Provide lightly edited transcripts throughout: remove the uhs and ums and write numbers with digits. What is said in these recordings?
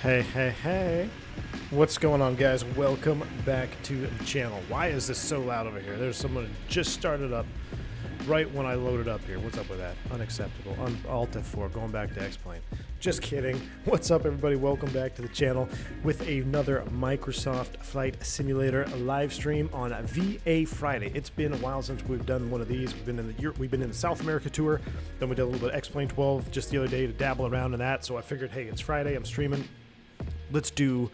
Hey. What's going on, guys? Welcome back to the channel. Why is this so loud over here? There's someone who just started up right when I loaded up here. What's up with that? Unacceptable. Alt F4, going back to X-Plane. Just kidding. What's up, everybody? Welcome back to the channel with another Microsoft Flight Simulator live stream on VA Friday. It's been a while since we've done one of these. We've been in the South America tour. Then we did a little bit of X-Plane 12 just the other day to dabble around in that. So I figured, hey, it's Friday. I'm streaming. Let's do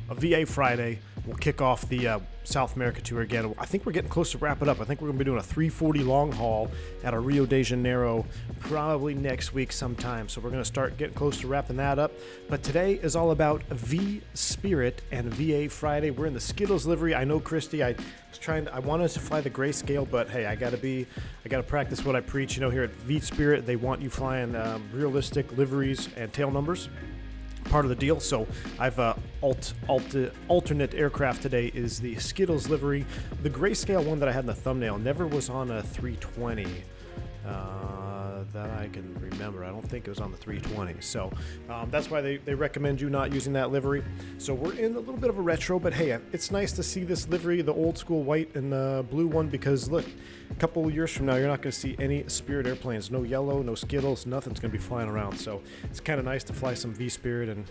a VA Friday. We'll kick off the South America tour again. I think we're getting close to wrap it up. I think we're going to be doing a 340 long haul out of Rio de Janeiro probably next week sometime. So we're going to start getting close to wrapping that up. But today is all about vSpirit and VA Friday. We're in the Skittles livery. I know, Christy, I wanted to fly the grayscale, but hey, I got to practice what I preach. You know, here at vSpirit, they want you flying realistic liveries and tail numbers. Part of the deal. So I've alternate aircraft today is the Skittles livery. The grayscale one that I had in the thumbnail never was on a 320 that I can remember. I don't think it was on the 320. So that's why they recommend you not using that livery. So we're in a little bit of a retro, but hey, it's nice to see this livery, the old school white and blue one, because look, a couple of years from now, you're not going to see any Spirit airplanes. No yellow, no Skittles, nothing's going to be flying around. So it's kind of nice to fly some vSpirit and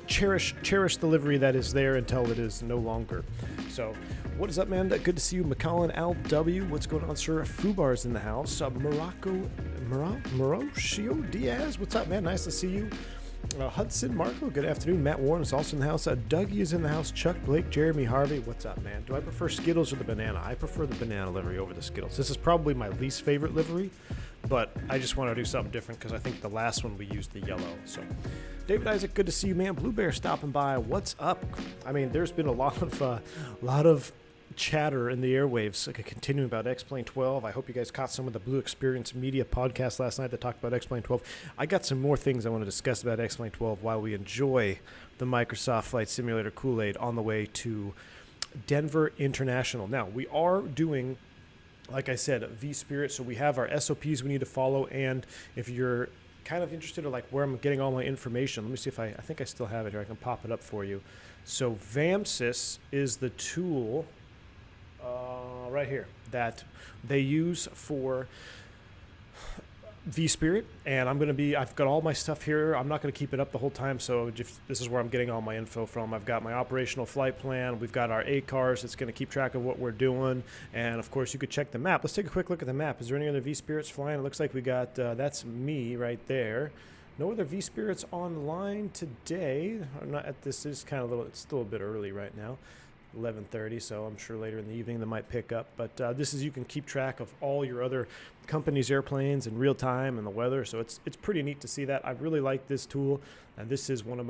cherish the livery that is there until it is no longer. So what is up, man? Good to see you, McCollin Al W. What's going on, sir? Fubar's in the house. Mauricio Diaz, what's up, man? Nice to see you. Hudson Marco, good afternoon. Matt Warren is also in the house. Dougie is in the house. Chuck Blake, Jeremy Harvey, what's up, man? Do I prefer Skittles or the banana? I prefer the banana livery over the Skittles. This is probably my least favorite livery, but I just want to do something different because I think the last one we used the yellow. So David Isaac, good to see you, man. Blue Bear stopping by. What's up? I mean, there's been a lot of chatter in the airwaves, like continuing about X-Plane 12. I hope you guys caught some of the Blue Experience Media podcast last night that talked about X-Plane 12. I got some more things I want to discuss about X-Plane 12 while we enjoy the Microsoft Flight Simulator Kool-Aid on the way to Denver International. Now, we are doing, like I said, vSpirit, so we have our SOPs we need to follow, and if you're kind of interested in like where I'm getting all my information, let me see if I think I still have it here. I can pop it up for you. So VAMSys is the tool right here that they use for vSpirit, and I've got all my stuff here. I'm not going to keep it up the whole time, so this is where I'm getting all my info from. I've got my operational flight plan. We've got our ACARS that's going to keep track of what we're doing, and of course you could check the map. Let's take a quick look at the map. Is there any other vSpirits flying? It looks like we got that's me right there. No other vSpirits online today. This is kind of it's still a bit early right now, 11:30, so I'm sure later in the evening they might pick up. But this is, you can keep track of all your other companies' airplanes in real time and the weather, so it's pretty neat to see that. I really like this tool, and this is one of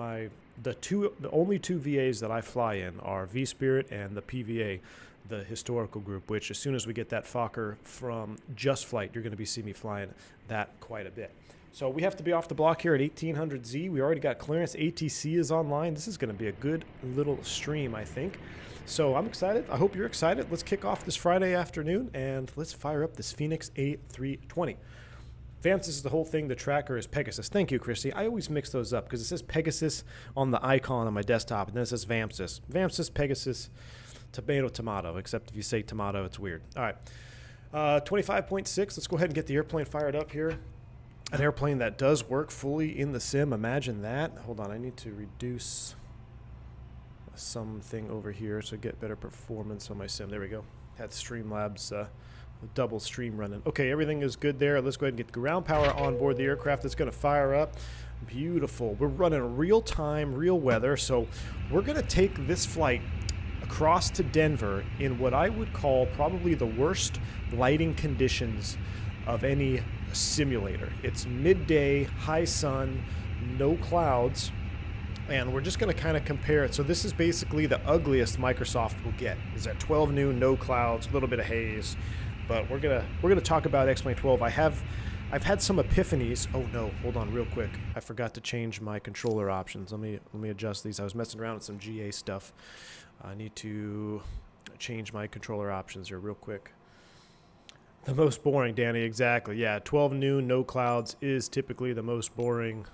the only two VAs that I fly in are vSpirit and the PVA, the historical group, which as soon as we get that Fokker from Just Flight, you're going to be seeing me flying that quite a bit. So we have to be off the block here at 1800Z. We already got clearance. ATC is online. This is going to be a good little stream, I think. So I'm excited. I hope you're excited. Let's kick off this Friday afternoon, and let's fire up this Fenix A320. VAMSys is the whole thing. The tracker is Pegasus. Thank you, Christy. I always mix those up because it says Pegasus on the icon on my desktop, and then it says VAMSys. VAMSys, Pegasus, tomato, except if you say tomato, it's weird. All right. 25.6. Let's go ahead and get the airplane fired up here. An airplane that does work fully in the sim. Imagine that. Hold on, I need to reduce something over here to get better performance on my sim. There we go. Had Streamlabs double stream running. Okay, everything is good there. Let's go ahead and get ground power on board the aircraft. It's going to fire up. Beautiful. We're running real time, real weather. So we're going to take this flight across to Denver in what I would call probably the worst lighting conditions of any simulator. It's midday, high sun, no clouds, and we're just going to kind of compare it. So this is basically the ugliest Microsoft will get. Is at 12 noon, no clouds, a little bit of haze. But we're gonna talk about X-Plane 12. I've had some epiphanies. Oh no, hold on real quick. I forgot to change my controller options. Let me adjust these. I was messing around with some GA stuff. I need to change my controller options here real quick. The most boring, Danny, exactly. Yeah, 12 noon, no clouds is typically the most boring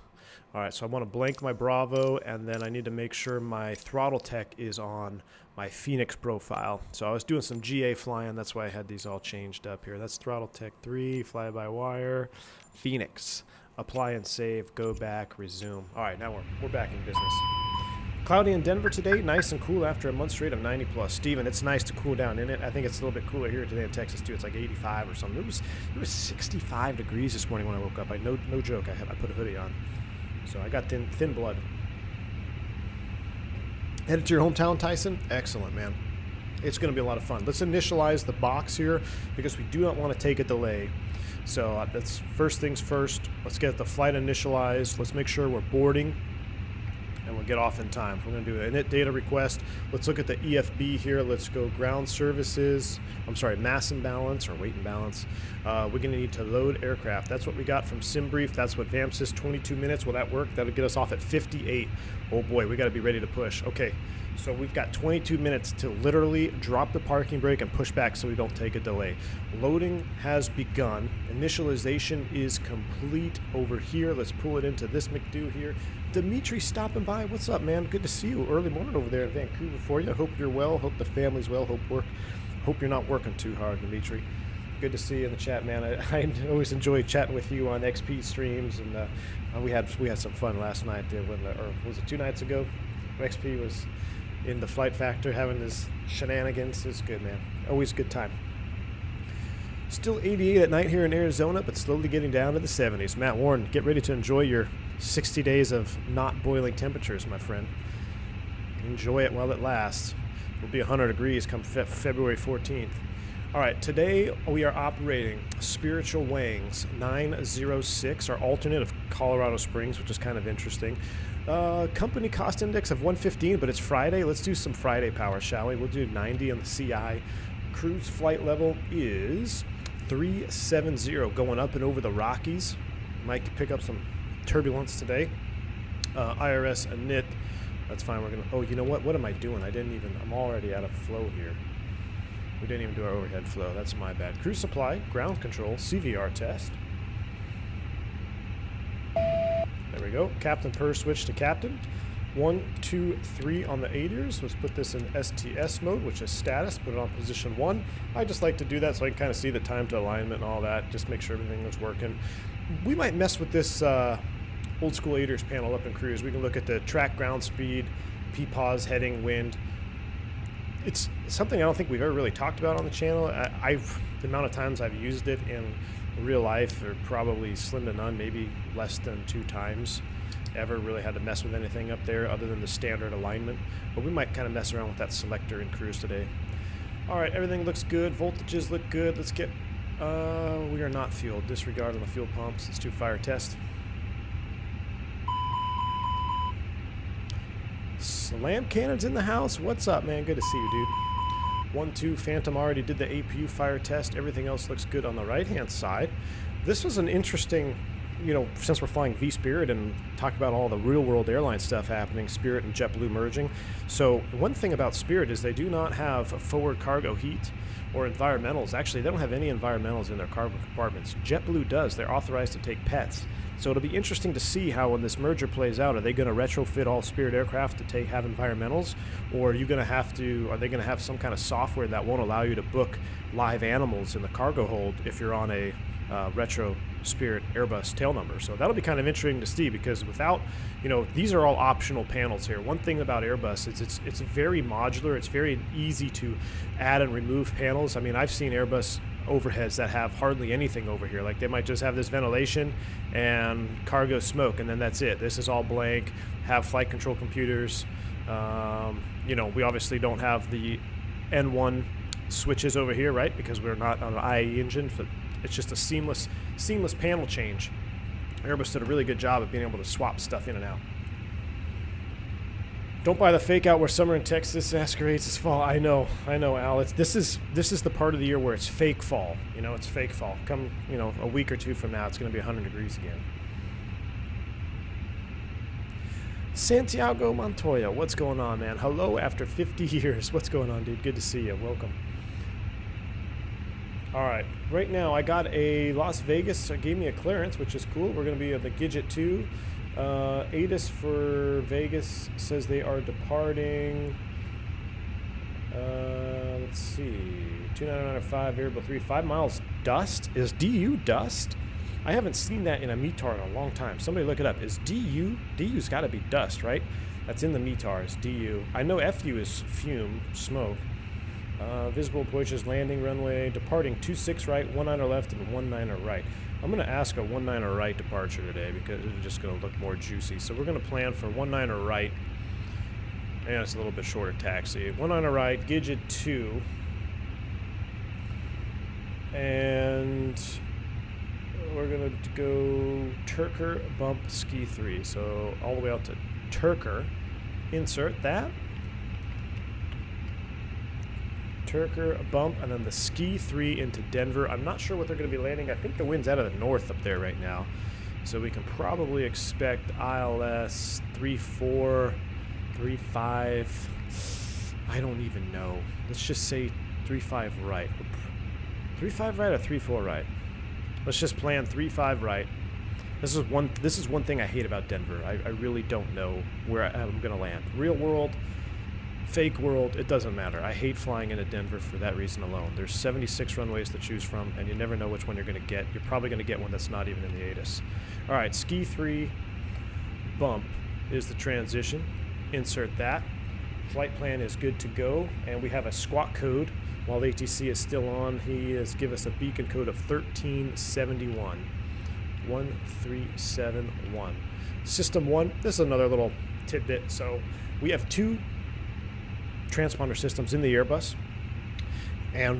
All right, so I want to blank my Bravo, and then I need to make sure my Throttletek is on my Fenix profile. So I was doing some GA flying. That's why I had these all changed up here. That's Throttletek 3, fly-by-wire, Fenix. Apply and save, go back, resume. All right, now we're back in business. Cloudy in Denver today, nice and cool after a month straight of 90 plus. Steven, it's nice to cool down in it. I think it's a little bit cooler here today in Texas too. It's like 85 or something. It was 65 degrees this morning when I woke up. No joke. I put a hoodie on, so I got thin blood. Headed to your hometown, Tyson. Excellent, man. It's going to be a lot of fun. Let's initialize the box here because we do not want to take a delay. So that's first things first. Let's get the flight initialized. Let's make sure we're boarding. And we'll get off in time. We're going to do an init data request. Let's look at the EFB here. Let's go ground services. I'm sorry, mass imbalance or weight imbalance. We're going to need to load aircraft. That's what we got from SimBrief. That's what VAM says, 22 minutes. Will that work? That'll get us off at 58. Oh boy, we got to be ready to push. Okay, so we've got 22 minutes to literally drop the parking brake and push back so we don't take a delay. Loading has begun. Initialization is complete over here. Let's pull it into this McDo here. Dimitri stopping by. What's up, man? Good to see you. Early morning over there in Vancouver for you. Hope you're well. Hope the family's well. Hope you're not working too hard, Dimitri. Good to see you in the chat, man. I always enjoy chatting with you on XP streams, and we had some fun last night. Or was it 2 nights ago? XP was in the Flight Factor having his shenanigans. It's good, man. Always a good time. Still 88 at night here in Arizona, but slowly getting down to the 70s. Matt Warren, get ready to enjoy your 60 days of not boiling temperatures, my friend. Enjoy it while it lasts. It'll be 100 degrees come February 14th. All right, today we are operating Spiritual Wings 906, our alternate of Colorado Springs, which is kind of interesting. Company cost index of 115, but it's Friday. Let's do some Friday power, shall we? We'll do 90 on the CI. Cruise flight level is 370, going up and over the Rockies. Might pick up some turbulence today. IRS init. That's fine. We're gonna. Oh, you know what? What am I doing? I'm already out of flow here. We didn't even do our overhead flow. That's my bad. Cruise supply, ground control, CVR test. There we go. Captain per switch to captain. 1, 2, 3 on the ADIRS. Let's put this in STS mode, which is status. Put it on position 1. I just like to do that so I can kind of see the time to alignment and all that. Just make sure everything is working. We might mess with this old school ADIRS panel up in cruise. We can look at the track ground speed, PPAS, heading, wind. It's something I don't think we've ever really talked about on the channel. The amount of times I've used it in real life are probably slim to none, maybe less than 2 times ever really had to mess with anything up there other than the standard alignment. But we might kind of mess around with that selector in cruise today. All right, everything looks good. Voltages look good. Let's get, we are not fueled. Disregard on the fuel pumps. Let's do fire test. Slam Cannon's in the house. What's up, man? Good to see you, dude. 1, 2, Phantom already did the APU fire test. Everything else looks good on the right-hand side. This was an interesting, since we're flying vSpirit and talk about all the real-world airline stuff happening, Spirit and JetBlue merging. So one thing about Spirit is they do not have forward cargo heat or environmentals. Actually, they don't have any environmentals in their cargo compartments. JetBlue does. They're authorized to take pets. So it'll be interesting to see how when this merger plays out, are they going to retrofit all Spirit aircraft to have environmentals, or are they going to have some kind of software that won't allow you to book live animals in the cargo hold if you're on a retro Spirit Airbus tail number? So that'll be kind of interesting to see, because without, these are all optional panels here. One thing about Airbus is it's very modular. It's very easy to add and remove panels. I mean, I've seen Airbus overheads that have hardly anything over here. Like they might just have this ventilation and cargo smoke, and then that's it. This is all blank. Have flight control computers. We obviously don't have the N1 switches over here, right? Because we're not on an IE engine. But it's just a seamless panel change. Airbus did a really good job of being able to swap stuff in and out. Don't buy the fake out where summer in Texas masquerades as fall. I know, Al. This is the part of the year where it's fake fall. It's fake fall. Come, a week or 2 from now, it's going to be 100 degrees again. Santiago Montoya, what's going on, man? Hello after 50 years. What's going on, dude? Good to see you. Welcome. All right, right now I got a Las Vegas, gave me a clearance, which is cool. We're going to be at the Gidget 2. ATIS for Vegas says they are departing. Let's see. 2995 variable 3. 5 miles dust? Is DU dust? I haven't seen that in a METAR in a long time. Somebody look it up. Is DU? DU's got to be dust, right? That's in the METARs. DU. I know FU is fume, smoke. Visible approaches, landing runway, departing 26 right, 19 left, and 19 right. I'm going to ask a 19 right departure today because it's just going to look more juicy. So we're going to plan for 19 right, and it's a little bit shorter taxi. 19 right, Gidget 2, and we're going to go Turker, bump, ski 3. So all the way out to Turker, insert that. Turker, a bump, and then the ski 3 into Denver. I'm not sure what they're going to be landing. I think the wind's out of the north up there right now. So we can probably expect ILS 3-4, 3-5. I don't even know. Let's just say 3-5 right. 3-5 right or 3-4 right? Let's just plan 3-5 right. This is one thing I hate about Denver. I really don't know where I'm going to land. Real world, fake world, it doesn't matter. I hate flying into Denver for that reason alone. There's 76 runways to choose from, and you never know which one you're going to get. You're probably going to get one that's not even in the ATIS. All right, ski 3, bump is the transition. Insert that. Flight plan is good to go, and we have a squawk code. While ATC is still on, he has given us a beacon code of 1371. 1371. System 1, this is another little tidbit. So we have 2 transponder systems in the Airbus, and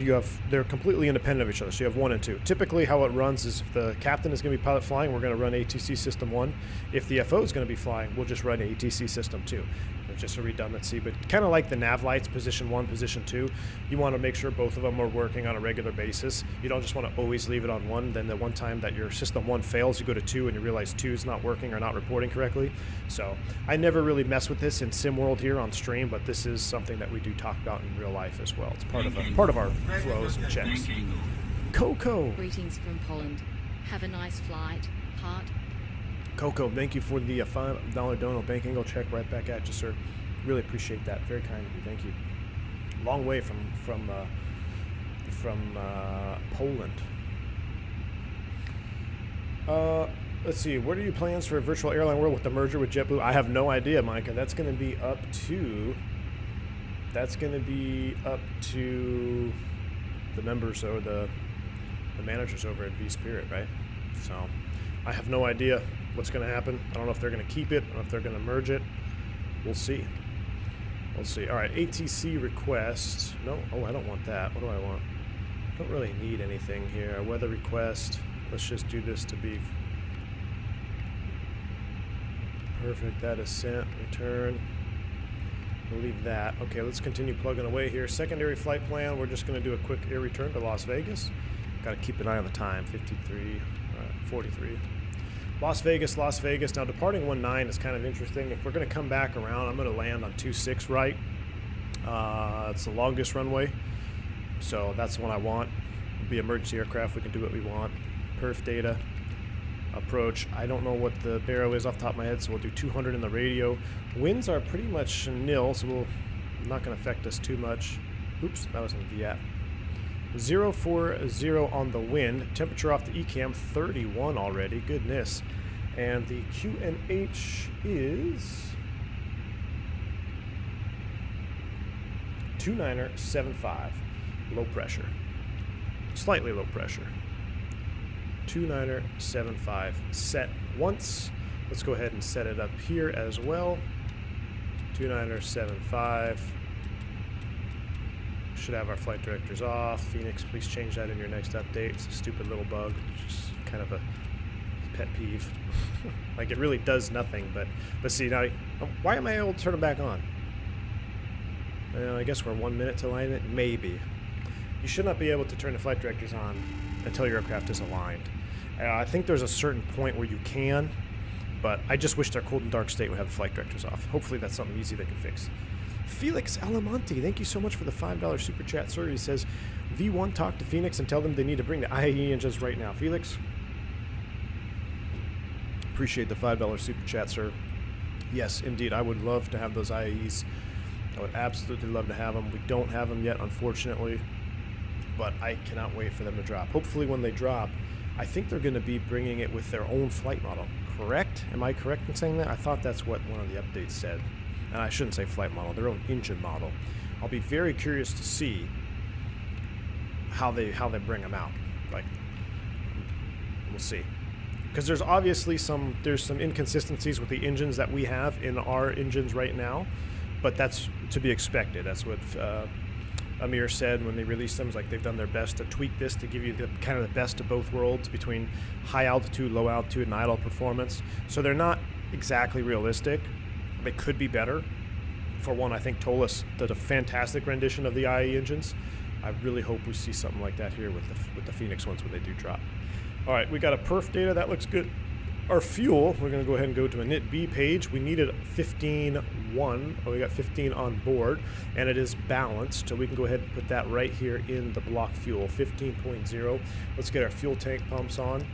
they're completely independent of each other. So you have 1 and 2. Typically how it runs is if the captain is going to be pilot flying, we're going to run ATC system 1. If the FO is going to be flying, we'll just run ATC system 2. It's just a redundancy, but kind of like the nav lights, position 1, position 2, you want to make sure both of them are working on a regular basis. You don't just want to always leave it on 1. Then the one time that your system 1 fails, you go to 2 and you realize 2 is not working or not reporting correctly. So I never really mess with this in SimWorld here on stream, but this is something that we do talk about in real life as well. It's part of our flows and checks. Coco. Greetings from Poland. Have a nice flight. Heart. Coco, thank you for the $5 dono bank angle check right back at you, sir. Really appreciate that. Very kind of you. Thank you. Long way from Poland. Let's see. What are your plans for a virtual airline world with the merger with JetBlue? I have no idea, Micah. That's going to be up to the members or the managers over at vSpirit, right? So I have no idea what's going to happen. I don't know if they're going to keep it. I don't know if they're going to merge it. We'll see. We'll see. All right, ATC request. No, oh, I don't want that. What do I want? I don't really need anything here. Weather request. Let's just do this to be perfect. That is sent. Return. We'll leave that. Okay, let's continue plugging away here. Secondary flight plan. We're just going to do a quick air return to Las Vegas. Got to keep an eye on the time. 53, 43. Las Vegas. Now, departing 19 is kind of interesting. If we're going to come back around, I'm going to land on 26 right. It's the longest runway, so that's the one I want. It'll be emergency aircraft. We can do what we want. Perf data. Approach. I don't know what the baro is off the top of my head, so we'll do 200 in the radio. Winds are pretty much nil, so not going to affect us too much. Oops, that was in VIAT. 040 on the wind. Temperature off the ECAM 31 already. Goodness. And the QNH is 2975. Low pressure. Slightly low pressure. 2975. Set once. Let's go ahead and set it up here as well. 2975. Should have our flight directors off. Phoenix, please change that in your next update. It's a stupid little bug. It's just kind of a pet peeve. Like, it really does nothing, but see, now, why am I able to turn it back on? I guess we're 1 minute to alignment. Maybe. You should not be able to turn the flight directors on until your aircraft is aligned. I think there's a certain point where you can, but I just wish their cold and dark state would have the flight directors off. Hopefully that's something easy they can fix. Felix Alamonte, thank you so much for the $5 super chat, sir. He says, V1, talk to Phoenix and tell them they need to bring the IAE engines right now. Felix, Appreciate the $5 super chat, sir. Yes, indeed. I would love to have those IAEs. I would absolutely love to have them. We don't have them yet, unfortunately, but I cannot wait for them to drop. Hopefully when they drop, I think they're going to be bringing it with their own flight model, correct? Am I correct in saying that? I thought that's what one of the updates said. And I shouldn't say flight model, their own engine model. I'll be very curious to see how they bring them out. Like, we'll see. Because there's obviously some inconsistencies with the engines that we have in our engines right now, but that's to be expected. That's what Amir said when they released them. It's like they've done their best to tweak this to give you the kind of the best of both worlds between high altitude, low altitude, and idle performance. So they're not exactly realistic. They could be better. For one, I think Tolas did a fantastic rendition of the IE engines. I really hope we see something like that here with the Fenix ones when they do drop. All right, we got a perf data. That looks good. Our fuel, we're going to go ahead and go to a NIT-B page. We needed 15.1. Oh, we got 15 on board, and it is balanced. So we can go ahead and put that right here in the block fuel, 15.0. Let's get our fuel tank pumps on.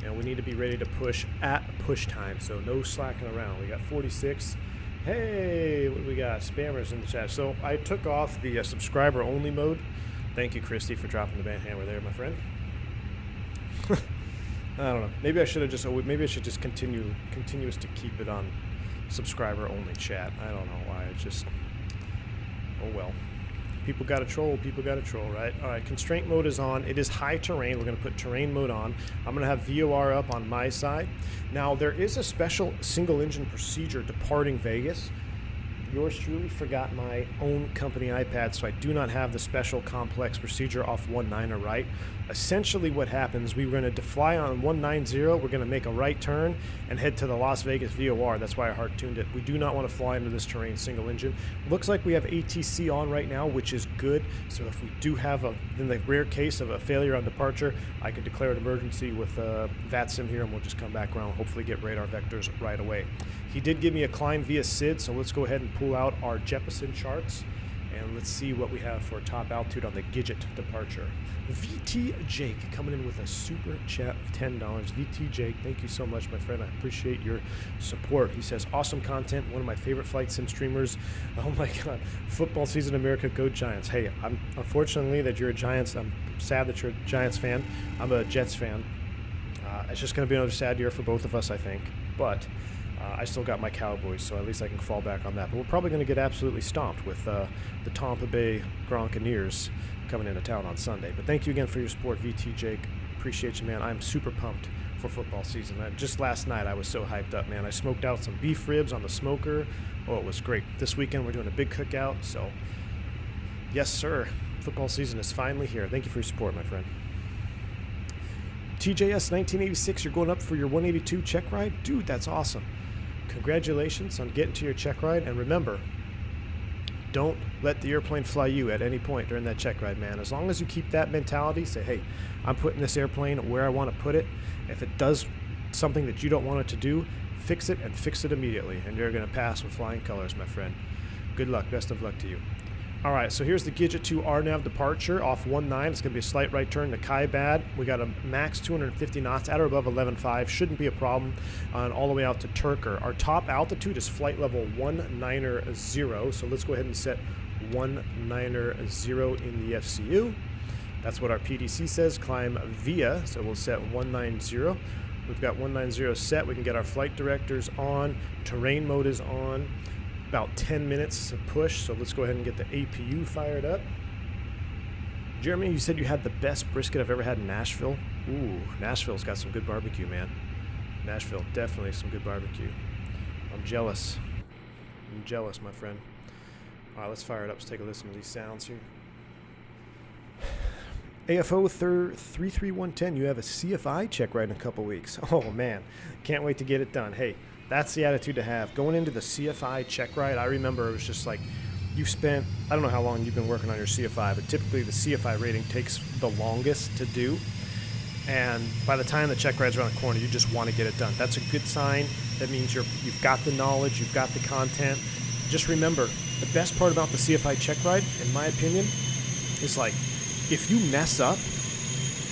And we need to be ready to push at push time, so no slacking around. We got 46. Hey, what do we got? Spammers in the chat. So I took off the subscriber only mode. Thank you, Christy, for dropping the band hammer there, my friend. I don't know. Maybe I should have just. Maybe I should just continuous to keep it on subscriber only chat. I don't know why. It's just. Oh well. People got to troll. People got to troll, right? All right. Constraint mode is on. It is high terrain. We're going to put terrain mode on. I'm going to have VOR up on my side. Now there is a special single engine procedure departing Vegas. Yours truly forgot my own company iPad, so I do not have the special complex procedure off 1.9 right. Essentially what happens, we're going to fly on 190, we're going to make a right turn and head to the Las Vegas VOR. That's why I hard tuned it. We do not want to fly into this terrain single engine. Looks like we have ATC on right now, which is good. So if we do have in the rare case of a failure on departure, I could declare an emergency with VATSIM here, and we'll just come back around, hopefully get radar vectors right away. He did give me a climb via SID, so let's go ahead and pull out our Jeppesen charts, and let's see what we have for top altitude on the Gidget departure. VT Jake coming in with a super chat of $10. VT Jake, thank you so much, my friend. I appreciate your support. He says, awesome content, one of my favorite flight sim streamers. Oh my God, football season America, go Giants. Hey, I'm unfortunately that you're a Giants. I'm sad that you're a Giants fan. I'm a Jets fan. It's just going to be another sad year for both of us, I think. But I still got my Cowboys, so at least I can fall back on that. But we're probably going to get absolutely stomped with the Tampa Bay Gronkaneers coming into town on Sunday. But thank you again for your support, VT Jake. Appreciate you, man. I'm super pumped for football season. Just last night, I was so hyped up, man. I smoked out some beef ribs on the smoker. Oh, it was great. This weekend, we're doing a big cookout. So, yes, sir. Football season is finally here. Thank you for your support, my friend. TJS 1986, you're going up for your 182 check ride? Dude, that's awesome. Congratulations on getting to your check ride, and remember, don't let the airplane fly you at any point during that check ride, man. As long as you keep that mentality, say, hey, I'm putting this airplane where I want to put it. If it does something that you don't want it to do, fix it, and fix it immediately, and you're going to pass with flying colors, my friend. Good luck. Best of luck to you. All right, so here's the Gidget 2 RNAV departure off 19. It's going to be a slight right turn to Kaibad. We got a max 250 knots at or above 11.5. Shouldn't be a problem. And all the way out to Turker. Our top altitude is flight level 190. So let's go ahead and set 190 in the FCU. That's what our PDC says. Climb via. So we'll set 190. We've got 190 set. We can get our flight directors on. Terrain mode is on. About 10 minutes to push, so let's go ahead and get the APU fired up. Jeremy, you said you had the best brisket I've ever had in Nashville. Ooh, Nashville's got some good barbecue, man. Nashville, definitely some good barbecue. I'm jealous. I'm jealous, my friend. All right, let's fire it up. Let's take a listen to these sounds here. AFO 33110, you have a CFI check ride in a couple weeks. Oh, man. Can't wait to get it done. Hey, that's the attitude to have. Going into the CFI check ride, I remember it was just like, you spent, I don't know how long you've been working on your CFI, but typically the CFI rating takes the longest to do. And by the time the check ride's around the corner, you just want to get it done. That's a good sign. That means you've got the knowledge, you've got the content. Just remember, the best part about the CFI check ride, in my opinion, is like, if you mess up,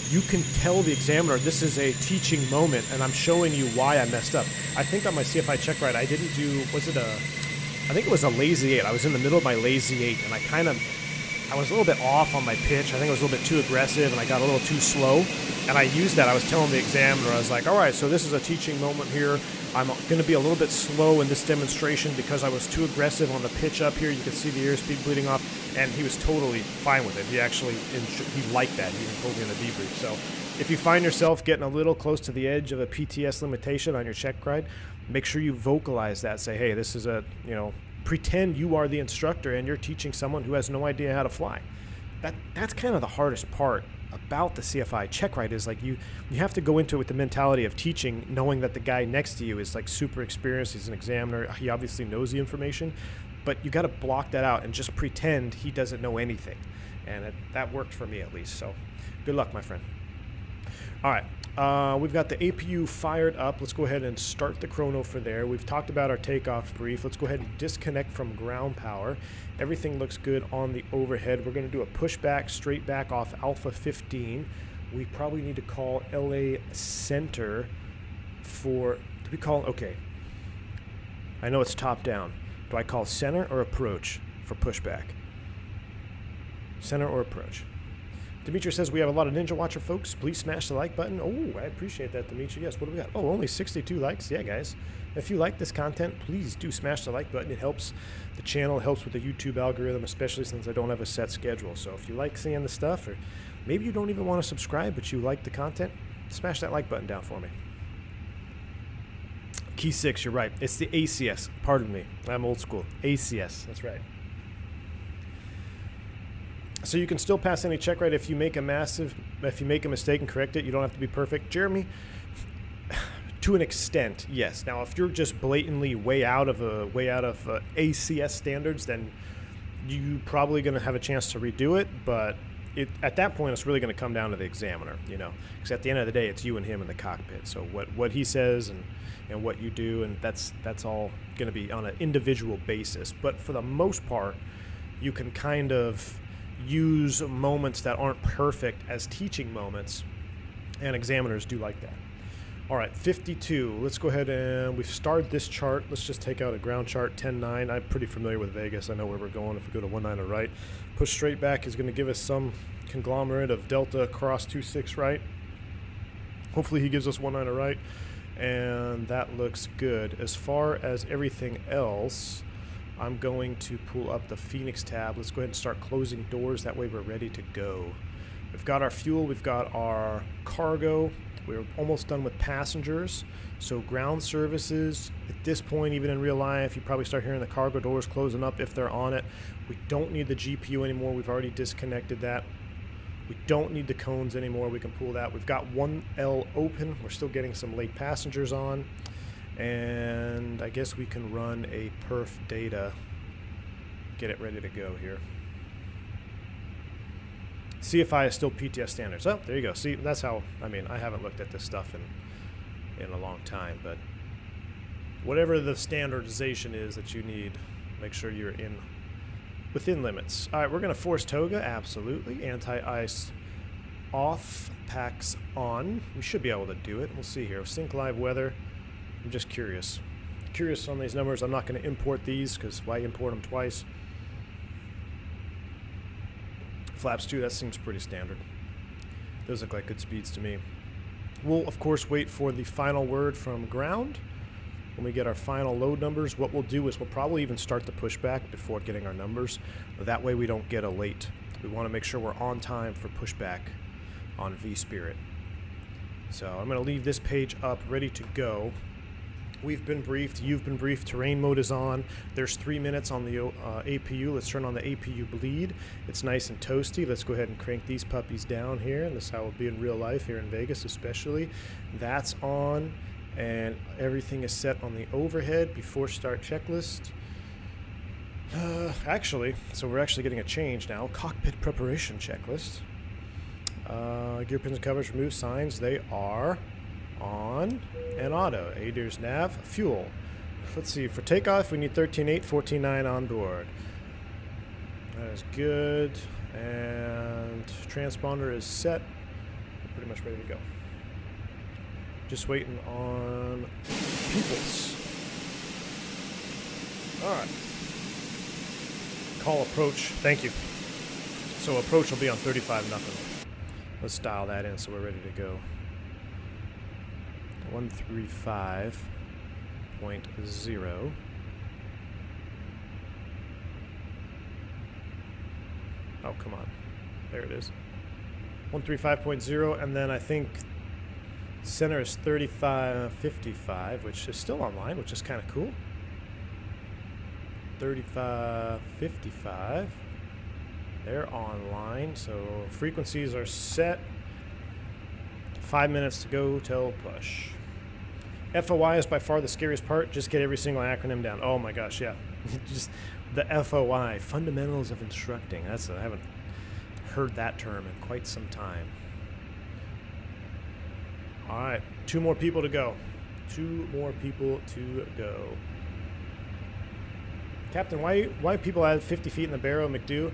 you can tell the examiner this is a teaching moment, and I'm showing you why I messed up. I think on my CFI check ride, I didn't do, I think it was a lazy 8. I was in the middle of my lazy 8, and I was a little bit off on my pitch. I think I was a little bit too aggressive, and I got a little too slow. And I used that. I was telling the examiner, I was like, all right, so this is a teaching moment here. I'm going to be a little bit slow in this demonstration because I was too aggressive on the pitch up here. You can see the airspeed bleeding off, and he was totally fine with it. He actually, he liked that. He even told me in the debrief. So if you find yourself getting a little close to the edge of a PTS limitation on your check ride, make sure you vocalize that. Say, hey, this is a, pretend you are the instructor and you're teaching someone who has no idea how to fly. That's kind of the hardest part about the CFI check ride, is like you have to go into it with the mentality of teaching, knowing that the guy next to you is like super experienced. He's an examiner. He obviously knows the information, but you got to block that out and just pretend he doesn't know anything. And that worked for me at least. So good luck, my friend. All right. We've got the APU fired up. Let's go ahead and start the chrono for there. We've talked about our takeoff brief. Let's go ahead and disconnect from ground power. Everything looks good on the overhead. We're going to do a pushback straight back off Alpha 15. We probably need to call LA Center for, okay. I know it's top down. Do I call center or approach for pushback? Center or approach? Dimitri says we have a lot of Ninja Watcher folks. Please smash the like button. Oh, I appreciate that, Dimitri. Yes, what do we got? Oh, only 62 likes. Yeah, guys. If you like this content, please do smash the like button. It helps the channel, helps with the YouTube algorithm, especially since I don't have a set schedule. So if you like seeing the stuff, or maybe you don't even want to subscribe, but you like the content, smash that like button down for me. Key 6, you're right. It's the ACS. Pardon me. I'm old school. ACS. That's right. So you can still pass any check ride if you make a mistake and correct it. You don't have to be perfect. Jeremy, to an extent, yes. Now, if you're just blatantly way out of ACS standards, then you're probably going to have a chance to redo it. But at that point, it's really going to come down to the examiner, because at the end of the day, it's you and him in the cockpit. So what he says and what you do, and that's all going to be on an individual basis. But for the most part, you can kind of use moments that aren't perfect as teaching moments, and examiners do like that. All right, 52. Let's go ahead and we've started this chart. Let's just take out a ground chart, 10-9. I'm pretty familiar with Vegas. I know where we're going. If we go to 19 right, push straight back is going to give us some conglomerate of Delta cross 26 right. Hopefully he gives us 19 right, and that looks good. As far as everything else, I'm going to pull up the Phoenix tab. Let's go ahead and start closing doors. That way we're ready to go. We've got our fuel. We've got our cargo. We're almost done with passengers. So ground services, at this point, even in real life, you probably start hearing the cargo doors closing up if they're on it. We don't need the GPU anymore. We've already disconnected that. We don't need the cones anymore. We can pull that. We've got 1L open. We're still getting some late passengers on. And I guess we can run a perf data, get it ready to go here. CFI is still PTS standards. Oh, there you go. See, that's how, I haven't looked at this stuff in a long time, but whatever the standardization is that you need, make sure you're within limits. All right, we're going to force Toga, absolutely. Anti-ice off, packs on. We should be able to do it. We'll see here. Sync live weather. I'm just curious on these numbers. I'm not going to import these because why import them twice? Flaps 2, that seems pretty standard. Those look like good speeds to me. We'll, of course, wait for the final word from ground. When we get our final load numbers, what we'll do is we'll probably even start the pushback before getting our numbers. That way we don't get a late. We want to make sure we're on time for pushback on vSpirit. So I'm going to leave this page up, ready to go. We've been briefed. You've been briefed. Terrain mode is on. There's 3 minutes on the APU. Let's turn on the APU bleed. It's nice and toasty. Let's go ahead and crank these puppies down here. And this is how it'll be in real life here in Vegas especially. That's on. And everything is set on the overhead before start checklist. So we're actually getting a change now. Cockpit preparation checklist. Gear pins and covers, remove signs. They are on and auto. ADIRS nav, fuel. Let's see, for takeoff we need 13.8, 14.9 on board. That is good. And transponder is set. pretty much ready to go. Just waiting on peoples. All right. Call approach. Thank you. So approach will be on 35 nothing. Let's dial that in so we're ready to go. 135.0. Oh, come on. There it is. 135.0, and then I think center is 3555, which is still online, which is kind of cool. 3555. They're online, so frequencies are set. 5 minutes to go till push. FOI is by far the scariest part. Just get every single acronym down. Oh my gosh, yeah. Just the FOI, fundamentals of instructing. I haven't heard that term in quite some time. All right, 2 more people to go. 2 more people to go. Captain, why people add 50 feet in the barrow, McDo?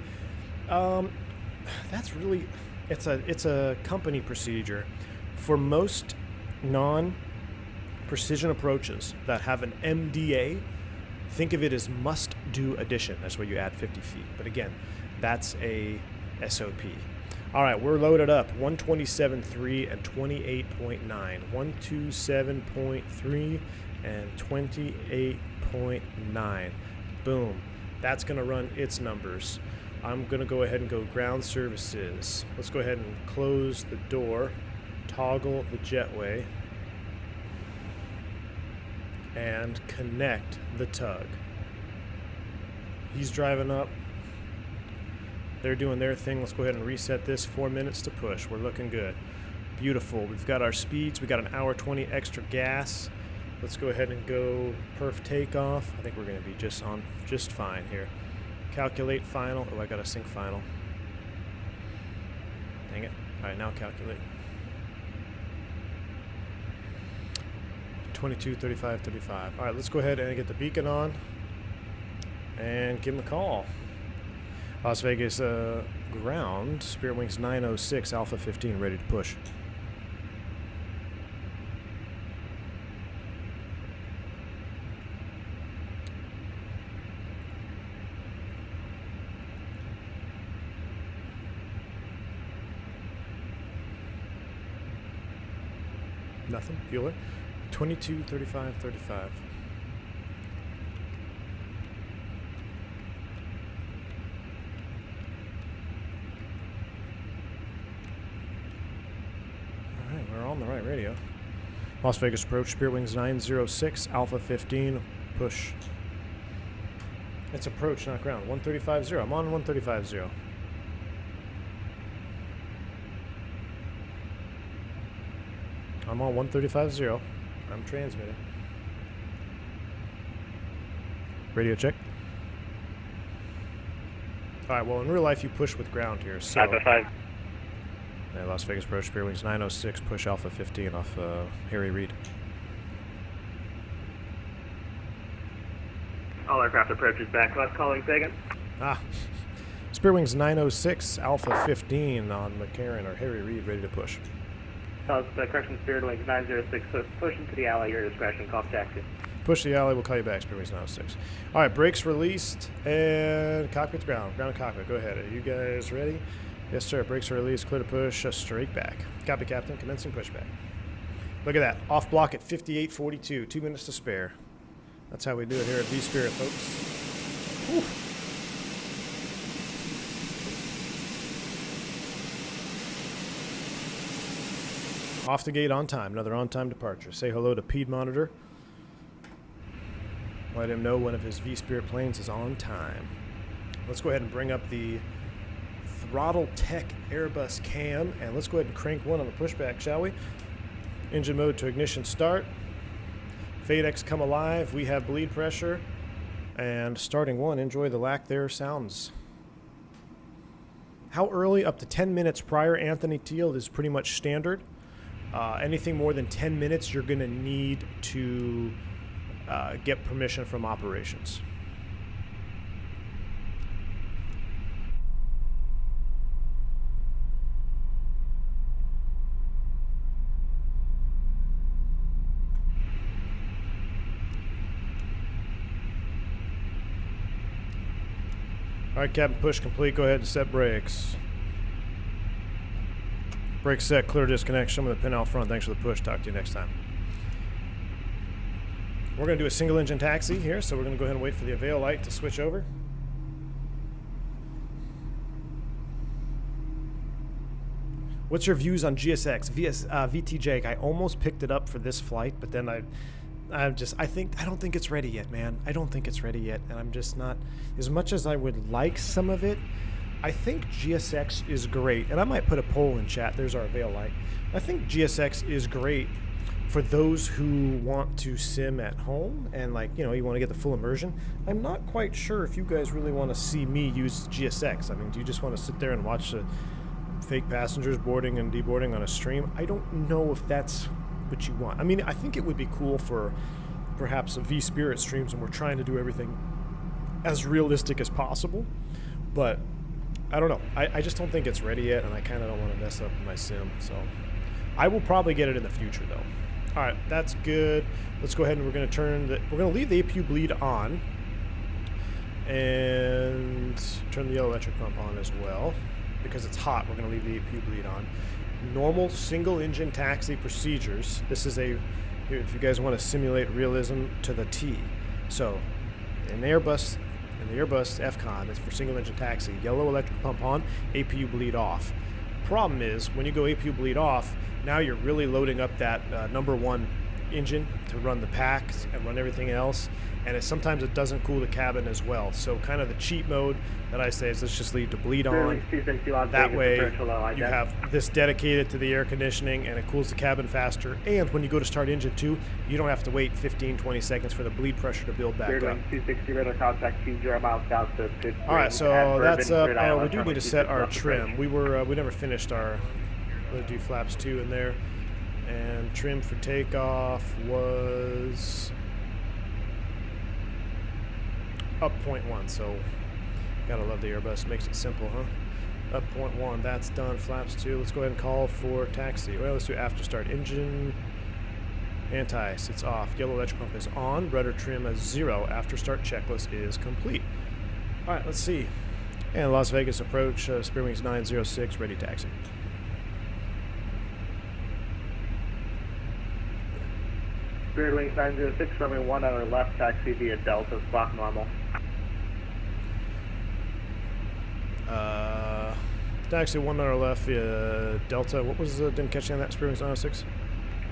That's really, it's a company procedure. For most non-precision approaches that have an MDA, think of it as must-do addition. That's where you add 50 feet. But again, that's a SOP. All right, we're loaded up. 127.3 and 28.9. 127.3 and 28.9. Boom. That's going to run its numbers. I'm going to go ahead and go ground services. Let's go ahead and close the door, toggle the jetway, and connect the tug. He's driving up. They're doing their thing. Let's go ahead and reset this. 4 minutes to push. We're looking good. Beautiful. We've got our speeds. We got an hour 20 extra gas. Let's go ahead and go perf takeoff. I think we're going to be just fine here. Calculate final. Oh, I got to sync final. Dang it. All right, now calculate. 22, 35, 35. All right, let's go ahead and get the beacon on and give him a call. Las Vegas ground, Spirit Wings 906, Alpha 15, ready to push. Nothing, Bueller. 22, 35, 35. We're on the right radio. Las Vegas approach, Spirit Wings 906, Alpha 15, push. It's approach, not ground. 135.0. I'm on 135.0. I'm on 135.0. I'm transmitting. Radio check. All right, well, in real life, you push with ground here, so... Alpha 5. Yeah, Las Vegas approach, Spirit Wings 906, push Alpha 15 off Harry Reid. All aircraft approaches back. Last calling second. Spirit Wings 906, Alpha 15 on McCarran or Harry Reid, ready to push. Correction, Spirit Wings 906, so push into the alley, your discretion, call taxi. Push the alley, we'll call you back, Spirit Wings 906. All right, brakes released, and cockpit's ground. Ground and cockpit, go ahead. Are you guys ready? Yes, sir. Brakes are released, clear to push, straight back. Copy, Captain, commencing pushback. Look at that, off block at 58.42, 2 minutes to spare. That's how we do it here at vSpirit, folks. Whew. Off the gate on time, another on-time departure. Say hello to Pede Monitor. Let him know one of his vSpirit planes is on time. Let's go ahead and bring up the Throttletek Airbus cam, and let's go ahead and crank one on the pushback, shall we? Engine mode to ignition start. FADEX come alive. We have bleed pressure. And starting one, enjoy the lack there sounds. How early? Up to 10 minutes prior, Anthony Teal, is pretty much standard. Anything more than 10 minutes, you're going to need to get permission from operations. All right, Captain, push complete. Go ahead and set brakes. Brakes set, clear disconnect. Show me the pin out front. Thanks for the push. Talk to you next time. We're going to do a single engine taxi here, so we're going to go ahead and wait for the avail light to switch over. What's your views on GSX, VTJ? I almost picked it up for this flight, but then I don't think it's ready yet, man. I don't think it's ready yet, and I'm just not, as much as I would like some of it, I think GSX is great, and I might put a poll in chat. There's our avail light. I think GSX is great for those who want to sim at home and, like, you know, you want to get the full immersion. I'm not quite sure if you guys really want to see me use GSX. I mean, do you just want to sit there and watch the fake passengers boarding and deboarding on a stream? I don't know if that's what you want. I mean, I think it would be cool for perhaps a vSpirit streams, and we're trying to do everything as realistic as possible, but I don't know. I just don't think it's ready yet, and I kind of don't want to mess up my sim, so I will probably get it in the future, though. All right, that's good. Let's go ahead and we're going to leave the APU bleed on and turn the yellow electric pump on as well. Because it's hot, we're going to leave the APU bleed on. Normal single engine taxi procedures. This is here, if you guys want to simulate realism to the T. So in the Airbus FCOM, it's for single engine taxi. Yellow electric pump on, APU bleed off. Problem is, when you go APU bleed off, now you're really loading up that number one engine to run the packs and run everything else, and sometimes it doesn't cool the cabin as well. So kind of the cheat mode that I say is let's just leave the bleed on. That way you have this dedicated to the air conditioning and it cools the cabin faster, and when you go to start engine 2, you don't have to wait 15-20 seconds for the bleed pressure to build back up. 260 radar contact 20 miles south to Pittsburgh. Alright, so that's up. We do need to set our trim. We never finished our, we'll do flaps 2 in there. And trim for takeoff was up 0.1, so gotta love the Airbus, makes it simple, huh? Up 0.1, that's done. Flaps 2, let's go ahead and call for taxi. Well, let's do after start. Engine anti-sits off, yellow electric pump is on, rudder trim is 0, after start checklist is complete. Alright, let's see. And Las Vegas approach, Spirit Wings 906, ready taxi. Spirit Wings 906, runway 1 on our left, taxi via Delta, squawk normal. Taxi 1 on our left via Delta. What was didn't catch any of that, Spirit Wings 906?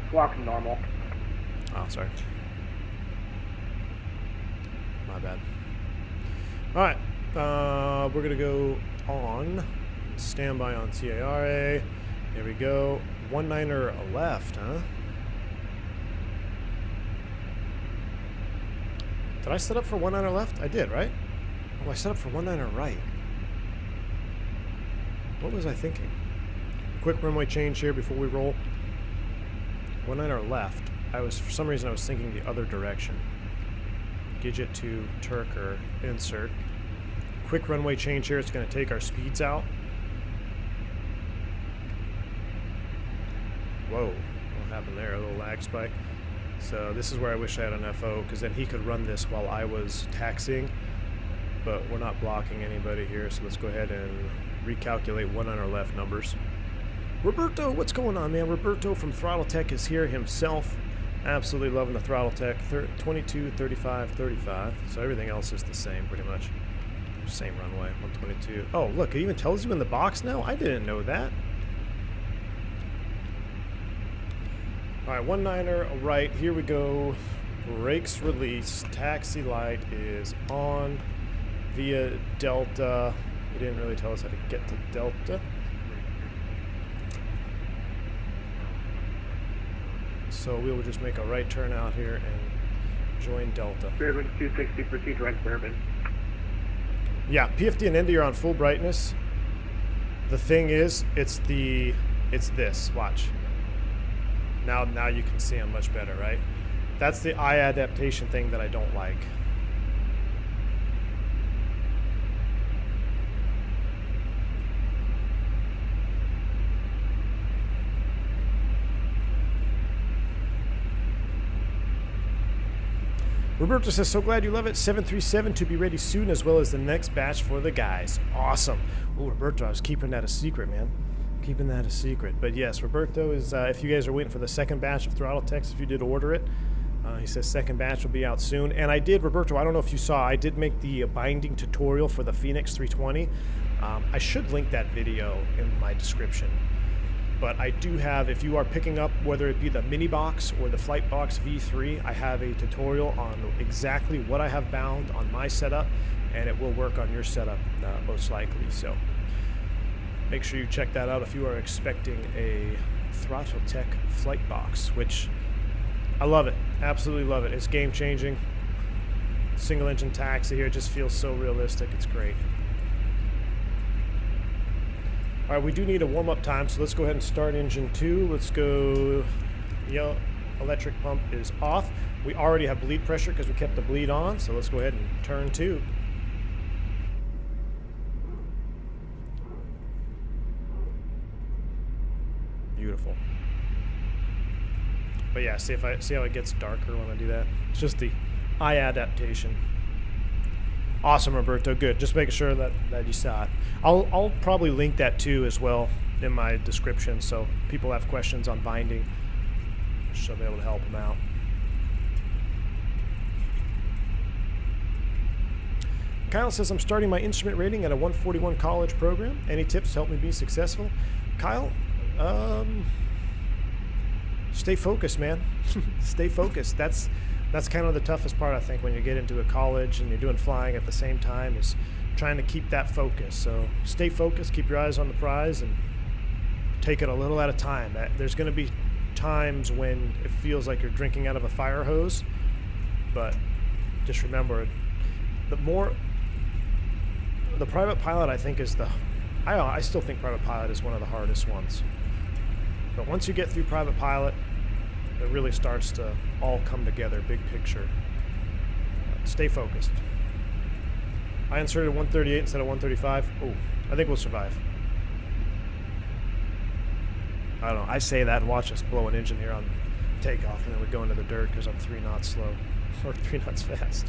Squawk normal. Oh, sorry. My bad. Alright, we're gonna go on. Standby on CARA. There we go. 19er left, huh? Did I set up for 19er left? I did, right? Oh, I set up for 19er right. What was I thinking? Quick runway change here before we roll. 19er left. For some reason I was thinking the other direction. Gidget to Turker, insert. Quick runway change here. It's going to take our speeds out. Whoa, what happened there? A little lag spike. So this is where I wish I had an FO, because then he could run this while I was taxiing. But we're not blocking anybody here, so let's go ahead and recalculate 19er left numbers. Roberto, what's going on, man? Roberto from Throttletek is here himself. Absolutely loving the Throttletek. 22, 35, 35. So everything else is the same, pretty much. Same runway, 122. Oh, look, it even tells you in the box now? I didn't know that. Alright, 19er right. Here we go. Brakes released. Taxi light is on via Delta. He didn't really tell us how to get to Delta. So we will just make a right turn out here and join Delta. Spirit Wings 260, proceed direct Bourbon. Yeah, PFD and Indy are on full brightness. The thing is, it's this. Watch. Now you can see them much better, right? That's the eye adaptation thing that I don't like. Roberto says, so glad you love it. 737 to be ready soon, as well as the next batch for the guys. Awesome. Oh, Roberto, I was keeping that a secret, man. Keeping that a secret. But yes, Roberto is, if you guys are waiting for the second batch of Throttleteks, if you did order it, he says second batch will be out soon. And I did, Roberto, I don't know if you saw, I did make the binding tutorial for the Fenix 320. I should link that video in my description. But I do have, if you are picking up, whether it be the mini box or the Flightbox V3, I have a tutorial on exactly what I have bound on my setup, and it will work on your setup most likely. So make sure you check that out if you are expecting a Throttletek Flightbox, which I love it. Absolutely love it. It's game changing. Single engine taxi here just feels so realistic. It's great. All right, we do need a warm-up time, so let's go ahead and start engine 2. Let's go. Yellow electric pump is off. We already have bleed pressure because we kept the bleed on, so let's go ahead and turn 2. Beautiful. But yeah, see how it gets darker when I do that? It's just the eye adaptation. Awesome, Roberto. Good. Just making sure that you saw it. I'll probably link that too as well in my description, so people have questions on binding, she'll be able to help them out. Kyle says, I'm starting my instrument rating at a 141 college program. Any tips to help me be successful? Kyle, stay focused, man. Stay focused. That's kind of the toughest part, I think, when you get into a college and you're doing flying at the same time, is trying to keep that focus. So stay focused, keep your eyes on the prize, and take it a little at a time. There's going to be times when it feels like you're drinking out of a fire hose, but just remember, the private pilot, I think, is I still think private pilot is one of the hardest ones. But once you get through private pilot, it really starts to all come together, big picture. Stay focused. I inserted 138 instead of 135. Oh, I think we'll survive. I don't know. I say that and watch us blow an engine here on takeoff, and then we go into the dirt because I'm 3 knots slow, or 3 knots fast.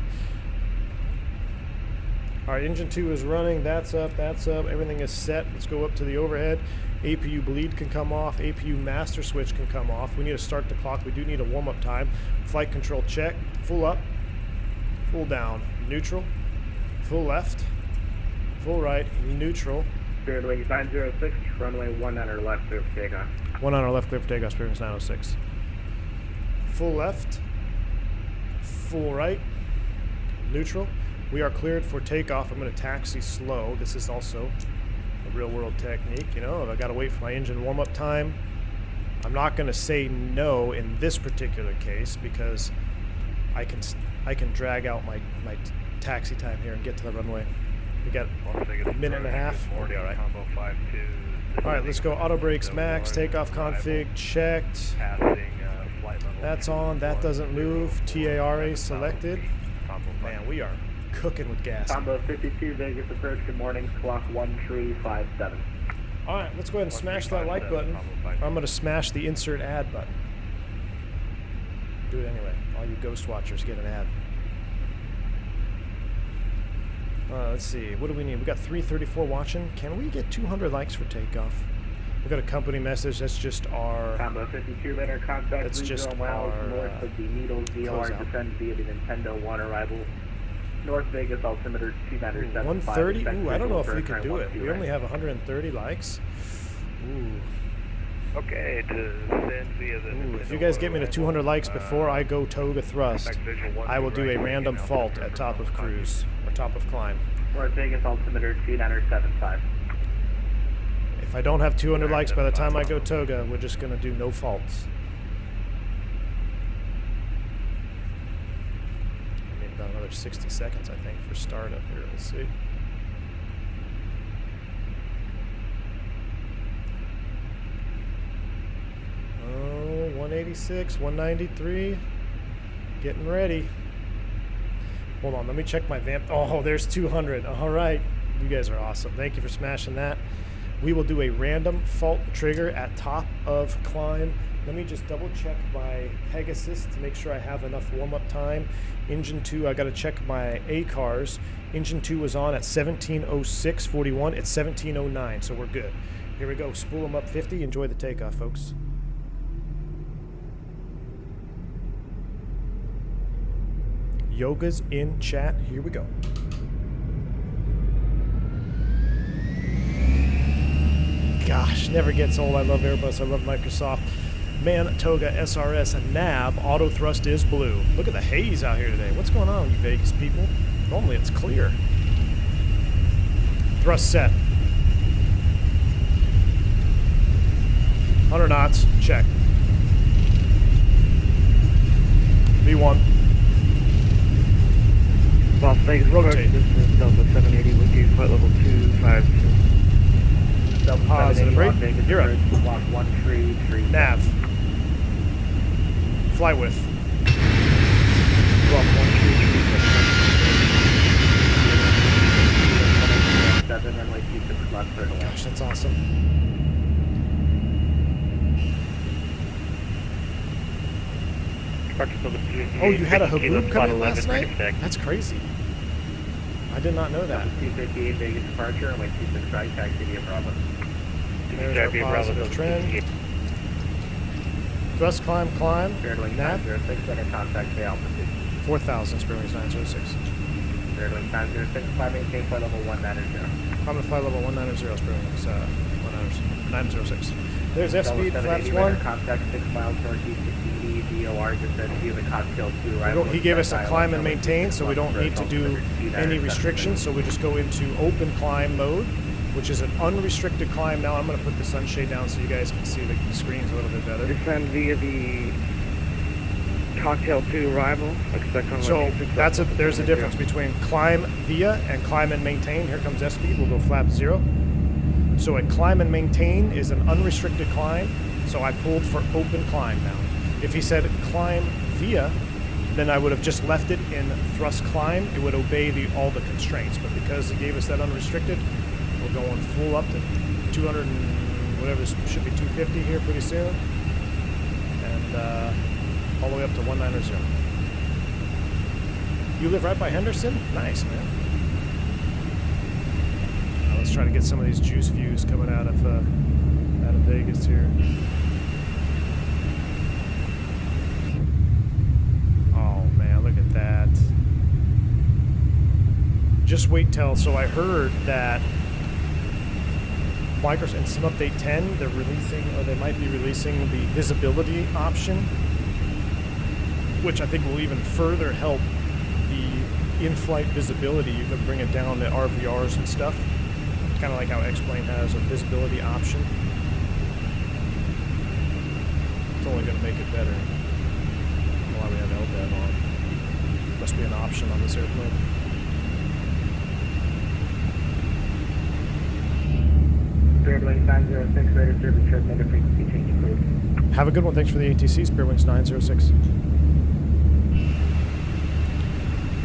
All right, engine 2 is running. That's up, that's up. Everything is set. Let's go up to the overhead. APU bleed can come off. APU master switch can come off. We need to start the clock. We do need a warm-up time. Flight control check. Full up. Full down. Neutral. Full left. Full right. Neutral. Spirit wing 906, runway 1 on our left, clear for takeoff. 1 on our left, clear for takeoff, Spirit wing 906. Full left. Full right. Neutral. We are cleared for takeoff. I'm going to taxi slow. This is also a real-world technique. You know, I've got to wait for my engine warm-up time. I'm not going to say no in this particular case because I can drag out my taxi time here and get to the runway. We got a minute and a half. We'll be all right. All right, let's go. Auto brakes max. Takeoff config checked. That's on. That doesn't move. TARA selected. Man, we are cooking with gas. Combo 52, Vegas approach, good morning, clock 1357. All right, let's go ahead and smash that like button. I'm going to smash the insert ad button. Do it anyway. All you ghost watchers get an ad. Let's see, what do we need? We got 334 watching. Can we get 200 likes for takeoff? We got a company message. That's just our... Combo 52, radar contact, that's just miles our, north of the Needles VOR, descend via the Nintendo 1 arrival. North Vegas altimeter 297. 130? Ooh, I don't know if we can do it. We only have 130 likes. Ooh. Okay, to send via the Ooh, if you guys get me to 200 likes before I go Toga thrust, I will do a random fault at top of cruise, or top of climb. North Vegas altimeter 2975. If I don't have 200 likes by the time I go Toga, we're just going to do no faults. I need about another 60 seconds, I think, for startup here. Let's see. Oh, 186, 193. Getting ready. Hold on, let me check my vamp. Oh, there's 200. All right. You guys are awesome. Thank you for smashing that. We will do a random fault trigger at top of climb. Let me just double check my Pegasus to make sure I have enough warm-up time. Engine 2, I got to check my ACARS. Engine 2 was on at 17:06:41. It's 17:09, so we're good. Here we go. Spool them up 50. Enjoy the takeoff, folks. Yoga's in chat. Here we go. Gosh, never gets old. I love Airbus. I love Microsoft. Man, Toga, SRS, and nav. Auto thrust is blue. Look at the haze out here today. What's going on, you Vegas people? Normally it's clear. Thrust set. 100 knots. Check. V1. Las Vegas Rotate. This is Delta 780 with you, flight level 252. Delta Positive 780 rate. Las Vegas You're up. approach, block 133. Nav. Fly with. Block 133. 7, runway 26 left, clear to land. Gosh, that's awesome. Oh, you had a Haboob come in last night? That's crazy. I did not know that. 258 Vegas departure, runway 26 right, taxi via Bravo. There's our positive trend. Thrust climb, climb. Spiritwings Nav. 906, under contact, bay altitude. 4,000, Spiritwings 906. Spiritwings 906, climb maintain flight level 190. I'm going to fly level 190, Spiritwings 906. There's F-speed, flaps 1. Contact 6 miles northeast of DD, DOR, just said view the Cocktail 2 arrival. He gave us a climb and maintain, so we don't need to do any restrictions, so we just go into open climb mode, which is an unrestricted climb. Now I'm going to put the sunshade down so you guys can see the screens a little bit better. Descend via the Cocktail 2 arrival. Expect on So there's a difference between climb via and climb and maintain. Here comes S-speed, we'll go flap 0. So a climb and maintain is an unrestricted climb, so I pulled for open climb now. If he said climb via, then I would have just left it in thrust climb. It would obey all the constraints, but because he gave us that unrestricted, we're going full up to 200 and whatever, should be 250 here pretty soon, and all the way up to 190. You live right by Henderson? Nice, man. Let's try to get some of these juice views coming out of Vegas here. Oh man, look at that. Just wait till, so I heard that Microsoft in some update 10, they're releasing, or they might be releasing the visibility option, which I think will even further help the in-flight visibility. You can bring it down to RVRs and stuff. Kind of like how X-Plane has a visibility option. It's only going to make it better. Why we have LDAV on. Must be an option on this airplane. Spiritwings 906, register the transmitter frequency change approved. Have a good one. Thanks for the ATC, Spiritwings 906.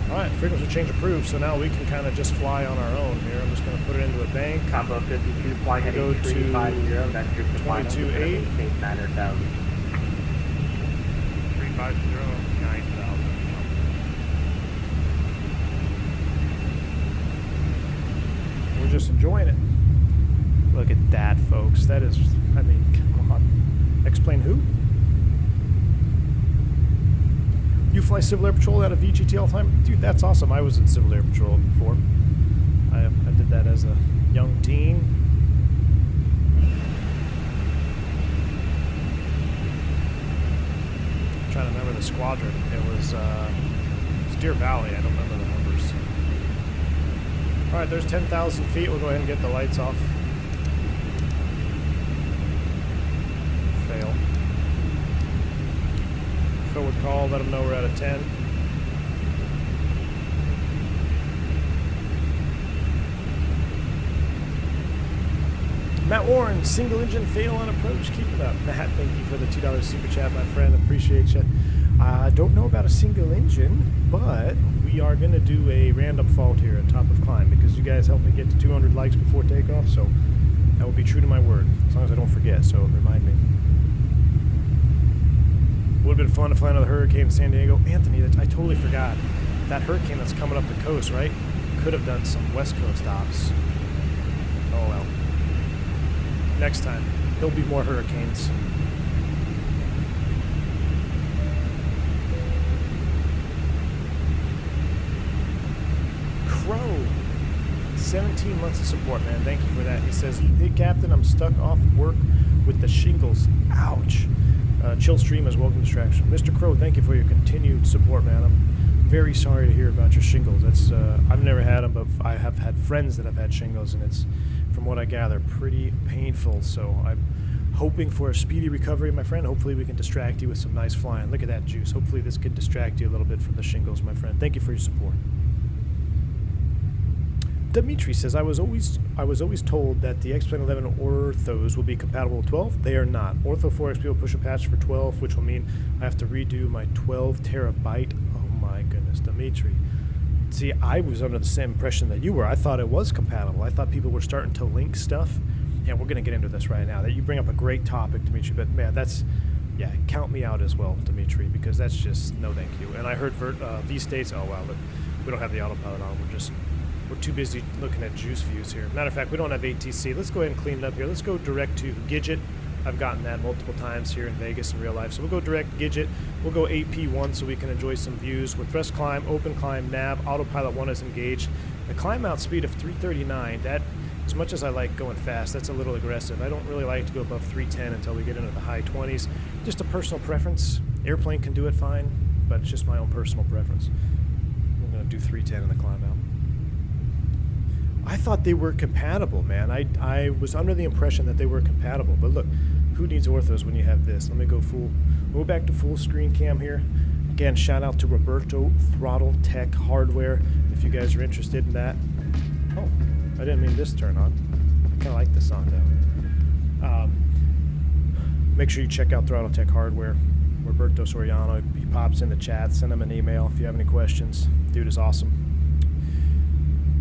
Alright, frequency change approved, so now we can kind of just fly on our own here. I'm just going to put it into a bank. Combo 52, fly heading Go to 350, that's your supply. 22.8. 9,000. 350, 9,000. We're just enjoying it. Look at that, folks. That is, I mean, come on. Explain who? You fly Civil Air Patrol out of VGT all the time? Dude, that's awesome. I was in Civil Air Patrol before. I did that as a young teen. I'm trying to remember the squadron. It was Deer Valley. I don't remember the numbers. Alright, there's 10,000 feet. We'll go ahead and get the lights off. Fail. Forward call, let them know we're at a 10. Matt Warren, single engine fail on approach. Keep it up. Matt, thank you for the $2 super chat, my friend. Appreciate you. I don't know about a single engine, but we are going to do a random fault here at top of climb because you guys helped me get to 200 likes before takeoff. So I will be true to my word, as long as I don't forget, so remind me. Would have been fun to fly another hurricane in San Diego. Anthony, I totally forgot. That hurricane that's coming up the coast, right? Could have done some West Coast stops. Oh well. Next time, there'll be more hurricanes. Crow. 17 months of support, man. Thank you for that. He says, hey, Captain, I'm stuck off work with the shingles. Ouch. Chill stream as welcome distraction. Mr. Crow, thank you for your continued support, man. I'm very sorry to hear about your shingles. That's I've never had them, but I have had friends that have had shingles, and it's, from what I gather, pretty painful. So I'm hoping for a speedy recovery, my friend. Hopefully we can distract you with some nice flying. Look at that juice. Hopefully this could distract you a little bit from the shingles, my friend. Thank you for your support. Dimitri says, I was always told that the X-Plane 11 orthos will be compatible with 12. They are not. Ortho 4XP will push a patch for 12, which will mean I have to redo my 12 terabyte. Oh my goodness, Dimitri. See, I was under the same impression that you were. I thought it was compatible. I thought people were starting to link stuff. Yeah, we're going to get into this right now. That you bring up a great topic, Dimitri, but man, that's, yeah, count me out as well, Dimitri, because that's just no thank you. And I heard V states, oh wow, look, we don't have the autopilot on. We're too busy looking at juice views here. Matter of fact, we don't have ATC. Let's go ahead and clean it up here. Let's go direct to Gidget. I've gotten that multiple times here in Vegas in real life. So we'll go direct Gidget. We'll go AP1 so we can enjoy some views. With thrust climb, open climb, nav, autopilot 1 is engaged. The climb out speed of 339, that, as much as I like going fast, that's a little aggressive. I don't really like to go above 310 until we get into the high 20s. Just a personal preference. Airplane can do it fine, but it's just my own personal preference. We're going to do 310 in the climb out. I thought they were compatible, man. I was under the impression that they were compatible, but look, who needs orthos when you have this? Let me go we'll go back to full screen cam here. Again, shout out to Roberto, Throttletek Hardware, if you guys are interested in that. Oh, I didn't mean this to turn on. I kind of like this song though. Make sure you check out Throttletek Hardware. Roberto Soriano, he pops in the chat. Send him an email if you have any questions. Dude is awesome.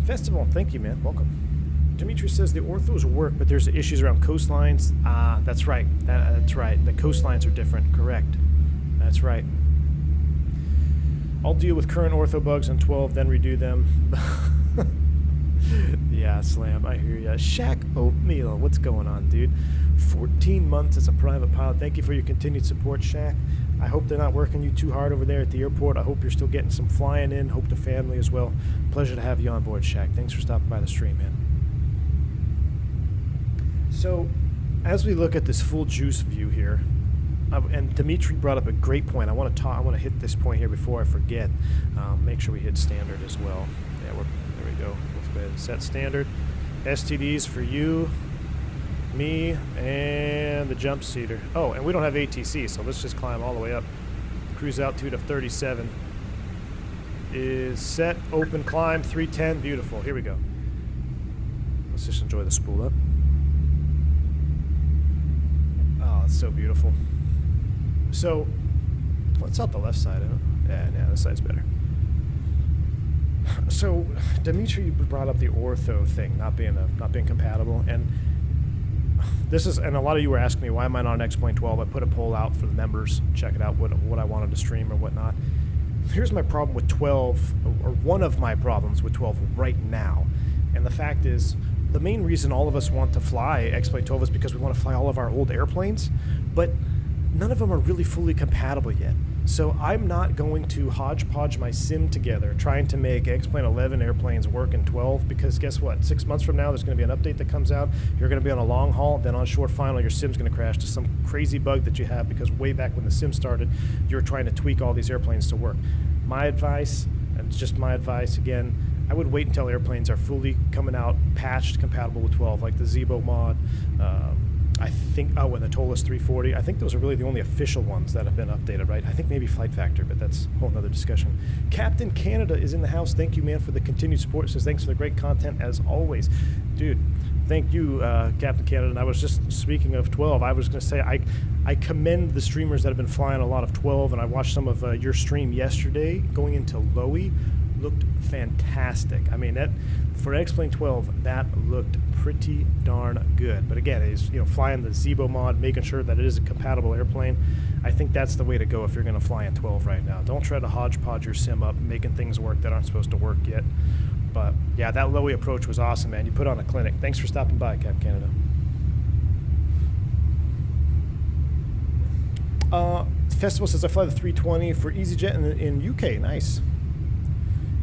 Festival, thank you, man. Welcome. Dimitri says the orthos work, but there's issues around coastlines. Ah, that's right. That's right. The coastlines are different. Correct. That's right. I'll deal with current ortho bugs on 12, then redo them. Yeah, Slam, I hear ya. Shaq Oatmeal, what's going on, dude? 14 months as a private pilot. Thank you for your continued support, Shaq. I hope they're not working you too hard over there at the airport. I hope you're still getting some flying in. Hope the family as well. Pleasure to have you on board, Shaq. Thanks for stopping by the stream, man. So, as we look at this full juice view here, and Dimitri brought up a great point. I want to hit this point here before I forget. Make sure we hit standard as well. Yeah, there we go. Let's go ahead and set standard. STDs for you, me, and the jump seater. Oh, and we don't have ATC, so let's just climb all the way up. Cruise altitude of 37 is set. Open climb 310. Beautiful. Here we go. Let's just enjoy the spool up. Oh, it's so beautiful. So, what's out the left side? Yeah, this side's better. So, Dimitri brought up the ortho thing not being compatible, and a lot of you were asking me why am I not on X-Plane 12. I put a poll out for the members, check it out, what I wanted to stream or whatnot. Here's my problem with 12, or one of my problems with 12 right now, and the fact is, the main reason all of us want to fly X-Plane 12 is because we want to fly all of our old airplanes, but none of them are really fully compatible yet. So I'm not going to hodgepodge my sim together trying to make X-Plane 11 airplanes work in 12, because guess what? 6 months from now, there's going to be an update that comes out. You're going to be on a long haul, then on short final, your sim's going to crash to some crazy bug that you have because way back when the sim started, you were trying to tweak all these airplanes to work. My advice, and it's just my advice again, I would wait until airplanes are fully coming out, patched, compatible with 12, like the Zebo mod, I think, and the Tolas 340. I think those are really the only official ones that have been updated, right? I think maybe Flight Factor, but that's a whole nother discussion. Captain Canada is in the house. Thank you, man, for the continued support. Says thanks for the great content as always. Dude, thank you, Captain Canada. And I was just speaking of 12. I was going to say I commend the streamers that have been flying a lot of 12, and I watched some of your stream yesterday going into Lowy. looked fantastic. I mean, that for X-Plane 12, that looked pretty darn good. But again, it's, you know, flying the Zebo mod, making sure that it is a compatible airplane. I think that's the way to go if you're going to fly in 12 right now. Don't try to hodgepodge your sim up, making things work that aren't supposed to work yet. But yeah, that low approach was awesome, man. You put on a clinic. Thanks for stopping by, Cap Canada. Festival says I fly the 320 for EasyJet in UK. Nice.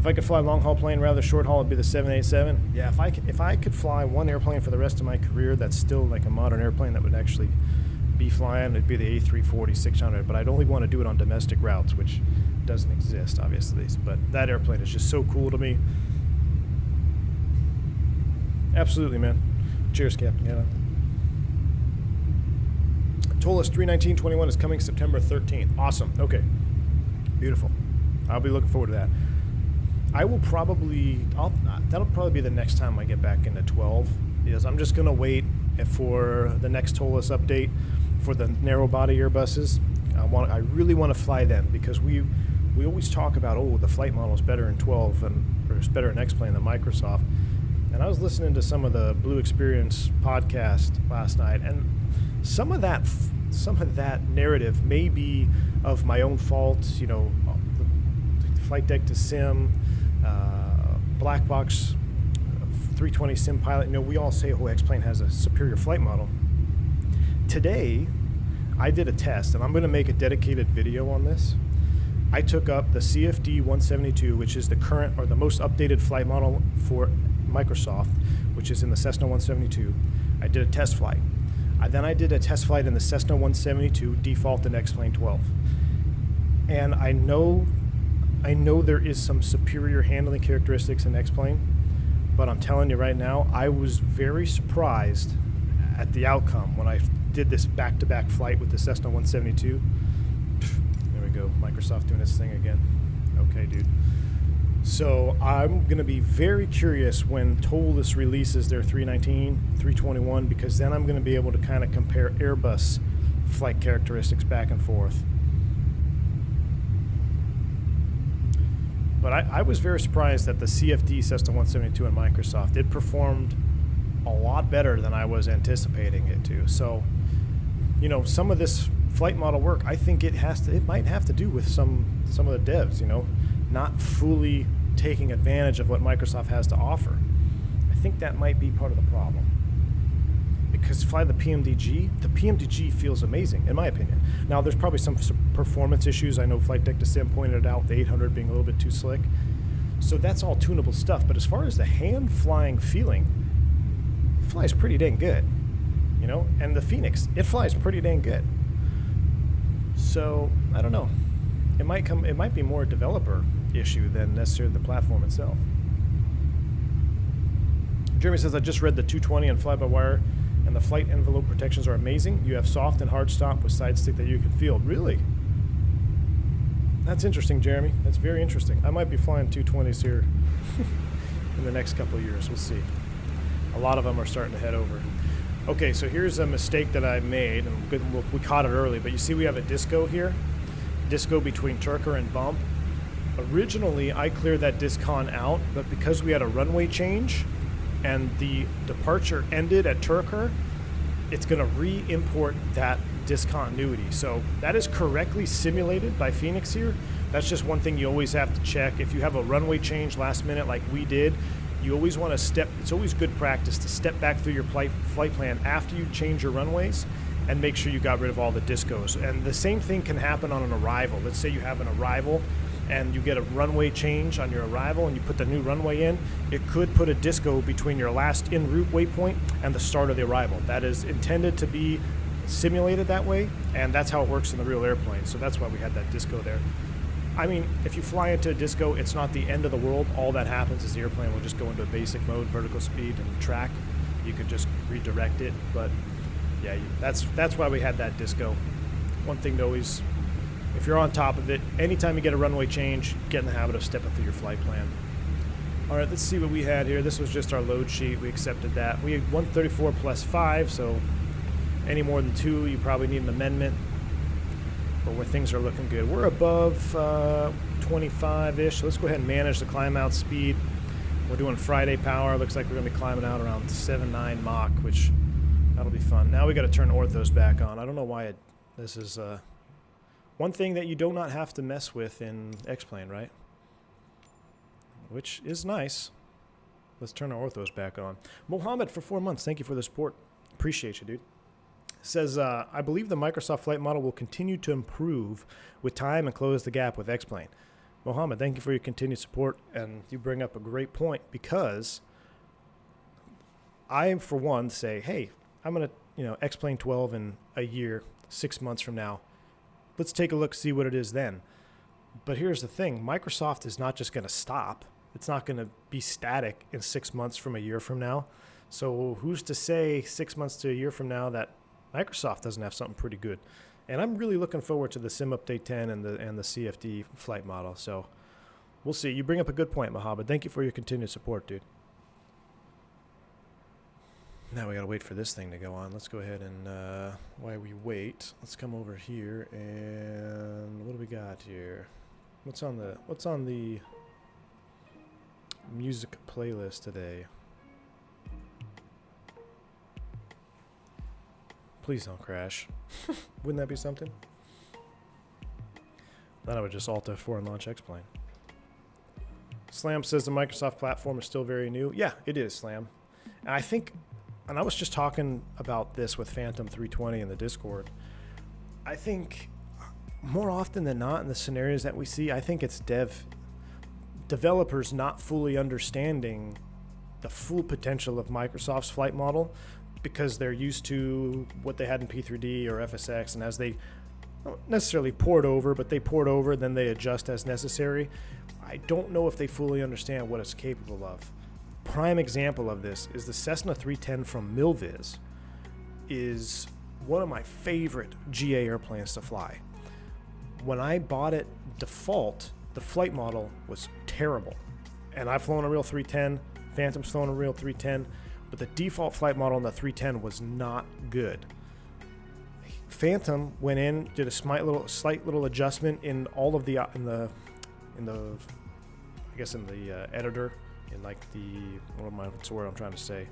If I could fly long haul plane rather short haul, it'd be the 787. Yeah, if I could fly one airplane for the rest of my career that's still like a modern airplane that would actually be flying, it'd be the A340-600. But I'd only want to do it on domestic routes, which doesn't exist, obviously. But that airplane is just so cool to me. Absolutely, man. Cheers, Captain. Yeah. TOLAS 31921 is coming September 13th. Awesome. Okay. Beautiful. I'll be looking forward to that. I will probably, that'll probably be the next time I get back into 12, because I'm just going to wait for the next TOLAS update for the narrow body Airbuses. I really want to fly them, because we always talk about, oh, the flight model is better in 12 or it's better in X-Plane than Microsoft. And I was listening to some of the Blue Experience podcast last night, and some of that narrative may be of my own fault. You know, the flight deck to sim, black box, 320 sim pilot. You know, we all say, oh, X-Plane has a superior flight model. Today, I did a test, and I'm going to make a dedicated video on this. I took up the CFD 172, which is the current or the most updated flight model for Microsoft, which is in the Cessna 172. I did a test flight. Then I did a test flight in the Cessna 172 default in X-Plane 12. And I know there is some superior handling characteristics in X-Plane, but I'm telling you right now, I was very surprised at the outcome when I did this back-to-back flight with the Cessna 172. There we go, Microsoft doing its thing again. Okay, dude. So I'm going to be very curious when TOLAS releases their 319, 321, because then I'm going to be able to kind of compare Airbus flight characteristics back and forth. But I was very surprised that the CFD Cessna 172 and Microsoft, it performed a lot better than I was anticipating it to. So, you know, some of this flight model work, I think it might have to do with some of the devs, you know, not fully taking advantage of what Microsoft has to offer. I think that might be part of the problem. Because fly the PMDG feels amazing, in my opinion. Now, there's probably some performance issues. I know Flight Deck to Sim pointed out the 800 being a little bit too slick. So that's all tunable stuff. But as far as the hand flying feeling, it flies pretty dang good. You know, and the Fenix, it flies pretty dang good. So, I don't know. It might be more a developer issue than necessarily the platform itself. Jeremy says, I just read the 220 on fly-by-wire, and the flight envelope protections are amazing. You have soft and hard stop with side stick that you can feel. Really? That's interesting, Jeremy. That's very interesting. I might be flying 220s here in the next couple of years. We'll see. A lot of them are starting to head over. Okay, so here's a mistake that I made, and we caught it early, but you see we have a disco here. Disco between Turker and bump. Originally, I cleared that discon out, but because we had a runway change and the departure ended at Turker, it's going to re-import that discontinuity. So that is correctly simulated by Fenix here. That's just one thing you always have to check. If you have a runway change last minute like we did, you always want to step, it's always good practice to step back through your flight plan after you change your runways and make sure you got rid of all the discos. And the same thing can happen on an arrival. Let's say you have an arrival and you get a runway change on your arrival and you put the new runway in, it could put a disco between your last en route waypoint and the start of the arrival. That is intended to be simulated that way, and that's how it works in the real airplane. So that's why we had that disco there. I mean, if you fly into a disco, it's not the end of the world. All that happens is the airplane will just go into a basic mode, vertical speed and track. You could just redirect it, but yeah, that's why we had that disco. One thing to always, if you're on top of it, anytime you get a runway change, get in the habit of stepping through your flight plan. All right, let's see what we had here. This was just our load sheet. We accepted that. We had 134 plus 5, so any more than 2, you probably need an amendment. but where things are looking good. We're above 25-ish. So let's go ahead and manage the climb out speed. We're doing Friday power. Looks like we're going to be climbing out around 7.9 Mach, which that'll be fun. Now we got to turn orthos back on. I don't know why this is one thing that you do not have to mess with in X-Plane, right? Which is nice. Let's turn our orthos back on. Mohammed for 4 months. Thank you for the support. Appreciate you, dude. Says, I believe the Microsoft flight model will continue to improve with time and close the gap with X-Plane. Mohammed, thank you for your continued support, and you bring up a great point, because I, for one, say, hey, I'm going to, X-Plane 12 in a year, 6 months from now. Let's take a look, see what it is then. But here's the thing. Microsoft is not just going to stop. It's not going to be static in 6 months from a year from now. So who's to say 6 months to a year from now that Microsoft doesn't have something pretty good? And I'm really looking forward to the Sim Update 10 and the CFD flight model. So we'll see. You bring up a good point, Mohammed. Thank you for your continued support, dude. Now we got to wait for this thing to go on. Let's go ahead and, while we wait, let's come over here and what do we got here? What's on the music playlist today? Please don't crash. Wouldn't that be something? Then I would just Alt F4 and launch X-Plane. Slam says the Microsoft platform is still very new. Yeah, it is, Slam. And I think, and I was just talking about this with Phantom 320 in the Discord, I think more often than not in the scenarios that we see, I think it's developers not fully understanding the full potential of Microsoft's flight model, because they're used to what they had in P3D or FSX, and as they don't necessarily port over, but they port over, then they adjust as necessary. I don't know if they fully understand what it's capable of. Prime example of this is the Cessna 310 from Milviz. Is one of my favorite GA airplanes to fly. When I bought it default, the flight model was terrible. And I've flown a real 310, Phantom's flown a real 310, but the default flight model on the 310 was not good. Phantom went in, did a slight little adjustment in all of the editor, in like what's the word I'm trying to say?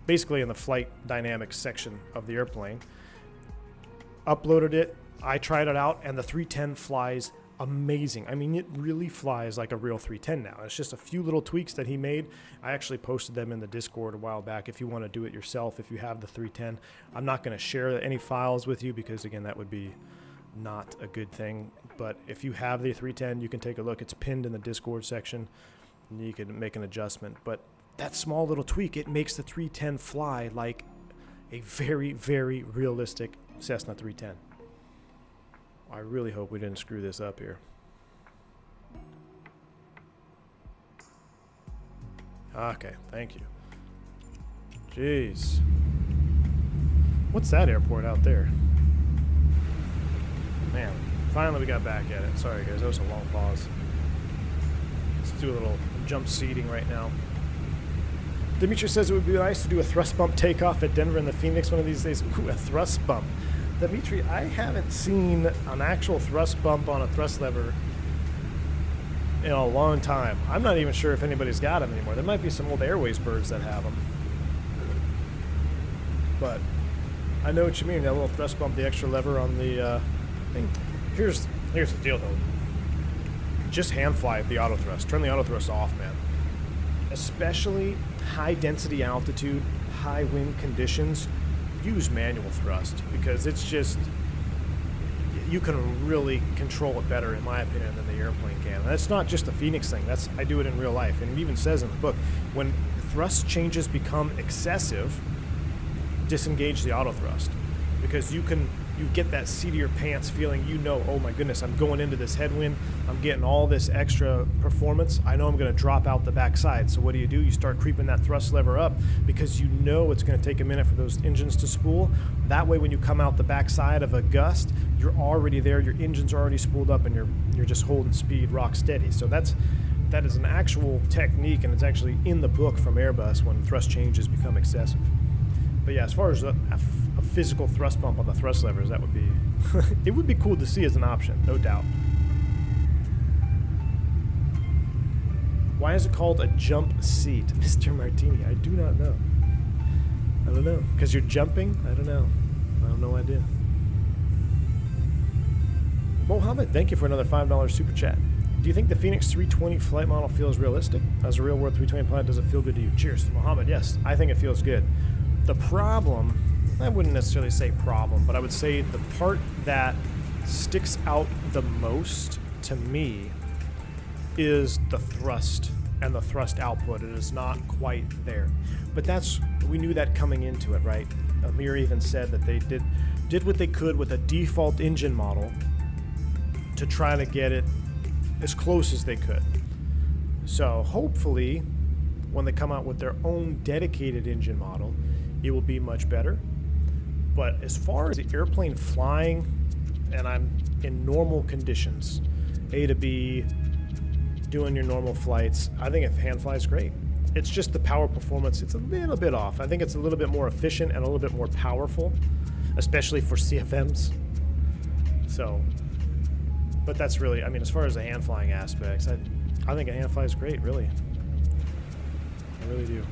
Basically in the flight dynamics section of the airplane. Uploaded it, I tried it out, and the 310 flies amazing. I mean, it really flies like a real 310 now. It's just a few little tweaks that he made. I actually posted them in the Discord a while back if you want to do it yourself, if you have the 310. I'm not going to share any files with you because, again, that would be not a good thing. But if you have the 310, you can take a look. It's pinned in the Discord section, and you can make an adjustment. But that small little tweak, it makes the 310 fly like a very, very realistic Cessna 310. I really hope we didn't screw this up here. Okay, thank you. Jeez. What's that airport out there? Man, finally we got back at it. Sorry guys, that was a long pause. Let's do a little jump seating right now. Dimitri says it would be nice to do a thrust bump takeoff at Denver and the Phoenix one of these days. Ooh, a thrust bump. Dimitri, I haven't seen an actual thrust bump on a thrust lever in a long time. I'm not even sure if anybody's got them anymore. There might be some old Airways birds that have them. But I know what you mean, that little thrust bump, the extra lever on the thing. Here's the deal, though. Just hand fly the auto thrust. Turn the auto thrust off, man. Especially high density altitude, high wind conditions. Use manual thrust, because it's just, you can really control it better, in my opinion, than the airplane can. And that's not just a Phoenix thing. I do it in real life, and it even says in the book, when thrust changes become excessive, disengage the auto thrust, because you get that seat of your pants feeling, oh my goodness, I'm going into this headwind, I'm getting all this extra performance, I know I'm going to drop out the backside. So what do? You start creeping that thrust lever up, because you know it's going to take a minute for those engines to spool. That way when you come out the backside of a gust, you're already there, your engines are already spooled up, and you're just holding speed rock steady. So that is an actual technique, and it's actually in the book from Airbus when thrust changes become excessive. But yeah, as far as a physical thrust bump on the thrust levers, that would be It would be cool to see as an option, no doubt. Why is it called a jump seat, Mr. Martini? I do not know. I don't know. Because you're jumping? I don't know. I have no idea. Mohammed, thank you for another $5 super chat. Do you think the Fenix 320 flight model feels realistic? As a real-world 320 pilot, does it feel good to you? Cheers to Mohammed. Yes, I think it feels good. The problem, I wouldn't necessarily say problem, but I would say the part that sticks out the most to me is the thrust and the thrust output. It is not quite there. But we knew that coming into it, right? Amir even said that they did what they could with a default engine model to try to get it as close as they could. So hopefully, when they come out with their own dedicated engine model, it will be much better. But as far as the airplane flying, and I'm in normal conditions, A to B, doing your normal flights, I think hand flies great. It's just the power performance, it's a little bit off. I think it's a little bit more efficient and a little bit more powerful, especially for CFMs. So, but that's really, I mean, as far as the hand flying aspects, I think a hand fly is great, really. I really do.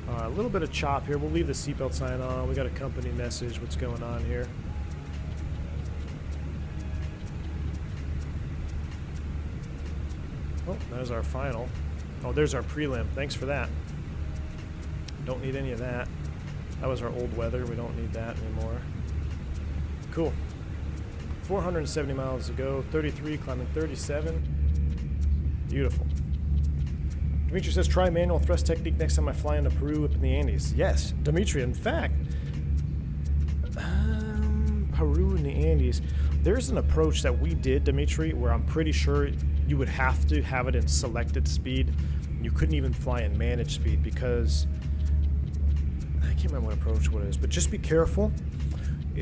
A little bit of chop here. We'll leave the seatbelt sign on. We got a company message. What's going on here? Oh, there's our final. Oh, there's our prelim. Thanks for that. Don't need any of that. That was our old weather. We don't need that anymore. Cool. 470 miles to go. 33, climbing 37. Beautiful. Dimitri says, try manual thrust technique next time I fly into Peru up in the Andes. Yes, Dimitri, in fact, Peru in the Andes, there's an approach that we did, Dimitri, where I'm pretty sure you would have to have it in selected speed. You couldn't even fly in managed speed because, I can't remember what approach it is, but just be careful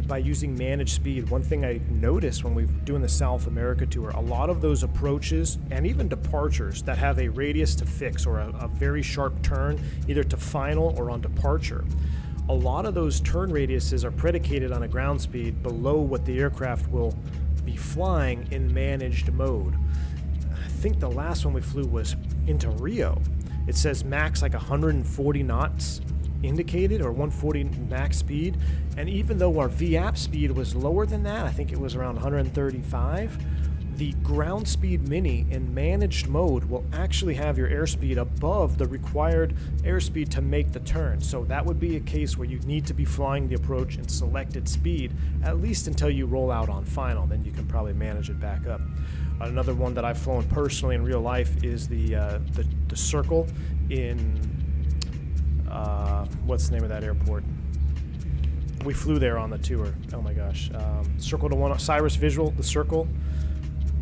by using managed speed. One thing I noticed when we were doing the South America tour, a lot of those approaches and even departures that have a radius to fix or a very sharp turn, either to final or on departure, a lot of those turn radiuses are predicated on a ground speed below what the aircraft will be flying in managed mode. I think the last one we flew was into Rio. It says max like 140 knots indicated, or 140 max speed, and even though our VAP speed was lower than that, I think it was around 135, the ground speed mini in managed mode will actually have your airspeed above the required airspeed to make the turn. So that would be a case where you need to be flying the approach in selected speed, at least until you roll out on final. Then you can probably manage it back up. Another one that I've flown personally in real life is the circle in what's the name of that airport? We flew there on the tour. Oh my gosh. Circle to one, Cyrus Visual, the circle.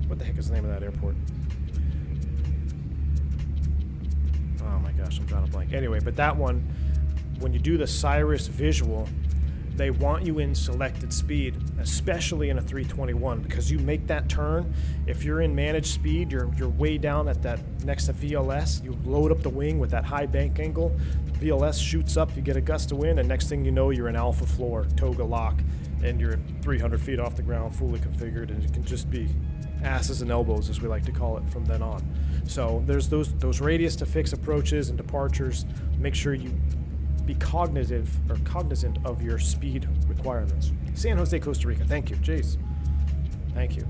What the heck is the name of that airport? Oh my gosh, I'm drawing a blank. Anyway, but that one, when you do the Cyrus Visual, they want you in selected speed, especially in a 321, because you make that turn. If you're in managed speed, you're way down at that next to VLS. You load up the wing with that high bank angle. VLS shoots up, you get a gust of wind, and next thing you know, you're in alpha floor, Toga lock, and you're 300 feet off the ground, fully configured, and it can just be asses and elbows, as we like to call it, from then on. So there's those radius to fix approaches and departures. Make sure you be cognizant of your speed requirements. San Jose, Costa Rica. Thank you. Jace. Thank you.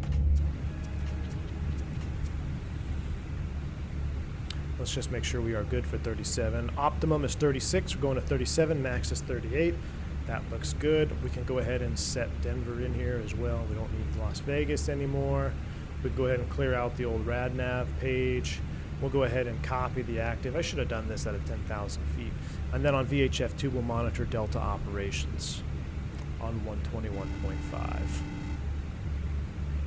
Let's just make sure we are good for 37. Optimum is 36. We're going to 37. Max is 38. That looks good. We can go ahead and set Denver in here as well. We don't need Las Vegas anymore. We can go ahead and clear out the old RadNav page. We'll go ahead and copy the active. I should have done this at 10,000 feet. And then on VHF2, we'll monitor Delta operations on 121.5.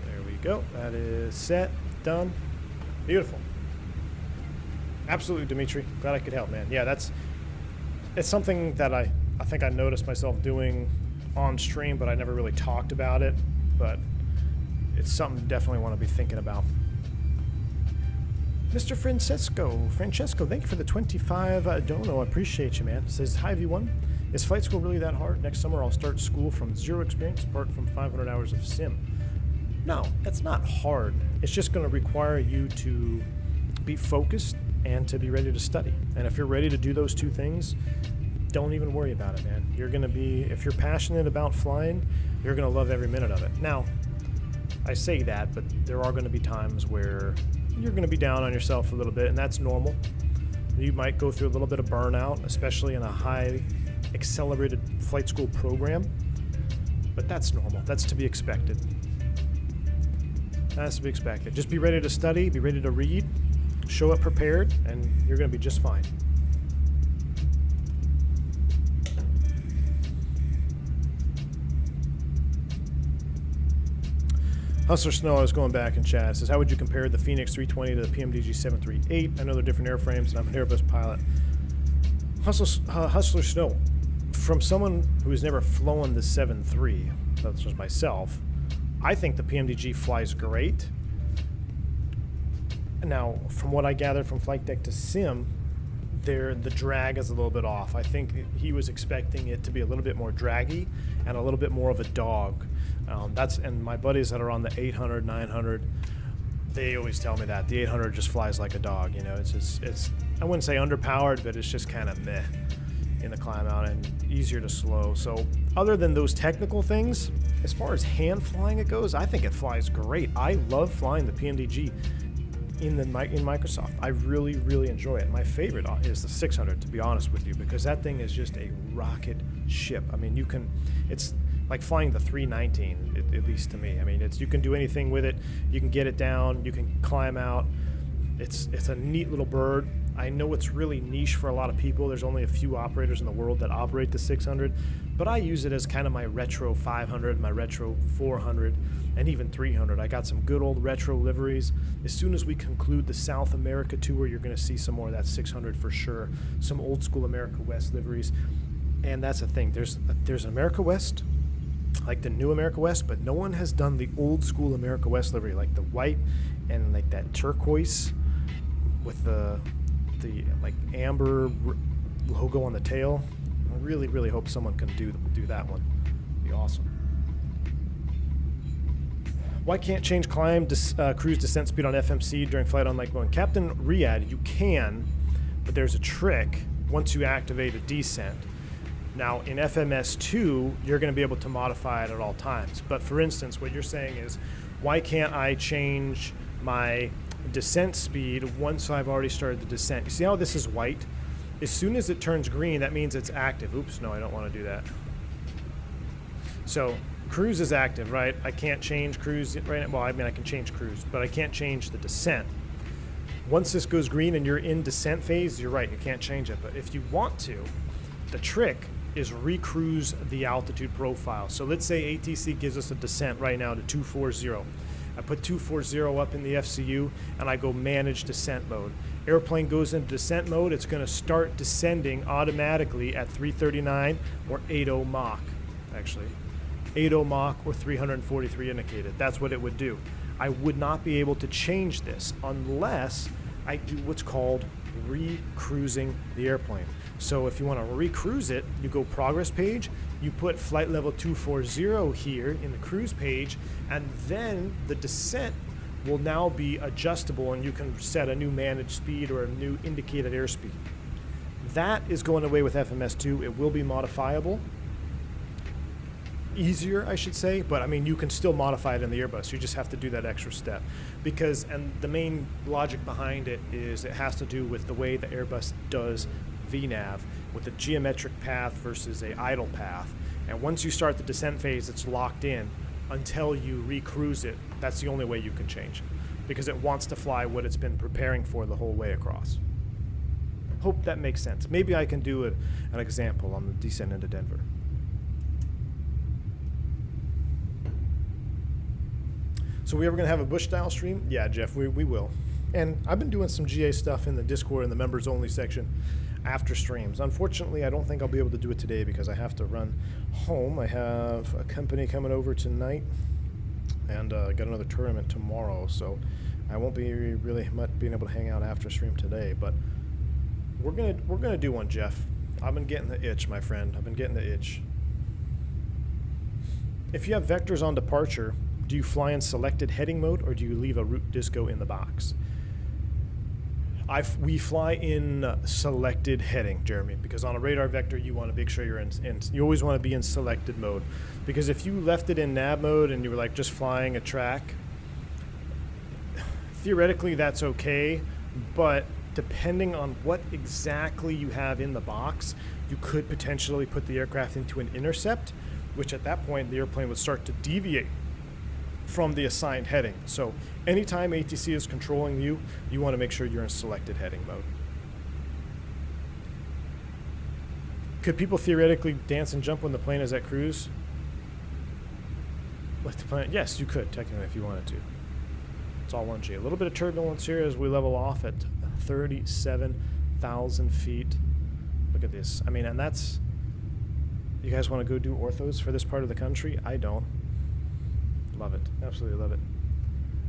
There we go. That is set. Done. Beautiful. Absolutely, Dimitri. Glad I could help, man. Yeah, it's something that I think I noticed myself doing on stream, but I never really talked about it. But it's something definitely want to be thinking about. Mr. Francesco, thank you for the 25 dono. I appreciate you, man. Says, hi, everyone. Is flight school really that hard? Next summer I'll start school from zero experience apart from 500 hours of sim. No, that's not hard. It's just going to require you to be focused and to be ready to study. And if you're ready to do those two things, don't even worry about it, man. You're going to be, if you're passionate about flying, you're going to love every minute of it. Now, I say that, but there are going to be times where you're going to be down on yourself a little bit, and that's normal. You might go through a little bit of burnout, especially in a high accelerated flight school program, but that's normal. That's to be expected. That's to be expected. Just be ready to study, be ready to read, show up prepared, and you're going to be just fine. Hustler Snow, I was going back in chat, says, how would you compare the Fenix 320 to the PMDG 738? I know they're different airframes, and I'm an Airbus pilot. Hustler Snow, from someone who has never flown the 7.3, that's just myself, I think the PMDG flies great. Now, from what I gathered from Flight Deck to Sim, the drag is a little bit off. I think he was expecting it to be a little bit more draggy and a little bit more of a dog. And my buddies that are on the 800, 900, they always tell me that the 800 just flies like a dog. You know, it's I wouldn't say underpowered, but it's just kind of meh in the climb out and easier to slow. So other than those technical things, as far as hand flying it goes, I think it flies great. I love flying the PMDG in Microsoft. I really, really enjoy it. My favorite is the 600, to be honest with you, because that thing is just a rocket ship. I mean, it's like flying the 319, at least to me. I mean, you can do anything with it. You can get it down. You can climb out. It's a neat little bird. I know it's really niche for a lot of people. There's only a few operators in the world that operate the 600, but I use it as kind of my retro 500, my retro 400, and even 300. I got some good old retro liveries. As soon as we conclude the South America tour, you're going to see some more of that 600 for sure. Some old school America West liveries. And that's the thing. There's America West, like the new America West, but no one has done the old school America West livery, like the white and like that turquoise with the like amber logo on the tail. I really, really hope someone can do that one. It'd be awesome. Why can't change climb cruise descent speed on FMC during flight on like going? Captain Riyadh, you can, but there's a trick once you activate a descent. Now in FMS2, you're going to be able to modify it at all times. But for instance, what you're saying is, why can't I change my descent speed once I've already started the descent? You see how this is white? As soon as it turns green, that means it's active. Oops, no, I don't want to do that. So cruise is active, right? I can't change cruise right now. Well, I mean, I can change cruise, but I can't change the descent. Once this goes green and you're in descent phase, you're right, you can't change it. But if you want to, the trick is recruise the altitude profile. So let's say ATC gives us a descent right now to 240. I put 240 up in the FCU and I go manage descent mode. Airplane goes into descent mode. It's going to start descending automatically at 339 or 80 Mach, actually. 80 Mach or 343 indicated. That's what it would do. I would not be able to change this unless I do what's called recruising the airplane. So if you want to recruise it, you go progress page, you put flight level 240 here in the cruise page, and then the descent will now be adjustable and you can set a new managed speed or a new indicated airspeed. That is going away with FMS2. It will be modifiable. Easier, I should say, but I mean, you can still modify it in the Airbus. You just have to do that extra step and the main logic behind it is it has to do with the way the Airbus does VNAV with a geometric path versus a idle path. And once you start the descent phase, it's locked in until you recruise it. That's the only way you can change it because it wants to fly what it's been preparing for the whole way across. Hope that makes sense. Maybe I can do an example on the descent into Denver. So we ever going to have a Bush style stream? Yeah, Jeff, we will. And I've been doing some GA stuff in the Discord in the members only section after streams. Unfortunately, I don't think I'll be able to do it today because I have to run home. I have a company coming over tonight and got another tournament tomorrow. So I won't be really being able to hang out after stream today, but we're gonna do one, Jeff. I've been getting the itch, my friend. I've been getting the itch. If you have vectors on departure, do you fly in selected heading mode or do you leave a route disco in the box? We fly in selected heading, Jeremy, because on a radar vector you want to make sure you're in you always want to be in selected mode, because if you left it in nav mode and you were like just flying a track, theoretically that's okay, but depending on what exactly you have in the box, you could potentially put the aircraft into an intercept, which at that point the airplane would start to deviate from the assigned heading. So anytime ATC is controlling you, you want to make sure you're in selected heading mode. Could people theoretically dance and jump when the plane is at cruise? Like the plane? Yes, you could technically if you wanted to. It's all 1G. A little bit of turbulence here as we level off at 37,000 feet. Look at this. I mean, and that's... You guys want to go do orthos for this part of the country? I don't. Love it. Absolutely love it.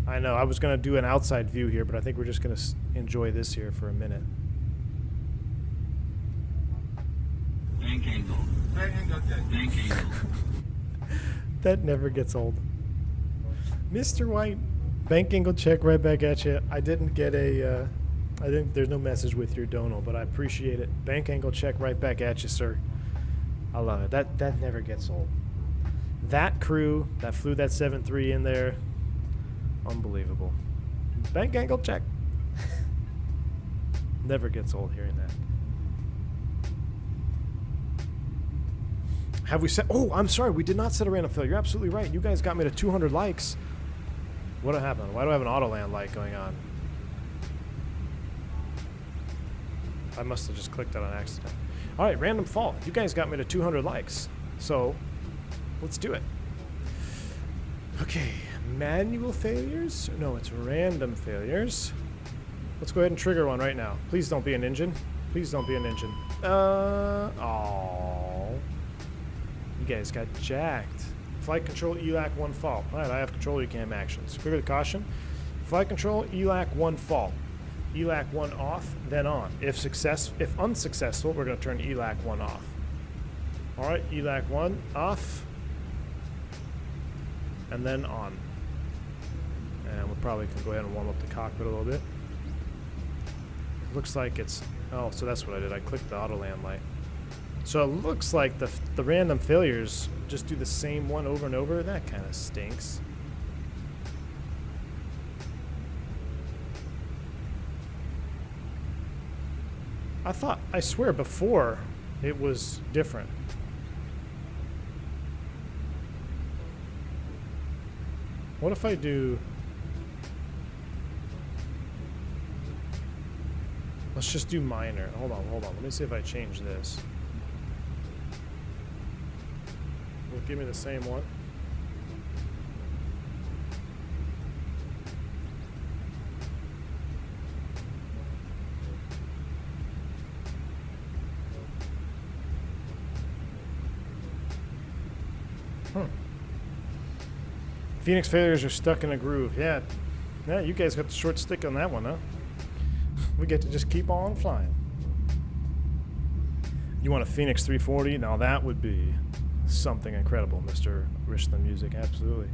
I know. I was going to do an outside view here, but I think we're just going to enjoy this here for a minute. Bank angle. Bank angle. Bank angle. That never gets old. Mr. White, bank angle check right back at you. I didn't get a... I think there's no message with your dono, but I appreciate it. Bank angle check right back at you, sir. I love it. That never gets old. That crew that flew that 7.3 in there, unbelievable. Bank angle check. Never gets old hearing that. Have we set... Oh, I'm sorry. We did not set a random failure. You're absolutely right. You guys got me to 200 likes. What happened? Why do I have an auto land light going on? I must have just clicked that on accident. All right, random fault. You guys got me to 200 likes. So... let's do it. Okay, manual failures? No, it's random failures. Let's go ahead and trigger one right now. Please don't be an engine. Please don't be an engine. Oh, you guys got jacked. Flight control ELAC 1 fault. All right, I have control UCAM actions. Clear the caution. Flight control ELAC 1 fault. ELAC 1 off, then on. If unsuccessful, we're going to turn ELAC 1 off. All right, ELAC 1 off. And then on. And we probably can go ahead and warm up the cockpit a little bit. Looks like it's... oh, so that's what I did. I clicked the auto land light. So it looks like the random failures just do the same one over and over. That kind of stinks. I swear before it was different. What if I do... let's just do minor. Hold on. Let me see if I change this. Will it give me the same one? Phoenix failures are stuck in a groove. Yeah, you guys got the short stick on that one, huh? We get to just keep on flying. You want a Phoenix 340? Now that would be something incredible, Mr. Richland Music. Absolutely.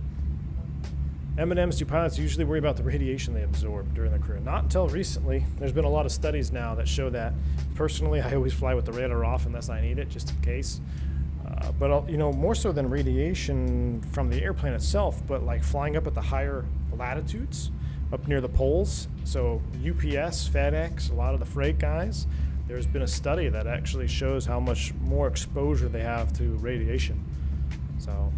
M&Ms, do pilots usually worry about the radiation they absorb during their career? Not until recently. There's been a lot of studies now that show that. Personally, I always fly with the radar off unless I need it, just in case. But you know, more so than radiation from the airplane itself, but like flying up at the higher latitudes, up near the poles. So UPS, FedEx, a lot of the freight guys, there's been a study that actually shows how much more exposure they have to radiation. So,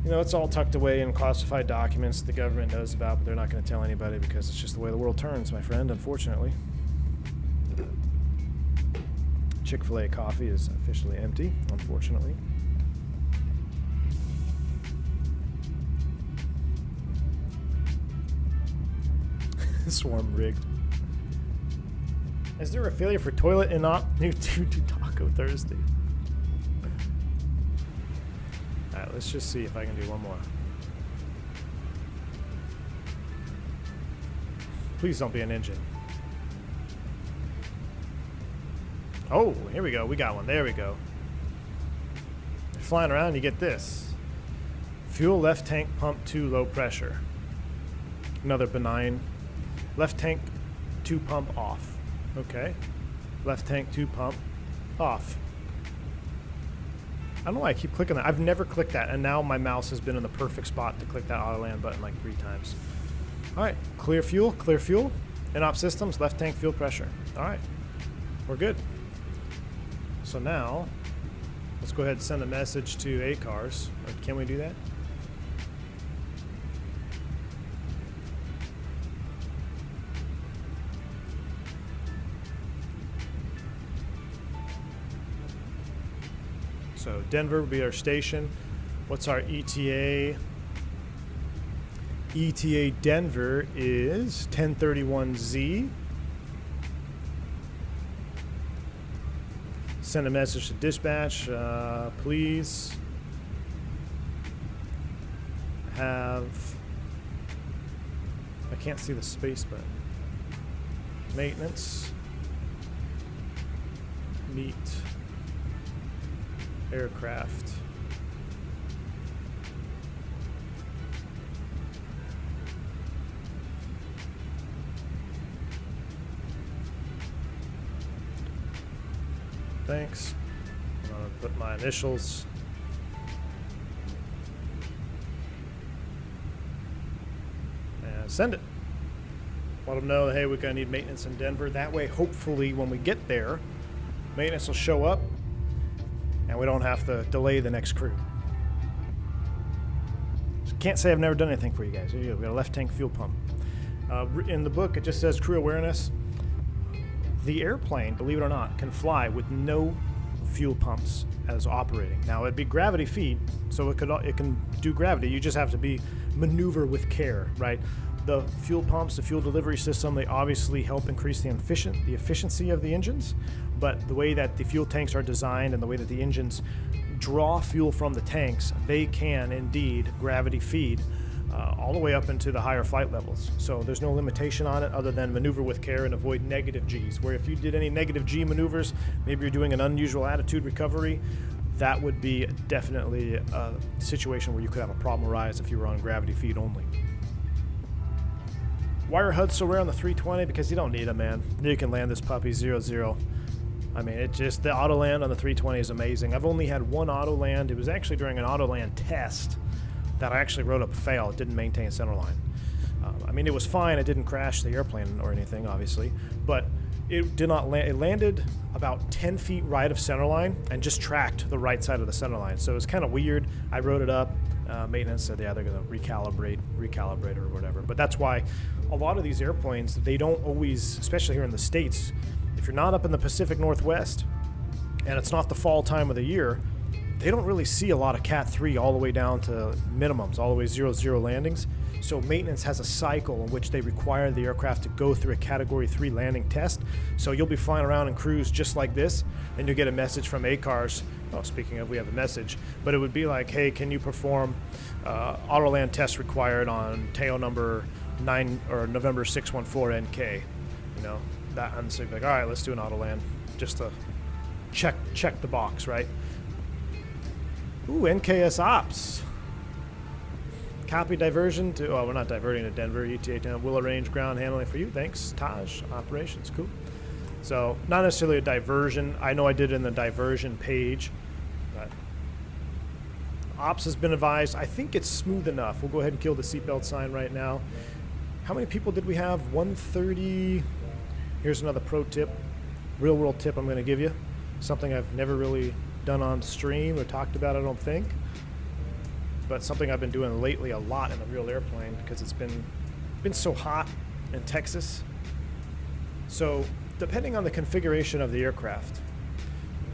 you know, it's all tucked away in classified documents the government knows about, but they're not going to tell anybody because it's just the way the world turns, my friend, unfortunately. Chick-fil-A coffee is officially empty, unfortunately. Swarm rigged. Is there a failure for toilet in new Taco Thursday? Alright, let's just see if I can do one more. Please don't be an engine. Oh, here we go. We got one. There we go. You're flying around, you get this. Fuel left tank pump 2 low pressure. Another benign. Left tank 2 pump off. Okay. Left tank 2 pump off. I don't know why I keep clicking that. I've never clicked that, and now my mouse has been in the perfect spot to click that auto land button like 3 times. All right, clear fuel, clear fuel. In-op systems, left tank fuel pressure. All right, we're good. So now, let's go ahead and send a message to ACARS. Can we do that? So Denver will be our station. What's our ETA? ETA Denver is 1031Z. Send a message to dispatch. Please have, I can't see the space button. Maintenance. Meet aircraft. Thanks. I'm gonna put my initials. And send it. Let them know, hey, we're gonna need maintenance in Denver. That way, hopefully, when we get there, maintenance will show up and we don't have to delay the next crew. So can't say I've never done anything for you guys. Here you go. We got a left tank fuel pump. In the book, it just says crew awareness. The airplane, believe it or not, can fly with no fuel pumps as operating. Now it'd be gravity feed, so it can do gravity. You just have to maneuver with care, right? The fuel pumps, the fuel delivery system, they obviously help increase the efficiency of the engines. But the way that the fuel tanks are designed and the way that the engines draw fuel from the tanks, they can indeed gravity feed all the way up into the higher flight levels. So there's no limitation on it other than maneuver with care and avoid negative Gs. Where if you did any negative G maneuvers, maybe you're doing an unusual attitude recovery, that would be definitely a situation where you could have a problem arise if you were on gravity feed only. Why are HUDs so rare on the 320? Because you don't need them, man. You can land this puppy 0-0. I mean, the auto land on the 320 is amazing. I've only had one auto land. It was actually during an auto land test that I actually wrote up a fail. It didn't maintain centerline. I mean, it was fine. It didn't crash the airplane or anything, obviously, but it did not land. It landed about 10 feet right of centerline and just tracked the right side of the centerline. So it was kind of weird. I wrote it up. Maintenance said, yeah, they're going to recalibrate or whatever. But that's why a lot of these airplanes, they don't always, especially here in the States, if you're not up in the Pacific Northwest and it's not the fall time of the year, they don't really see a lot of Cat 3 all the way down to minimums, all the way 0-0 landings. So maintenance has a cycle in which they require the aircraft to go through a Category 3 landing test. So you'll be flying around in cruise just like this, and you'll get a message from ACARS. Oh, speaking of, we have a message. But it would be like, hey, can you perform auto land test required on tail number 9 or November 614 NK? You know, that, and so you'd be like, all right, let's do an auto land just to check the box, right? Ooh, NKS Ops. Copy diversion to, oh, we're not diverting to Denver. ETA 10 will arrange ground handling for you. Thanks, Taj. Operations, cool. So, not necessarily a diversion. I know I did it in the diversion page, but Ops has been advised. I think it's smooth enough. We'll go ahead and kill the seatbelt sign right now. How many people did we have? 130. Here's another pro tip, real world tip I'm going to give you. Something I've never really done on stream or talked about, I don't think, but something I've been doing lately a lot in a real airplane because it's been so hot in Texas. So depending on the configuration of the aircraft,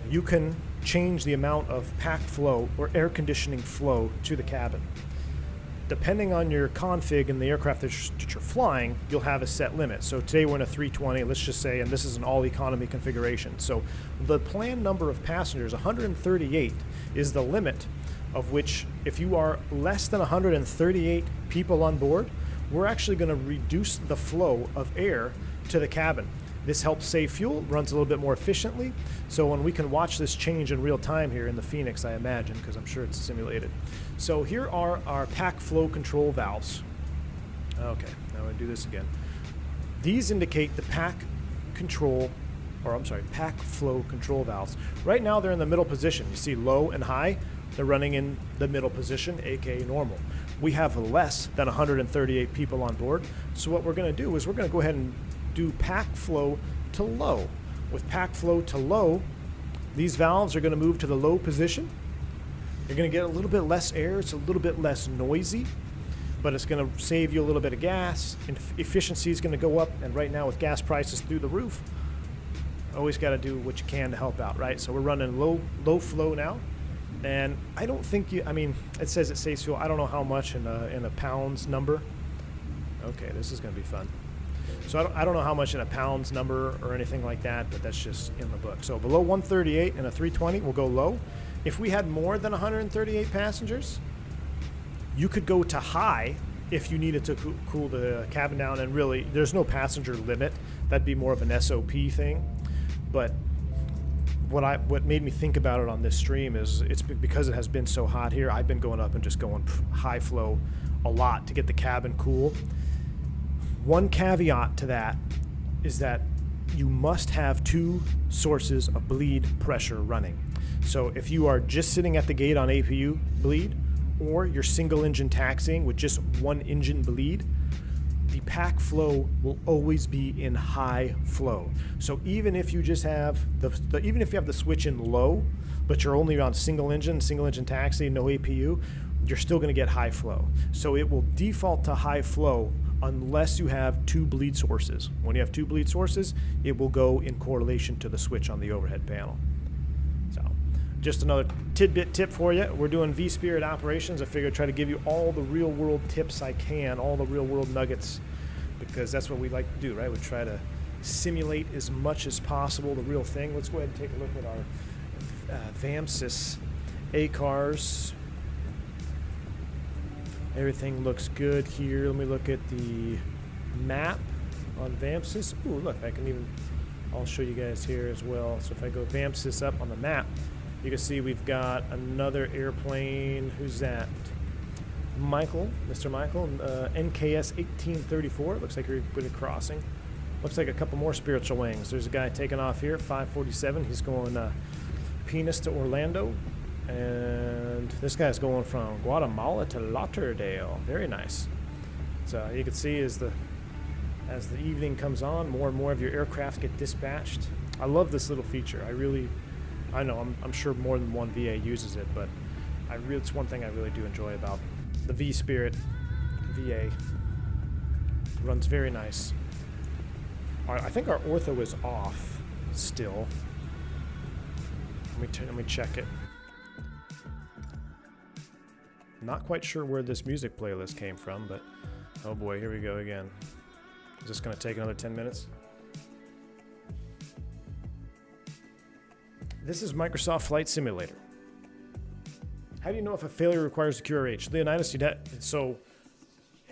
you can change the amount of pack flow or air conditioning flow to the cabin. Depending on your config and the aircraft that you're flying, you'll have a set limit. So today we're in a 320, let's just say, and this is an all economy configuration. So the planned number of passengers, 138, is the limit of which, if you are less than 138 people on board, we're actually going to reduce the flow of air to the cabin. This helps save fuel, runs a little bit more efficiently. So when we can watch this change in real time here in the Fenix, I imagine, because I'm sure it's simulated. So here are our pack flow control valves. Okay, now we do this again. These indicate the pack flow control valves. Right now they're in the middle position. You see low and high, they're running in the middle position, aka normal. We have less than 138 people on board. So what we're gonna do is we're gonna go ahead and do pack flow to low. With pack flow to low, these valves are gonna move to the low position. You're gonna get a little bit less air, it's a little bit less noisy, but it's gonna save you a little bit of gas, and efficiency is gonna go up, and right now with gas prices through the roof, always gotta do what you can to help out, right? So we're running low flow now, and I don't think it says it saves fuel. I don't know how much in a pounds number. Okay, this is gonna be fun. So I don't know how much in a pounds number or anything like that, but that's just in the book. So below 138 in a 320, we'll go low. If we had more than 138 passengers, you could go to high if you needed to cool the cabin down, and really, there's no passenger limit. That'd be more of an SOP thing. But what made me think about it on this stream is it's because it has been so hot here, I've been going up and just going high flow a lot to get the cabin cool. One caveat to that is that you must have 2 sources of bleed pressure running. So if you are just sitting at the gate on APU bleed, or you're single engine taxiing with just 1 engine bleed, the pack flow will always be in high flow. So even if you just have even if you have the switch in low, but you're only on single engine taxi, no APU, you're still going to get high flow. So it will default to high flow unless you have 2 bleed sources. When you have 2 bleed sources, it will go in correlation to the switch on the overhead panel. So just another tidbit tip for you. We're doing vSpirit operations. I figure I'd try to give you all the real world tips I can, all the real world nuggets, because that's what we like to do, right? We try to simulate as much as possible the real thing. Let's go ahead and take a look at our VAMSys A cars. Everything looks good here. Let me look at the map on VAMSys. Ooh, look, I'll show you guys here as well. So if I go VAMSys up on the map, you can see we've got another airplane. Who's that? Mr. Michael, NKS 1834. It looks like we're going to be crossing. Looks like a couple more spiritual wings. There's a guy taking off here, 547. He's going Penis to Orlando. And this guy's going from Guatemala to Lauderdale. Very nice. So you can see as the evening comes on, more and more of your aircraft get dispatched. I love this little feature. I know I'm sure more than one VA uses it, but it's one thing I really do enjoy about the vSpirit VA. It runs very nice. I think our ortho is off still. Let me check it. Not quite sure where this music playlist came from, but oh boy, here we go again. Is this going to take another 10 minutes? This is Microsoft Flight Simulator. How do you know if a failure requires a QRH? Leonidas, so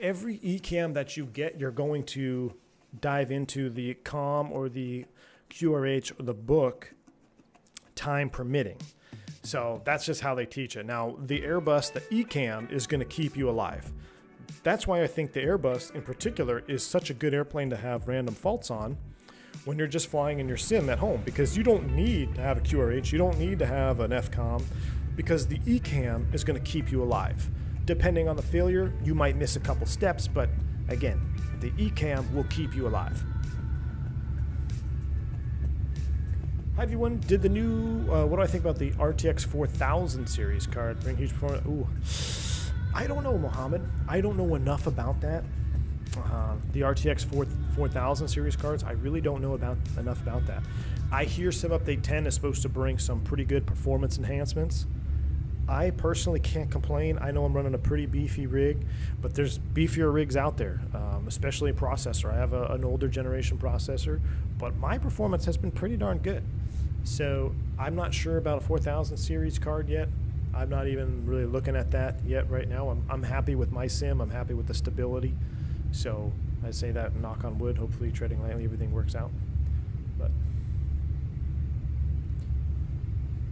every ECAM that you get, you're going to dive into the COM or the QRH or the book, time permitting. So that's just how they teach it. Now, the Airbus, the ECAM, is going to keep you alive. That's why I think the Airbus, in particular, is such a good airplane to have random faults on when you're just flying in your sim at home, because you don't need to have a QRH, you don't need to have an FCOM, because the ECAM is going to keep you alive. Depending on the failure, you might miss a couple steps, but again, the ECAM will keep you alive. Hi everyone, did the new, what do I think about the RTX 4000 series card? Bring huge performance. Ooh, I don't know, Mohammed. I don't know enough about that. The RTX 4000 series cards, I really don't know enough about that. I hear Sim Update 10 is supposed to bring some pretty good performance enhancements. I personally can't complain. I know I'm running a pretty beefy rig, but there's beefier rigs out there, especially a processor. I have an older generation processor, but my performance has been pretty darn good. So I'm not sure about a 4000 series card yet. I'm not even really looking at that yet right now. I'm happy with my sim. I'm happy with the stability. So I say that, knock on wood, hopefully treading lightly, everything works out. But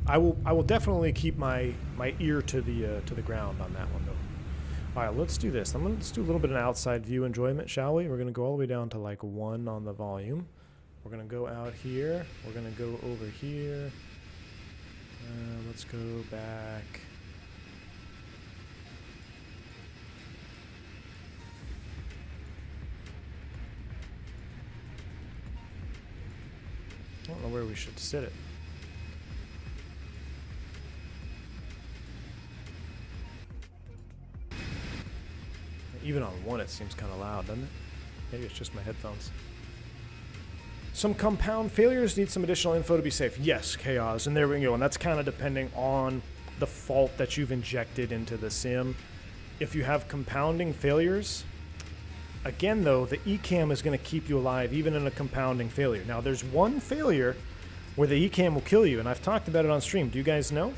I will definitely keep my ear to the ground on that one though. All right, let's do this. Let's do a little bit of an outside view enjoyment, shall we? We're gonna go all the way down to like 1 on the volume. We're gonna go out here. We're gonna go over here. Let's go back. I don't know where we should sit it. Even on 1 it seems kind of loud, doesn't it? Maybe it's just my headphones. Some compound failures need some additional info to be safe. Yes, chaos, and there we go. And that's kind of depending on the fault that you've injected into the sim. If you have compounding failures, again though, the ECAM is going to keep you alive even in a compounding failure. Now there's one failure where the ECAM will kill you, and I've talked about it on stream. Do you guys know?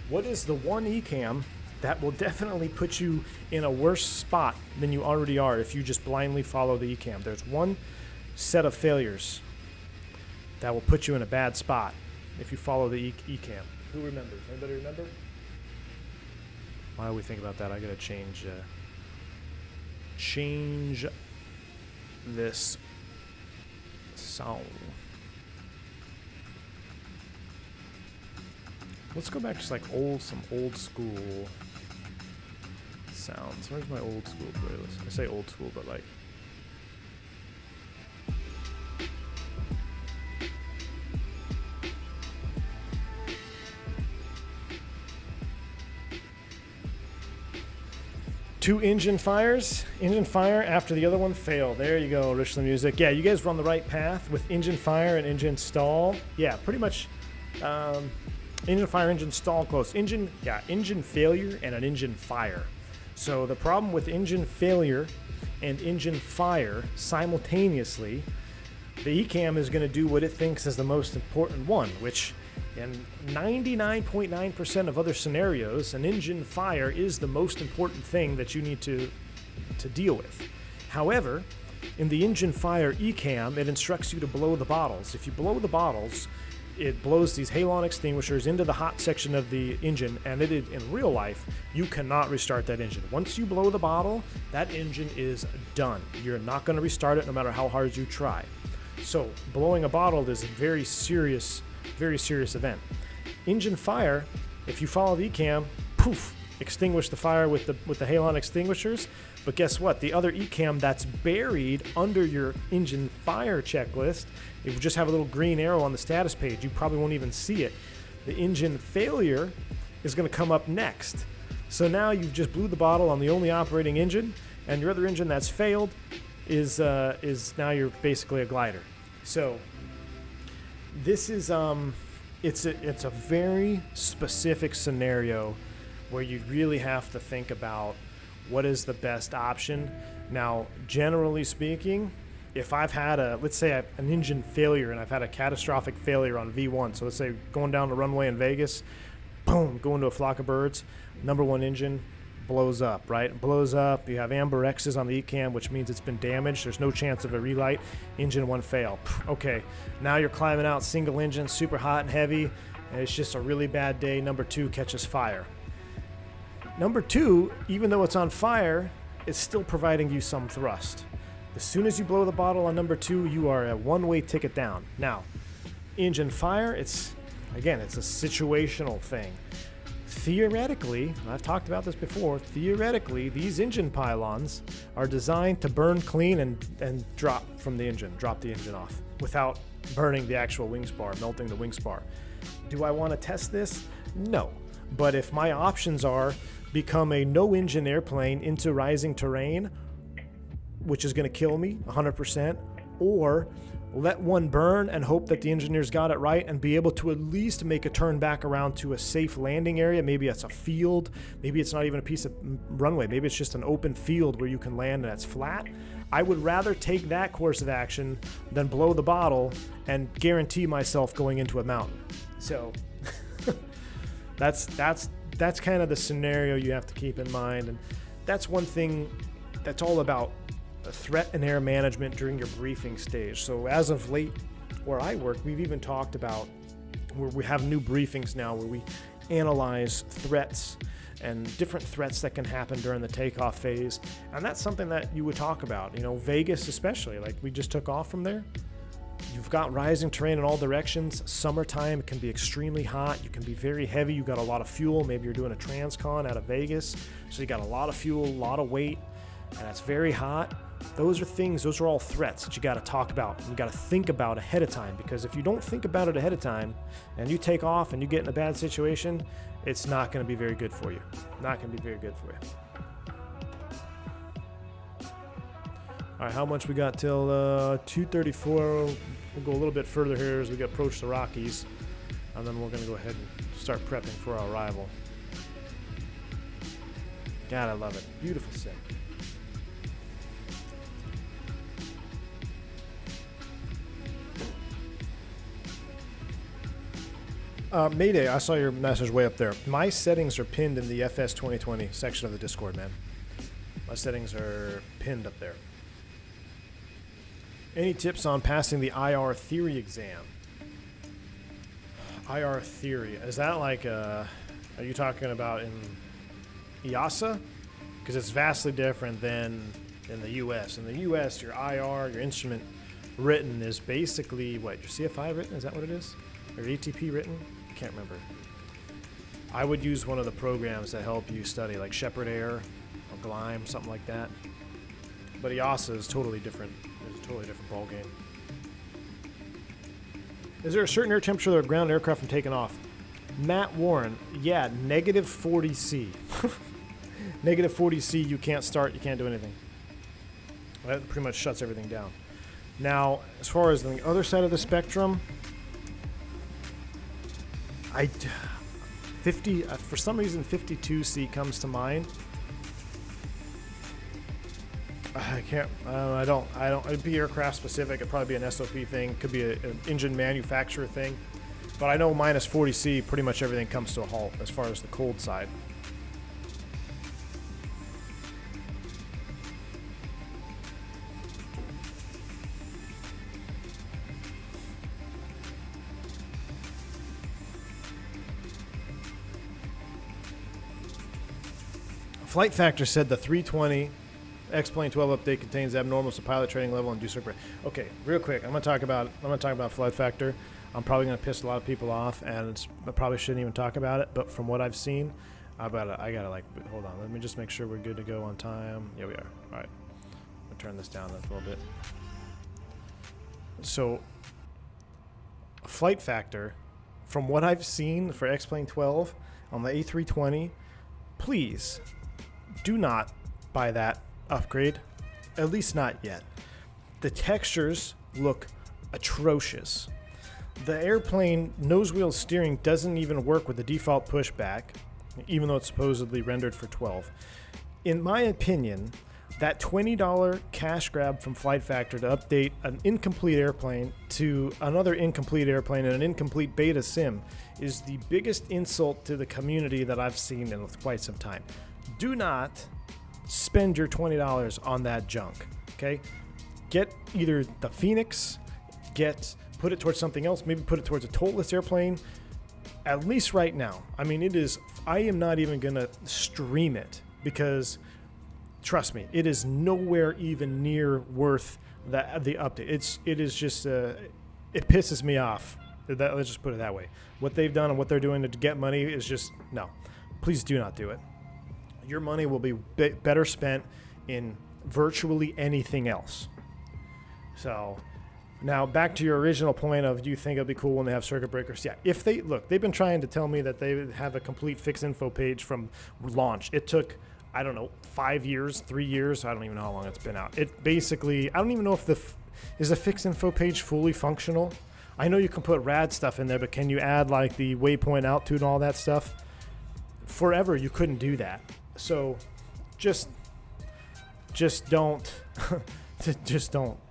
What is the one ECAM that will definitely put you in a worse spot than you already are if you just blindly follow the ECAM? There's one set of failures that will put you in a bad spot if you follow the ECAM. Who remembers? Anybody remember? While we think about that, I gotta change this sound. Let's go back to just like some old school sounds. Where's my old school playlist? I say old school, but like two engine fires. Engine fire after the other one failed. There you go, Richland Music. Yeah, you guys were on the right path with engine fire and engine stall. Yeah, pretty much engine fire, engine stall, close. Engine failure and an engine fire. So the problem with engine failure and engine fire simultaneously, the ECAM is going to do what it thinks is the most important one, which in 99.9% of other scenarios, an engine fire is the most important thing that you need to deal with. However, in the engine fire ECAM, it instructs you to blow the bottles. If you blow the bottles, it blows these halon extinguishers into the hot section of the engine, and in real life, you cannot restart that engine. Once you blow the bottle, that engine is done. You're not going to restart it no matter how hard you try. So blowing a bottle is a very serious event. Engine fire, if you follow the ECAM, poof, extinguish the fire with the halon extinguishers. But guess what? The other ECAM that's buried under your engine fire checklist, if you just have a little green arrow on the status page, you probably won't even see it. The engine failure is going to come up next. So now you've just blew the bottle on the only operating engine, and your other engine that's failed is now you're basically a glider. So this is it's a very specific scenario where you really have to think about what is the best option. Now, generally speaking, if I've had let's say an engine failure and I've had a catastrophic failure on V1, so let's say going down the runway in Vegas, boom, go into a flock of birds, number one engine blows up, right? Blows up, you have amber X's on the ECAM, which means it's been damaged, there's no chance of a relight, engine one fail. Okay, now you're climbing out single engine, super hot and heavy, and it's just a really bad day, number two catches fire. Number two, even though it's on fire, it's still providing you some thrust. As soon as you blow the bottle on number two, you are a one-way ticket down. Now, engine fire, it's a situational thing. Theoretically, I've talked about this before, theoretically, these engine pylons are designed to burn clean and drop the engine off without burning the actual wing spar, melting the wing spar. Do I want to test this? No. But if my options are become a no-engine airplane into rising terrain, which is going to kill me 100%, or let one burn and hope that the engineers got it right and be able to at least make a turn back around to a safe landing area. Maybe it's a field, maybe it's not even a piece of runway, maybe it's just an open field where you can land and it's flat. I would rather take that course of action than blow the bottle and guarantee myself going into a mountain. So that's kind of the scenario you have to keep in mind, and that's one thing that's all about threat and air management during your briefing stage. So as of late where I work, we've even talked about where we have new briefings now where we analyze threats and different threats that can happen during the takeoff phase. And that's something that you would talk about, you know, Vegas especially, like we just took off from there. You've got rising terrain in all directions. Summertime, it can be extremely hot. You can be very heavy. You've got a lot of fuel. Maybe you're doing a transcon out of Vegas. So you got a lot of fuel, a lot of weight, and it's very hot. Those are all threats that you got to talk about. You got to think about ahead of time, because if you don't think about it ahead of time and you take off and you get in a bad situation, it's not going to be very good for you. Not going to be very good for you. All right, how much we got till 2:34? We'll go a little bit further here as we approach the Rockies, and then we're going to go ahead and start prepping for our arrival. God, I love it. Beautiful set. Mayday, I saw your message way up there. My settings are pinned in the FS 2020 section of the Discord, man. My settings are pinned up there. Any tips on passing the IR theory exam? IR theory, is that like are you talking about in EASA? Because it's vastly different than in the US. In the US, your IR, your instrument written is basically what, your CFI written? Is that what it is? Or ATP written? I can't remember. I would use one of the programs that help you study, like Shepherd Air or Gleim, something like that. But EASA is totally different. It's a totally different ball game. Is there a certain air temperature that would ground an aircraft from taking off? Matt Warren, yeah, negative 40 C. Negative 40 C, you can't start, you can't do anything. That pretty much shuts everything down. Now, as far as the other side of the spectrum, for some reason 52C comes to mind. I can't, I don't, it'd be aircraft specific. It'd probably be an SOP thing. Could be an engine manufacturer thing. But I know minus 40C, pretty much everything comes to a halt as far as the cold side. Flight Factor said the 320 X-Plane 12 update contains abnormals to pilot training level and do circuit. Okay, real quick, I'm gonna talk about Flight Factor. I'm probably gonna piss a lot of people off, and I probably shouldn't even talk about it. But from what I've seen, I gotta like, hold on. Let me just make sure we're good to go on time. Yeah, we are. All right, I'll turn this down a little bit. So, Flight Factor, from what I've seen for X-Plane 12 on the A320, please do not buy that upgrade, at least not yet. The textures look atrocious. The airplane nose wheel steering doesn't even work with the default pushback, even though it's supposedly rendered for 12. In my opinion, that $20 cash grab from Flight Factor to update an incomplete airplane to another incomplete airplane and an incomplete beta sim is the biggest insult to the community that I've seen in quite some time. Do not spend your $20 on that junk, okay? Get either the Phoenix, put it towards something else, maybe put it towards a tolless airplane, at least right now. I mean, I am not even gonna stream it because, trust me, it is nowhere even near worth the update. It is just, it pisses me off. Let's just put it that way. What they've done and what they're doing to get money is just, no. Please do not do it. Your money will be better spent in virtually anything else. So, now back to your original point of, do you think it'll be cool when they have circuit breakers? Yeah, if they've been trying to tell me that they have a complete fixed info page from launch. It took, I don't know, 5 years, 3 years. I don't even know how long it's been out. It basically, I don't even know if is the fixed info page fully functional. I know you can put rad stuff in there, but can you add like the waypoint altitude and all that stuff? Forever, you couldn't do that. So just don't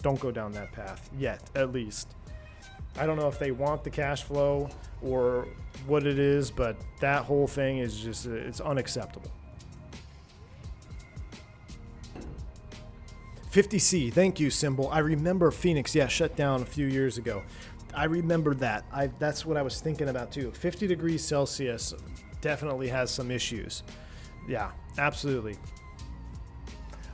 don't go down that path yet, at least. I don't know if they want the cash flow or what it is, but that whole thing is just, it's unacceptable. 50C, thank you, Symbol. I remember Phoenix, shut down a few years ago. I remember that. That's what I was thinking about too. 50 degrees Celsius definitely has some issues. Yeah, absolutely.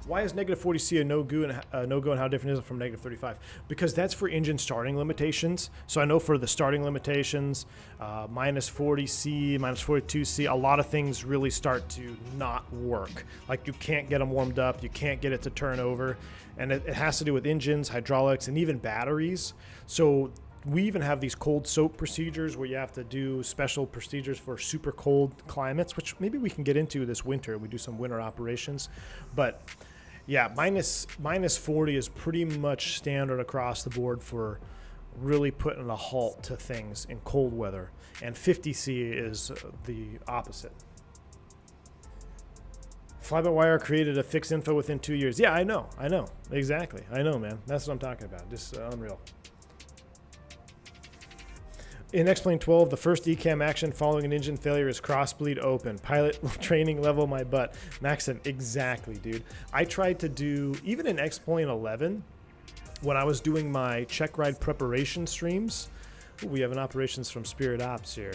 Why is negative 40C a no-go and how different is it from negative 35? Because that's for engine starting limitations. So I know for the starting limitations, minus 40C, minus 42C, a lot of things really start to not work. Like you can't get them warmed up, you can't get it to turn over. And it has to do with engines, hydraulics, and even batteries. So we even have these cold soap procedures where you have to do special procedures for super cold climates, which maybe we can get into this winter. We do some winter operations. But yeah, minus 40 is pretty much standard across the board for really putting a halt to things in cold weather. And 50C is the opposite. Fly-by-wire created a fixed info within 2 years. Yeah, I know. Exactly. I know, man. That's what I'm talking about. Just unreal. In X-Plane 12, the first ECAM action following an engine failure is cross-bleed open. Pilot training level my butt. Maxon, exactly, dude. I tried to do, even in X-Plane 11, when I was doing my check ride preparation streams. Ooh, we have an operations from Spirit Ops here.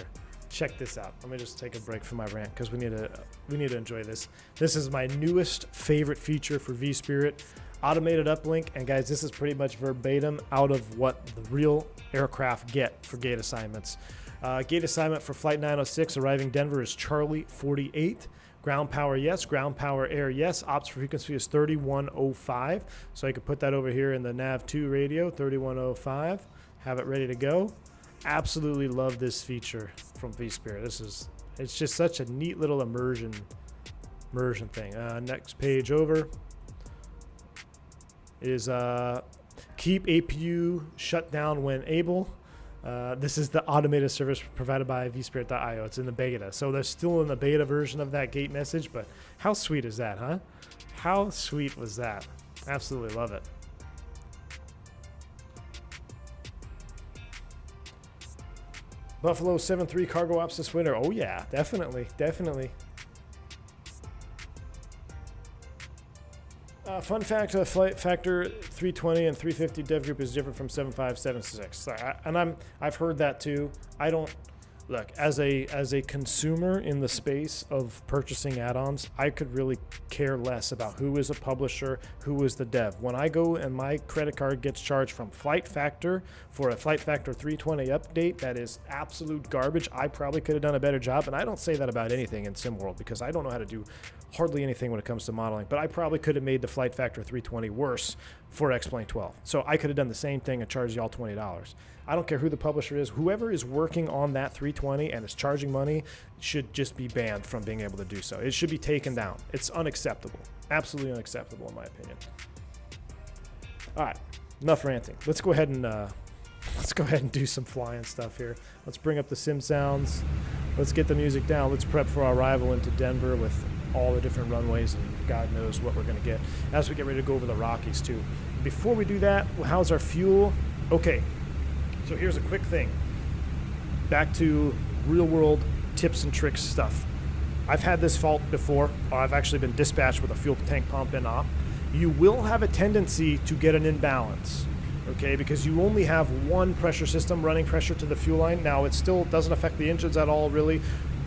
Check this out. Let me just take a break from my rant because we need to enjoy this. This is my newest favorite feature for vSpirit. Automated uplink, and guys, this is pretty much verbatim out of what the real aircraft get for gate assignments. Gate assignment for Flight 906 arriving Denver is Charlie 48. Ground power, yes. Ground power, air, yes. Ops frequency is 3105. So I could put that over here in the nav2 radio, 3105. Have it ready to go. Absolutely love this feature from vSpirit. It's just such a neat little immersion thing. Next page over is keep APU shut down when able. This is the automated service provided by vSpirit.io. It's in the beta. So they're still in the beta version of that gate message, but how sweet is that, huh? How sweet was that? Absolutely love it. Buffalo 7-3 cargo ops this winter. Oh yeah, definitely. Fun fact: flight factor 320 and 350 dev group is different from 75, 76. I've heard that too. I don't look as a consumer in the space of purchasing add-ons. I could really care less about who is a publisher, who is the dev. When I go and my credit card gets charged from Flight Factor for a Flight Factor 320 update, that is absolute garbage. I probably could have done a better job, and I don't say that about anything in SimWorld because I don't know how to do hardly anything when it comes to modeling, but I probably could have made the Flight Factor 320 worse for X-Plane 12. So I could have done the same thing and charged y'all $20. I don't care who the publisher is. Whoever is working on that 320 and is charging money should just be banned from being able to do so. It should be taken down. It's unacceptable. Absolutely unacceptable in my opinion. All right, enough ranting. Let's go ahead and do some flying stuff here. Let's bring up the sim sounds. Let's get the music down. Let's prep for our arrival into Denver with all the different runways, and God knows what we're going to get as we get ready to go over the Rockies too. Before we do that, how's our fuel? Okay, so here's a quick thing. Back to real world tips and tricks stuff. I've had this fault before. I've actually been dispatched with a fuel tank pump in op. You will have a tendency to get an imbalance, okay, because you only have one pressure system running pressure to the fuel line. Now, it still doesn't affect the engines at all, really,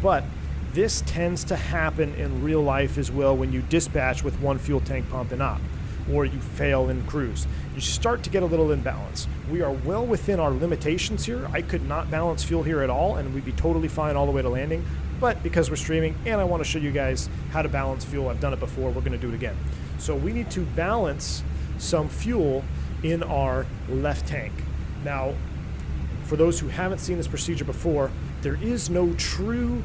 but this tends to happen in real life as well when you dispatch with one fuel tank pump in op, or you fail in cruise. You start to get a little imbalance. We are well within our limitations here. I could not balance fuel here at all, and we'd be totally fine all the way to landing, but because we're streaming and I want to show you guys how to balance fuel, I've done it before, we're going to do it again. So we need to balance some fuel in our left tank. Now, for those who haven't seen this procedure before, there is no true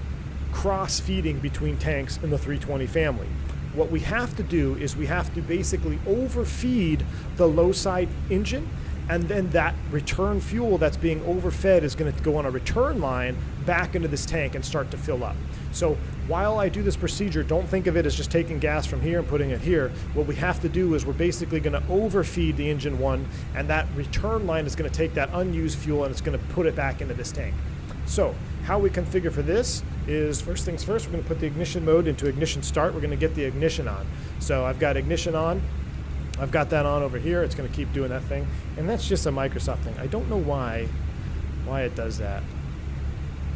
cross-feeding between tanks in the 320 family. What we have to do is we have to basically overfeed the low side engine, and then that return fuel that's being overfed is going to go on a return line back into this tank and start to fill up. So while I do this procedure, don't think of it as just taking gas from here and putting it here. What we have to do is we're basically going to overfeed the engine one, and that return line is going to take that unused fuel and it's going to put it back into this tank. So how we configure for this is, first things first, we're going to put the ignition mode into ignition start. We're going to get the ignition on. So I've got ignition on. I've got that on over here. It's going to keep doing that thing. And that's just a Microsoft thing. I don't know why why it does that.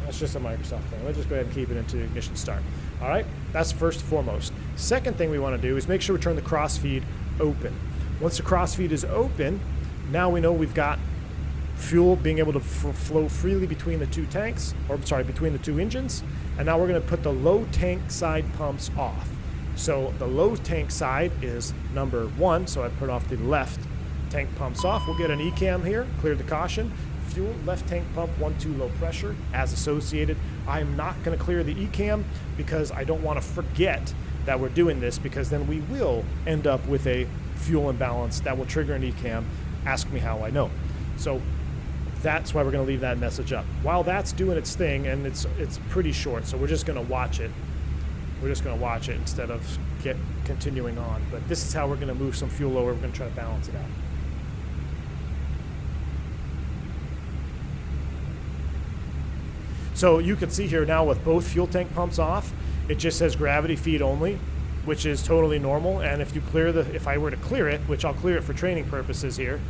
That's just a Microsoft thing. Let's just go ahead and keep it into ignition start. All right, that's first and foremost. Second thing we want to do is make sure we turn the crossfeed open. Once the crossfeed is open, now we know we've got fuel being able to flow freely between the two tanks, or sorry, between the two engines. And now we're going to put the low tank side pumps off. So the low tank side is number 1, so I put off the left tank pumps off. We'll get an ECAM here, clear the caution. Fuel, left tank pump, 1-2 low pressure as associated. I'm not going to clear the ECAM because I don't want to forget that we're doing this, because then we will end up with a fuel imbalance that will trigger an ECAM. Ask me how I know. So that's why we're going to leave that message up. While that's doing its thing, and it's pretty short, so we're just going to watch it. We're just going to watch it instead of continuing on. But this is how we're going to move some fuel over. We're going to try to balance it out. So you can see here now with both fuel tank pumps off, it just says gravity feed only, which is totally normal. And if you clear if I were to clear it, which I'll clear it for training purposes here,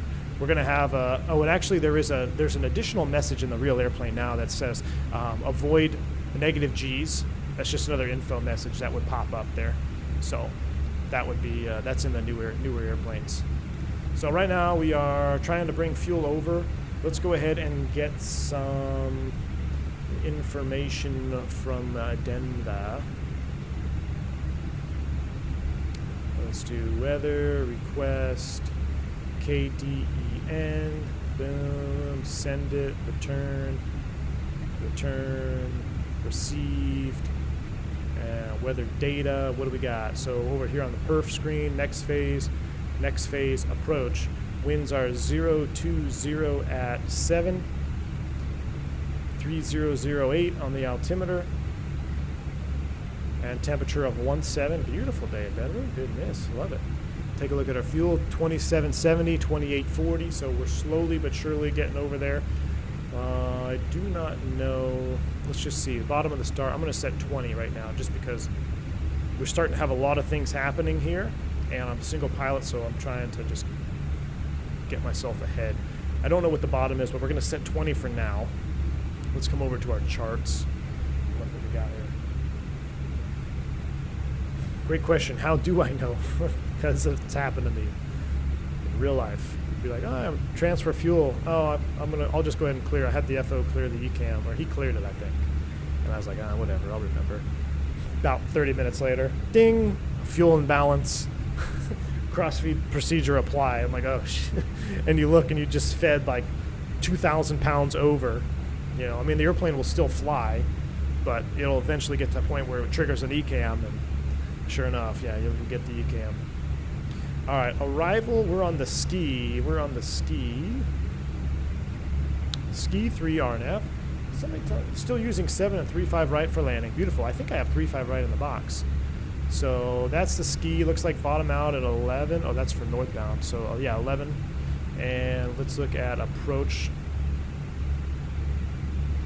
we're going to have and actually there's an additional message in the real airplane now that says avoid negative G's. That's just another info message that would pop up there. So that would be, that's in the newer airplanes. So right now we are trying to bring fuel over. Let's go ahead and get some information from Denver. Let's do weather, request, KDEN, boom, send it, return, received, weather data. What do we got? So over here on the perf screen, next phase approach. Winds are 020 at 7, 3008 on the altimeter, and temperature of 17. Beautiful day in Denver. Good miss. Love it. Take a look at our fuel, 2770, 2840. So we're slowly but surely getting over there. I do not know. Let's just see. The bottom of the star, I'm going to set 20 right now just because we're starting to have a lot of things happening here. And I'm a single pilot, so I'm trying to just get myself ahead. I don't know what the bottom is, but we're going to set 20 for now. Let's come over to our charts. Look what we got here. Great question. How do I know? Because it's happened to me in real life. You'd be like, oh, transfer fuel. Oh, I'll just go ahead and clear. I had the FO clear the ECAM, or he cleared it, I think. And I was like, whatever, I'll remember. About 30 minutes later, ding, fuel imbalance. Crossfeed procedure apply. I'm like, oh shit. And you look and you just fed like 2,000 pounds over. You know, I mean, the airplane will still fly, but it'll eventually get to the point where it triggers an ECAM, and sure enough, yeah, you'll get the ECAM. All right, arrival, we're on the ski. Ski 3 RNF. Still using 7 and 3.5 right for landing. Beautiful. I think I have 3.5 right in the box. So that's the ski. Looks like bottom out at 11. Oh, that's for northbound. So yeah, 11. And let's look at approach.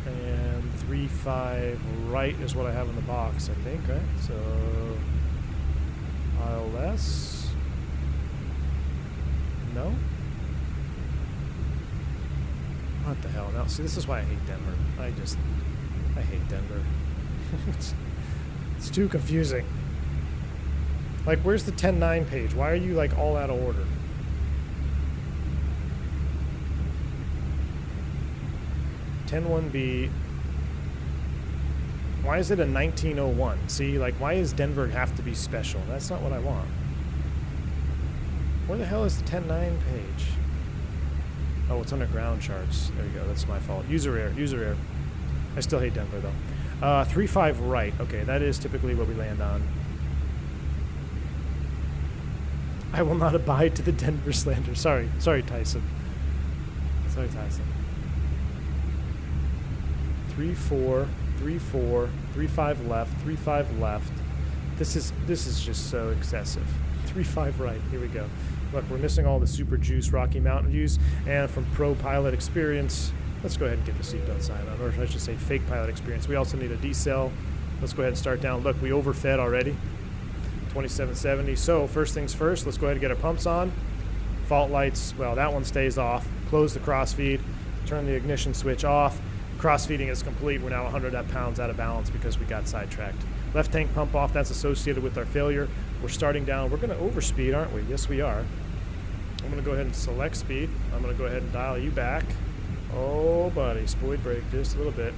And 3.5 right is what I have in the box, I think, right? So ILS. No? What the hell? Now, see, this is why I hate Denver. I hate Denver. It's too confusing. Like, where's the 10.9 page? Why are you, like, all out of order? (10.1B). Why is it a 1901? See, like, why does Denver have to be special? That's not what I want. Where the hell is the 10.9 page? Oh, it's under ground charts. There you go. That's my fault. User error. I still hate Denver, though. 3.5 right. Okay, that is typically what we land on. I will not abide to the Denver slander. Sorry, Tyson. 3.4, 3.4, 3.5 left, 3.5 left. This is just so excessive. 3.5 right. Here we go. Look, we're missing all the super juice Rocky Mountain views, and from pro pilot experience, let's go ahead and get the seatbelt sign on, or I should say fake pilot experience. We also need a decel. Let's go ahead and start down. Look, we overfed already. 2770. So first things first, let's go ahead and get our pumps on. Fault lights, well, that one stays off. Close the crossfeed. Turn the ignition switch off. Cross-feeding is complete. We're now 100 pounds out of balance because we got sidetracked. Left tank pump off. That's associated with our failure. We're starting down. We're going to overspeed, aren't we? Yes, we are. I'm going to go ahead and select speed. I'm going to go ahead and dial you back. Oh, buddy. Speed brake just a little bit.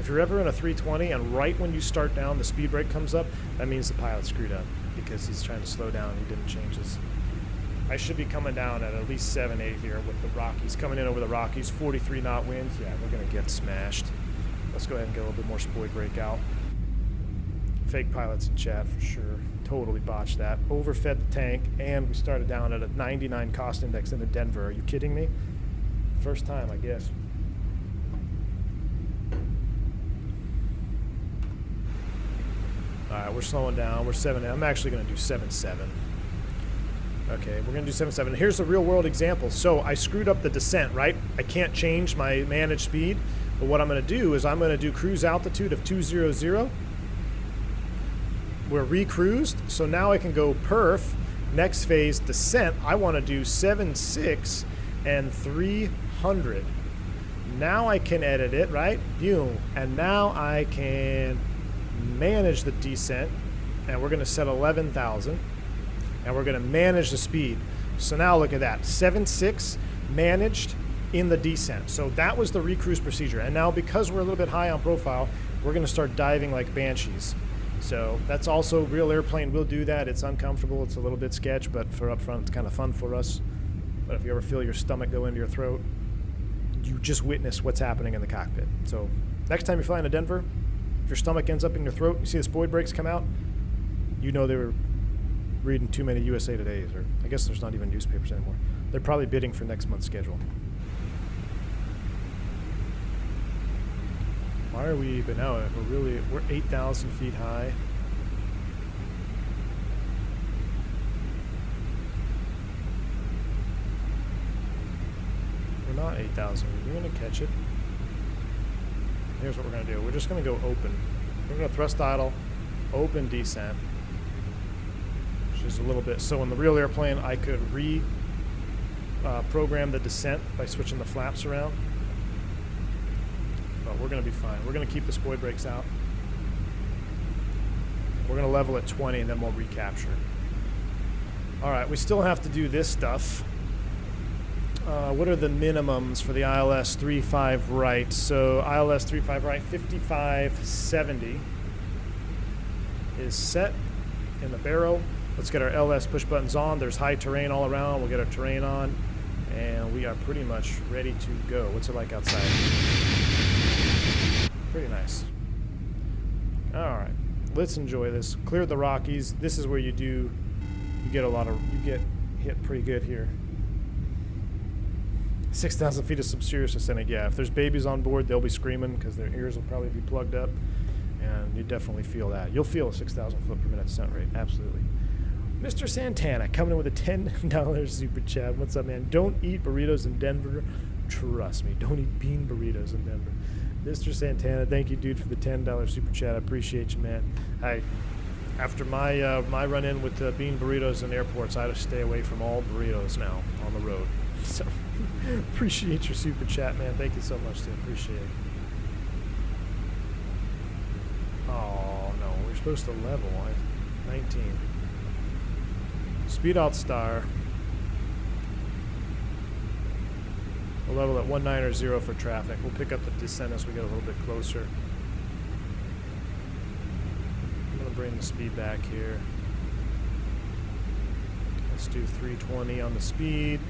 If you're ever in a 320 and right when you start down the speed brake comes up, that means the pilot screwed up because he's trying to slow down and he didn't change his. I should be coming down at least 7-8 here with the Rockies. Coming in over the Rockies, 43 knot winds. Yeah, we're going to get smashed. Let's go ahead and get a little bit more speed brake out. Fake pilots in chat for sure. Totally botched that. Overfed the tank, and we started down at a 99 cost index into Denver. Are you kidding me? First time, I guess. All right, we're slowing down. We're 7. I'm actually going to do 7-7. Okay, we're going to do 7-7. Here's a real-world example. So I screwed up the descent, right? I can't change my managed speed, but what I'm going to do is I'm going to do cruise altitude of 200. We're recruised, so now I can go perf. Next phase, descent. I want to do 7.6 and 300. Now I can edit it, right? Boom. And now I can manage the descent, and we're going to set 11,000, and we're going to manage the speed. So now look at that, 7.6 managed in the descent. So that was the recruise procedure. And now because we're a little bit high on profile, we're going to start diving like banshees. So that's also real airplane will do that. It's uncomfortable, it's a little bit sketch, but for up front it's kind of fun for us. But if you ever feel your stomach go into your throat, you just witness what's happening in the cockpit. So next time you're flying to Denver, if your stomach ends up in your throat, you see the speed brakes come out, you know they were reading too many USA Todays, or I guess there's not even newspapers anymore. They're probably bidding for next month's schedule. Why are we, but now we're 8,000 feet high. We're not 8,000, we're gonna catch it. Here's what we're gonna do. We're just gonna go open. We're gonna thrust idle, open descent. Which is a little bit, so in the real airplane, I could program the descent by switching the flaps around. But we're going to be fine. We're going to keep the speed brakes out. We're going to level at 20 and then we'll recapture. All right, we still have to do this stuff. What are the minimums for the ILS 35 right? So ILS 35 right, 5570 is set in the barrel. Let's get our LS push buttons on. There's high terrain all around. We'll get our terrain on and we are pretty much ready to go. What's it like outside? Pretty nice. All right, let's enjoy this. Clear the Rockies. This is where you get hit pretty good here. 6,000 feet of some serious ascending. Yeah, if there's babies on board, they'll be screaming because their ears will probably be plugged up, and you definitely feel that. You'll feel a 6,000 foot per minute descent rate. Absolutely. Mr. Santana coming in with a $10 super chat. What's up, man? Don't eat burritos in Denver. Trust me, don't eat bean burritos in Denver. Mr. Santana, thank you, dude, for the $10 super chat. I appreciate you, man. After my my run-in with bean burritos in airports, I had to stay away from all burritos now on the road. So, appreciate your super chat, man. Thank you so much, dude. Appreciate it. Oh, no, we're supposed to level. 19. Speed out star. We'll level at 190 for traffic. We'll pick up the descent as we get a little bit closer. I'm going to bring the speed back here. Let's do 320 on the speed.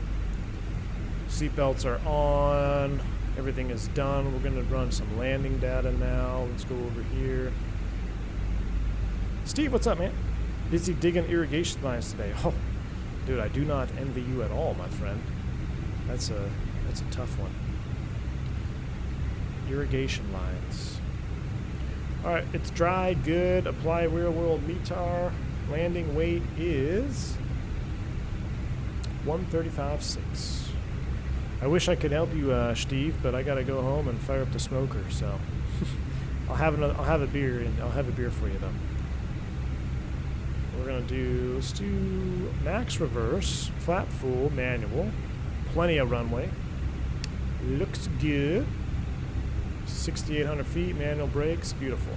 Seatbelts are on. Everything is done. We're going to run some landing data now. Let's go over here. Steve, what's up, man? Busy digging irrigation lines today. Oh, dude, I do not envy you at all, my friend. That's a tough one. Irrigation lines. All right, it's dry, good. Apply real world METAR. Landing weight is 135.6. I wish I could help you, Steve, but I gotta go home and fire up the smoker. So I'll have a beer and I'll have a beer for you though. We're gonna let's do max reverse, flap full, manual, plenty of runway. Looks good. 6,800 feet, manual brakes, beautiful.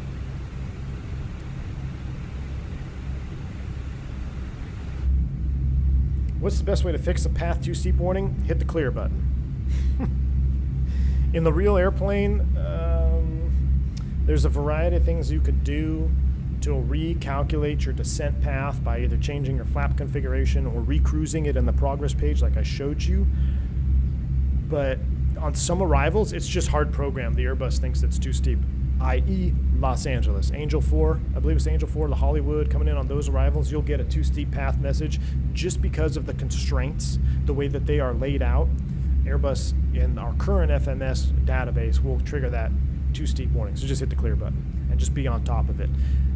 What's the best way to fix a path too steep warning? Hit the clear button. In the real airplane, there's a variety of things you could do to recalculate your descent path by either changing your flap configuration or recruising it in the progress page like I showed you. But on some arrivals, it's just hard programmed. The Airbus thinks it's too steep, i.e. Los Angeles. Angel 4, I believe it's Angel 4, the Hollywood, coming in on those arrivals, you'll get a too steep path message just because of the constraints, the way that they are laid out. Airbus in our current FMS database will trigger that too steep warning. So just hit the clear button and just be on top of it.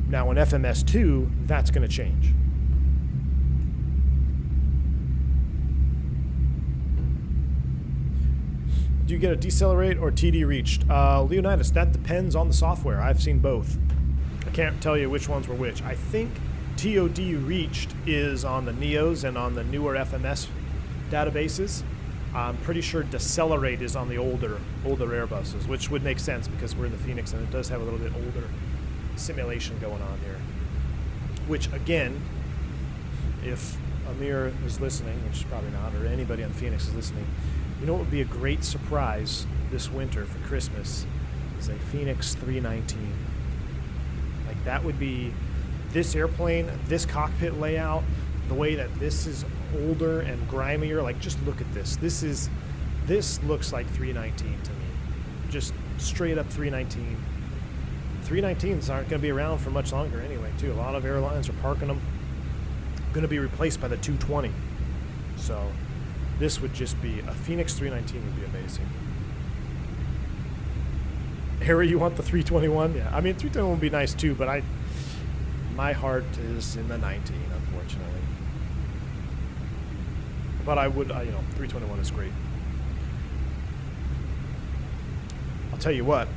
Now in FMS 2, that's going to change. Do you get a decelerate or TD reached? Leonidas, that depends on the software. I've seen both. I can't tell you which ones were which. I think TOD reached is on the NEOs and on the newer FMS databases. I'm pretty sure decelerate is on the older Airbuses, which would make sense because we're in the Phoenix and it does have a little bit older simulation going on here. Which again, if Amir is listening, which is probably not, or anybody on Phoenix is listening, you know what would be a great surprise this winter for Christmas is a Fenix 319. Like that would be this airplane, this cockpit layout, the way that this is older and grimier. Like just look at this. This looks like 319 to me. Just straight up 319. 319s aren't going to be around for much longer anyway, too. A lot of airlines are parking them. Going to be replaced by the 220. So this would just be a Fenix 319 would be amazing. Harry, you want the 321? Yeah, I mean 321 would be nice too, but my heart is in the 19, unfortunately. But I would, 321 is great. I'll tell you what.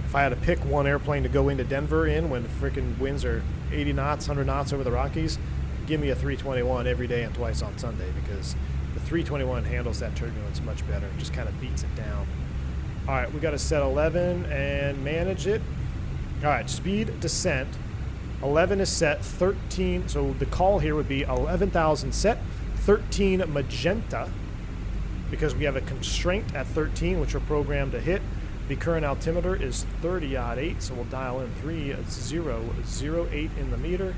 If I had to pick one airplane to go into Denver in when freaking winds are 80 knots, 100 knots over the Rockies, give me a 321 every day and twice on Sunday because the 321 handles that turbulence much better. Just kind of beats it down. All right, we got to set 11 and manage it. All right, speed descent. 11 is set, 13. So the call here would be 11,000 set, 13 magenta because we have a constraint at 13, which we're programmed to hit. The current altimeter is 30-8, so we'll dial in 3008 in the meter.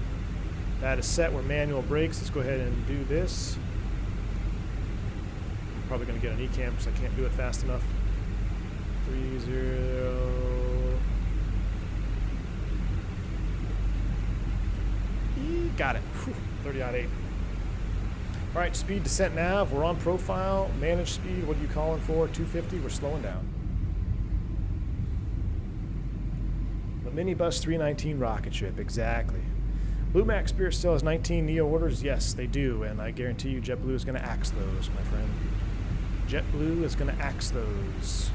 That is set. We're manual brakes. Let's go ahead and do this. I'm probably going to get an ECAM because I can't do it fast enough. 30. Got it. 30-8. All right, speed descent nav. We're on profile. Manage speed. What are you calling for? 250. We're slowing down. Minibus 319 rocket ship, exactly. Blue Max Spirit still has 19 Neo orders. Yes, they do, and I guarantee you JetBlue is going to axe those, my friend. JetBlue is going to axe those.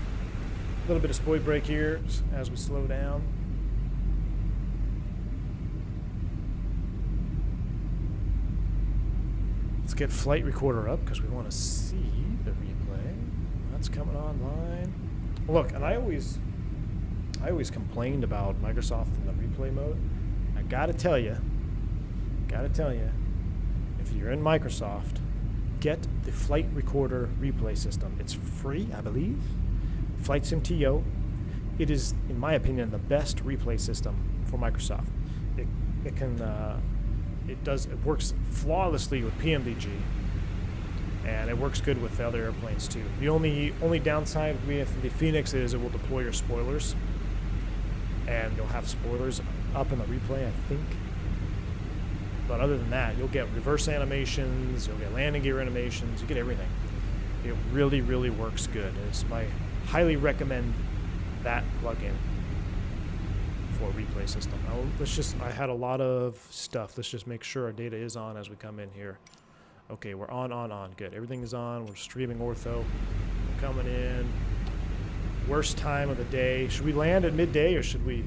A little bit of spoil break here as we slow down. Let's get flight recorder up because we want to see the replay. That's coming online. Look, and I always complained about Microsoft in the replay mode. I gotta tell you, if you're in Microsoft, get the flight recorder replay system. It's free, I believe. Flight Sim TO. It is, in my opinion, the best replay system for Microsoft. It works flawlessly with PMDG, and it works good with the other airplanes too. The only downside with the Phoenix is it will deploy your spoilers. And you'll have spoilers up in the replay, I think. But other than that, you'll get reverse animations, you'll get landing gear animations, you get everything. It really, really works good. Highly recommend that plugin for a replay system. Now, I had a lot of stuff. Let's just make sure our data is on as we come in here. Okay, we're on. Good. Everything is on. We're streaming ortho. We're coming in. Worst time of the day. Should we land at midday or should we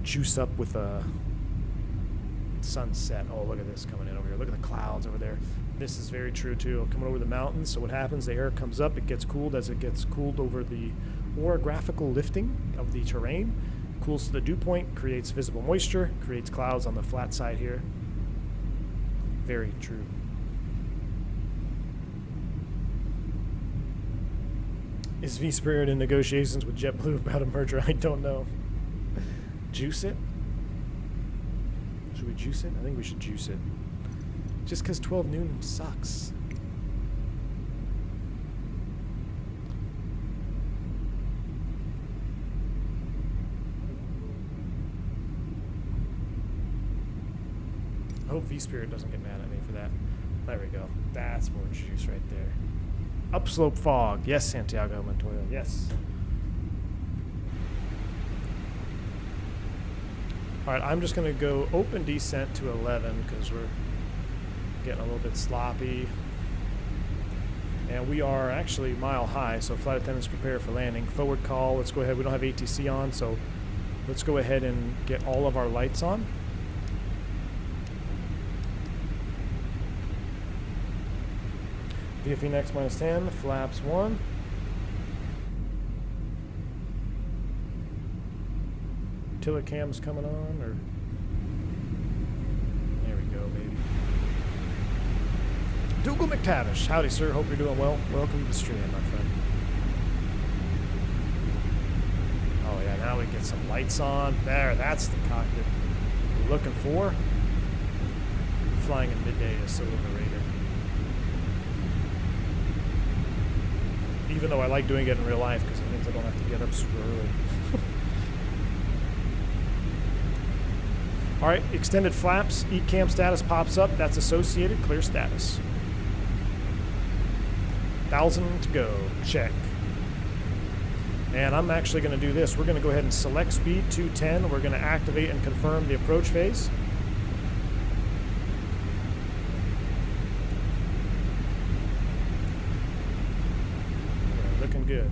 juice up with sunset. Oh, look at this coming in over here. Look at the clouds over there. This is very true too. Coming over the mountains. So what happens? The air comes up. It gets cooled as it gets cooled over the orographical lifting of the terrain. Cools to the dew point, creates visible moisture, creates clouds on the flat side here. Very true. Is vSpirit in negotiations with JetBlue about a merger? I don't know. Juice it? Should we juice it? I think we should juice it. Just because 12 noon sucks. I hope vSpirit doesn't get mad at me for that. There we go. That's more juice right there. Upslope fog. Yes, Santiago Montoya. Yes. Alright, I'm just going to go open descent to 11 because we're getting a little bit sloppy. And we are actually mile high, so flight attendants prepare for landing. Forward call. Let's go ahead. We don't have ATC on, so let's go ahead and get all of our lights on. VFE next minus 10, flaps 1. Tiller cam's coming on, or there we go, baby. Dougal McTavish, howdy sir, hope you're doing well. Welcome to the stream, my friend. Oh yeah, now we get some lights on. There, that's the cockpit we're looking for. Flying in midday is so overrated. Even though I like doing it in real life because it means I don't have to get up super early. Alright, extended flaps, ECAM status pops up, that's associated, clear status. 1,000 to go, check. And I'm actually going to do this. We're going to go ahead and select speed 210. We're going to activate and confirm the approach phase. Looking good.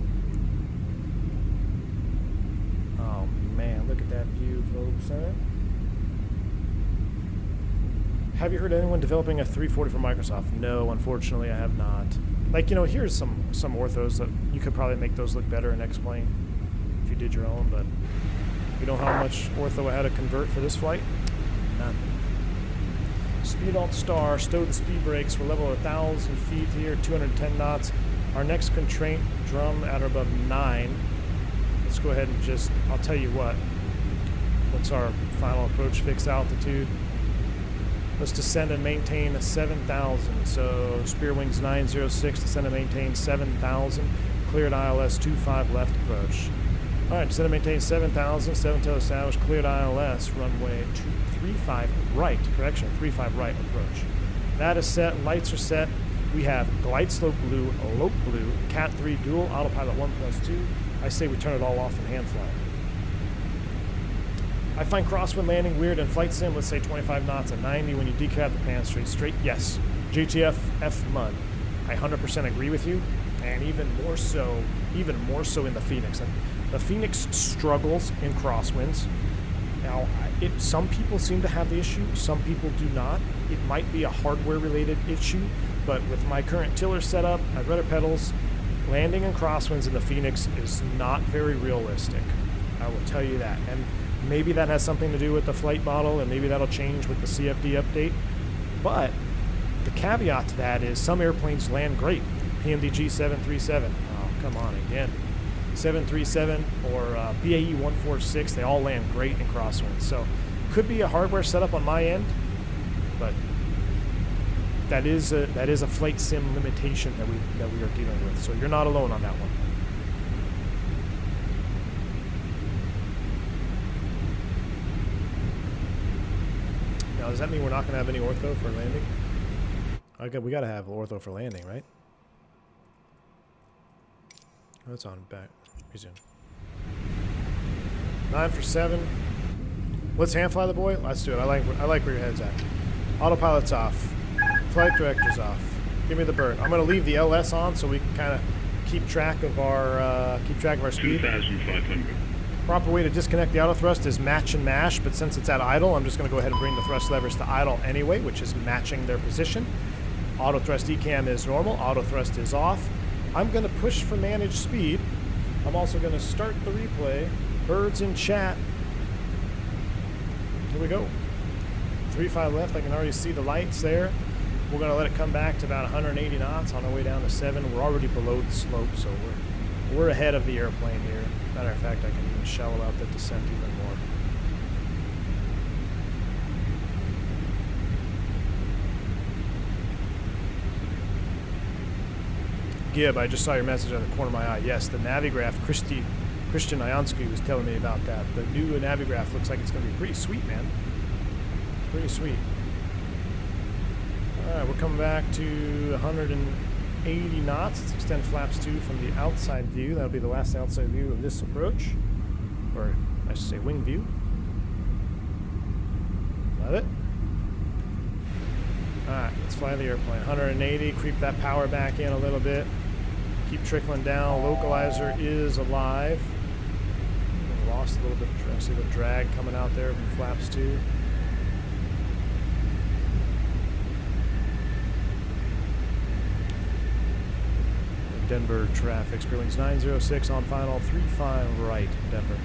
Oh man, look at that view, folks, huh? Have you heard anyone developing a 340 for Microsoft? No, unfortunately I have not. Like, you know, here's some orthos that you could probably make those look better and explain if you did your own, but you know how much ortho I had to convert for this flight? None. Speed alt star, stow the speed brakes. We're level 1,000 feet here, 210 knots. Our next constraint drum at or above 9. Let's go ahead and just, I'll tell you what. What's our final approach fixed altitude? Let's descend and maintain 7,000. So Spear Wings 906, descend and maintain 7,000. Cleared ILS 25 left approach. All right, descend and maintain 7,000. 7 established, cleared ILS, runway 235 right. Correction, 35 right approach. That is set, lights are set. We have glide slope blue, lope blue, Cat 3 dual, autopilot 1+2. I say we turn it all off and hand fly. I find crosswind landing weird in flight sim. Let's say 25 knots at 90 when you decab the pan straight. Yes, GTF F mud. I 100% agree with you, and even more so in the Phoenix. And the Phoenix struggles in crosswinds. Now, some people seem to have the issue. Some people do not. It might be a hardware-related issue. But with my current tiller setup, my rudder pedals, landing in crosswinds in the Phoenix is not very realistic. I will tell you that. And maybe that has something to do with the flight model, and maybe that'll change with the CFD update. But the caveat to that is some airplanes land great. PMDG 737. Oh, come on again. 737 or BAE 146, they all land great in crosswinds. So could be a hardware setup on my end, but that is a flight sim limitation that we are dealing with. So you're not alone on that one. Now, does that mean we're not going to have any ortho for landing? Okay, we got to have ortho for landing, right? That's on back. Resume. 9 for 7. Let's hand fly the boy. Let's do it. I like where your head's at. Autopilot's off. Flight director's off. Give me the bird. I'm going to leave the LS on so we can kind of keep track of our speed. 2,500. Proper way to disconnect the auto thrust is match and mash, but since it's at idle, I'm just going to go ahead and bring the thrust levers to idle anyway, which is matching their position. Auto thrust ECAM is normal, auto thrust is off. I'm going to push for managed speed. I'm also going to start the replay. Birds in chat. Here we go. 3-5 left, I can already see the lights there. We're going to let it come back to about 180 knots on our way down to 7. We're already below the slope, so we're ahead of the airplane here. Matter of fact, I can even shallow out the descent even more. Gib, I just saw your message on the corner of my eye. Yes, the Navigraph, Christian Ionsky was telling me about that. The new Navigraph looks like it's going to be pretty sweet, man. Pretty sweet. Alright, we're coming back to 180 knots. Let's extend flaps 2 from the outside view. That'll be the last outside view of this approach. Or, I should say, wing view. Love it. Alright, let's fly the airplane. 180, creep that power back in a little bit. Keep trickling down. Localizer is alive. Lost a little bit. I see the drag coming out there from flaps 2. Denver traffic. Spearwings 906 on final. 35 right, Denver.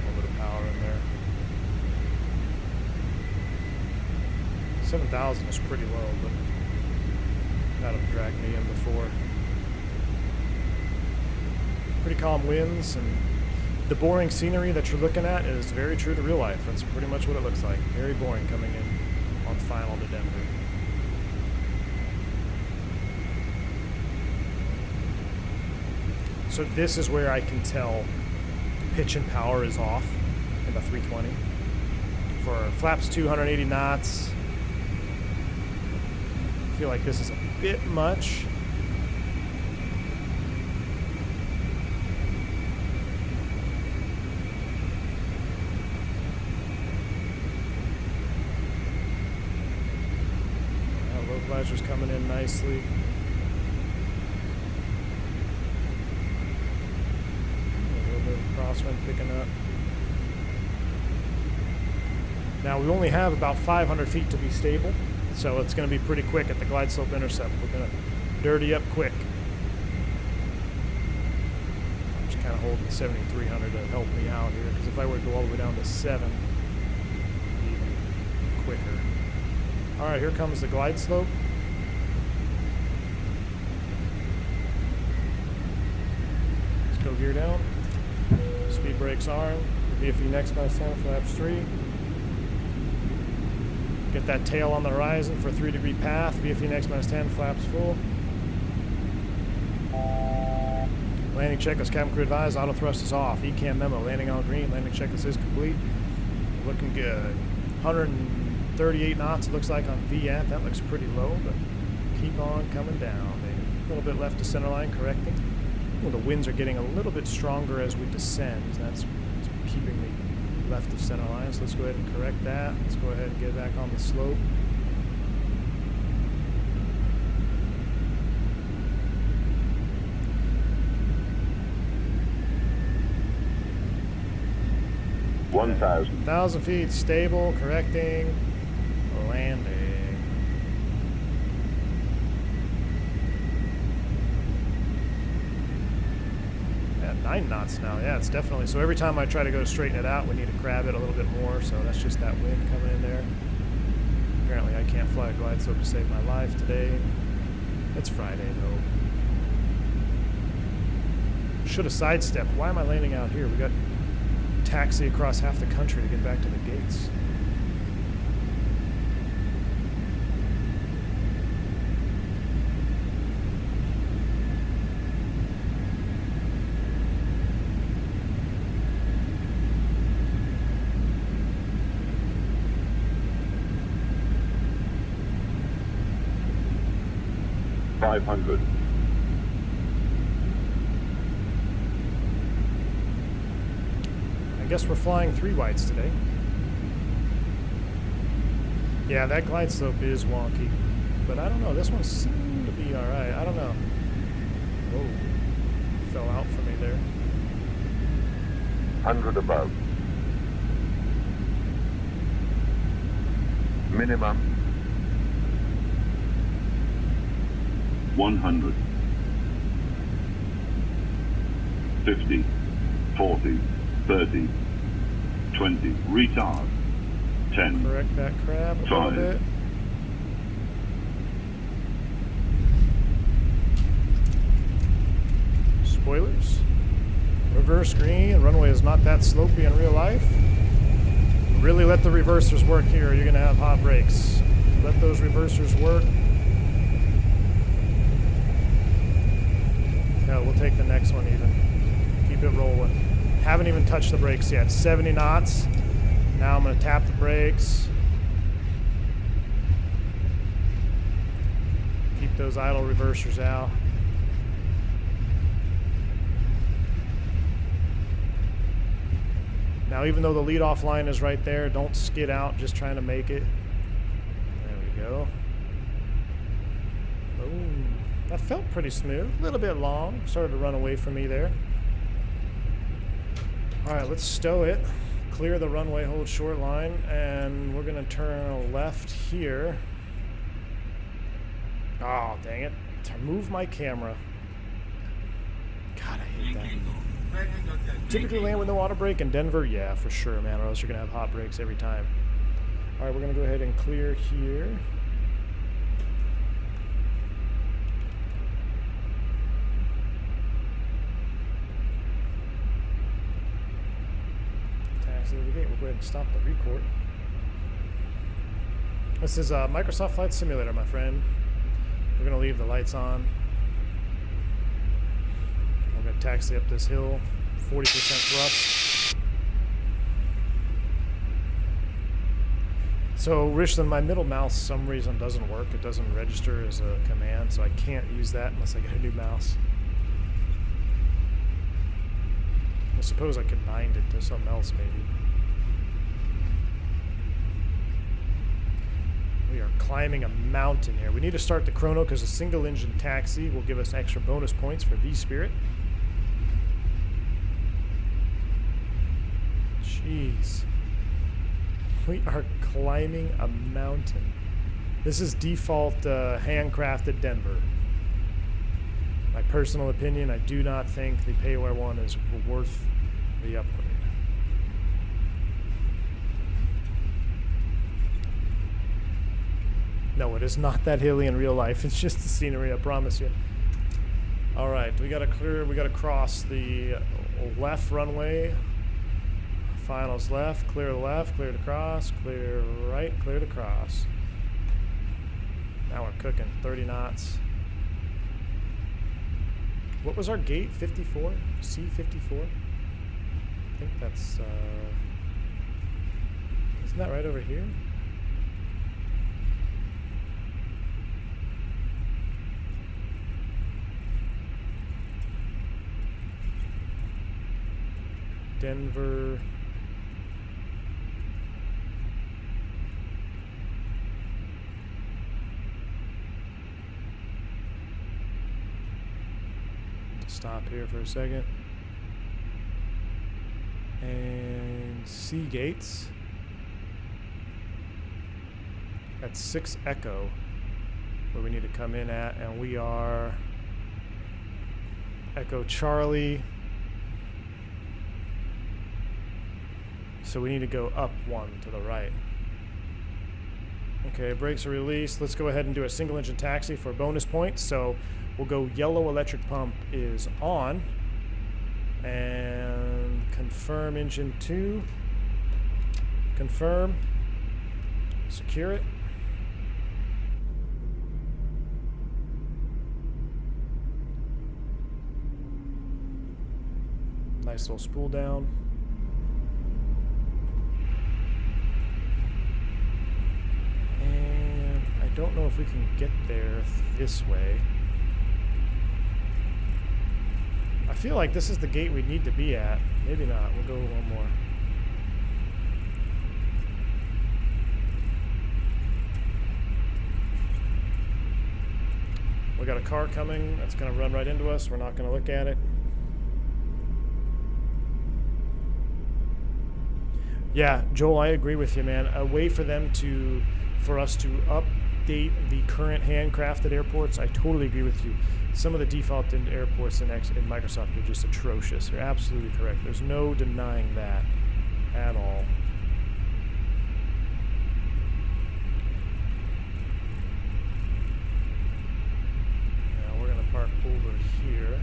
A little bit of power in there. 7,000 is pretty low, but that'll drag me in before. Pretty calm winds, and the boring scenery that you're looking at is very true to real life. That's pretty much what it looks like. Very boring coming in on final to Denver. So this is where I can tell pitch and power is off in the 320. For flaps 280 knots, I feel like this is a bit much. Localizer's coming in nicely. A little bit of crosswind picking up. Now we only have about 500 feet to be stable, so it's going to be pretty quick at the glide slope intercept. We're going to dirty up quick. I'm just kind of holding the 7300 to help me out here, because if I were to go all the way down to 7, it'd be even quicker. Alright, here comes the glide slope. Let's go gear down. Speed brakes arm. VFE next by 10, flaps 3. Get that tail on the horizon for a 3-degree path. VFE next minus 10, flaps full. Landing checklist, cabin crew advised, auto thrust is off. ECAM memo, landing on green, landing checklist is complete. Looking good. 138 knots it looks like on VAT. That looks pretty low, but keep on coming down. A little bit left to center line, correcting. Well, the winds are getting a little bit stronger as we descend. That's keeping me left of center line, so let's go ahead and correct that. Let's go ahead and get back on the slope. $1,000 feet, stable, correcting, landing. At 9 knots now, yeah, it's definitely, so every time I try to go straighten it out, we need to crab it a little bit more, so that's just that wind coming in there. Apparently I can't fly a glide slope to save my life today. It's Friday though. Should have sidestepped. Why am I landing out here? We got taxi across half the country to get back to the gates. $500. I guess we're flying 3 whites today. Yeah, that glide slope is wonky, but I don't know. This one seemed to be all right. I don't know. Oh, fell out for me there. 100 above. Minimum. 100. 50. 40. 30. 20. Retard. 10. Correct that crab a little 5. bit. Spoilers. Reverse green. Runway is not that slopey in real life. Really let the reversers work here. You're going to have hot brakes. Let those reversers work. Yeah, we'll take the next one even. Keep it rolling. Haven't even touched the brakes yet. 70 knots. Now I'm going to tap the brakes. Keep those idle reversers out. Now, even though the lead-off line is right there, don't skid out, just trying to make it. There we go. Boom. That felt pretty smooth. A little bit long. Started to run away from me there. All right, let's stow it. Clear the runway, hold short line, and we're going to turn left here. Oh, dang it. To move my camera. God, I hate that. Typically land with no auto brake in Denver? Yeah, for sure, man, or else you're going to have hot brakes every time. All right, we're going to go ahead and clear here. Taxi to the gate. We'll go ahead and stop the record. This is Microsoft Flight Simulator, my friend. We're going to leave the lights on. We're going to taxi up this hill. 40% thrust. So, Richland, my middle mouse, for some reason, doesn't work. It doesn't register as a command, so I can't use that unless I get a new mouse. I suppose I could bind it to something else, maybe. We are climbing a mountain here. We need to start the chrono because a single-engine taxi will give us extra bonus points for vSpirit. Jeez. We are climbing a mountain. This is default handcrafted Denver. My personal opinion, I do not think the Payware one is worth the upgrade. No, it is not that hilly in real life. It's just the scenery, I promise you. All right, we gotta cross the left runway. Finals left, clear to cross, clear right, clear to cross. Now we're cooking, 30 knots. What was our gate, 54? C54? I think that's, isn't that right over here? Denver. Stop here for a second. And C gates. That's 6 Echo where we need to come in at, and we are Echo Charlie. So we need to go up 1 to the right. Okay, brakes are released. Let's go ahead and do a single engine taxi for bonus points. So we'll go yellow electric pump is on. And confirm engine 2. Confirm. Secure it. Nice little spool down. And I don't know if we can get there this way. I feel like this is the gate we need to be at. Maybe not. We'll go one more. We got a car coming that's going to run right into us. We're not going to look at it. Yeah, Joel, I agree with you, man. A way for us to update the current handcrafted airports, I totally agree with you. Some of the default airports in Microsoft are just atrocious. You're absolutely correct. There's no denying that at all. Now we're going to park over here.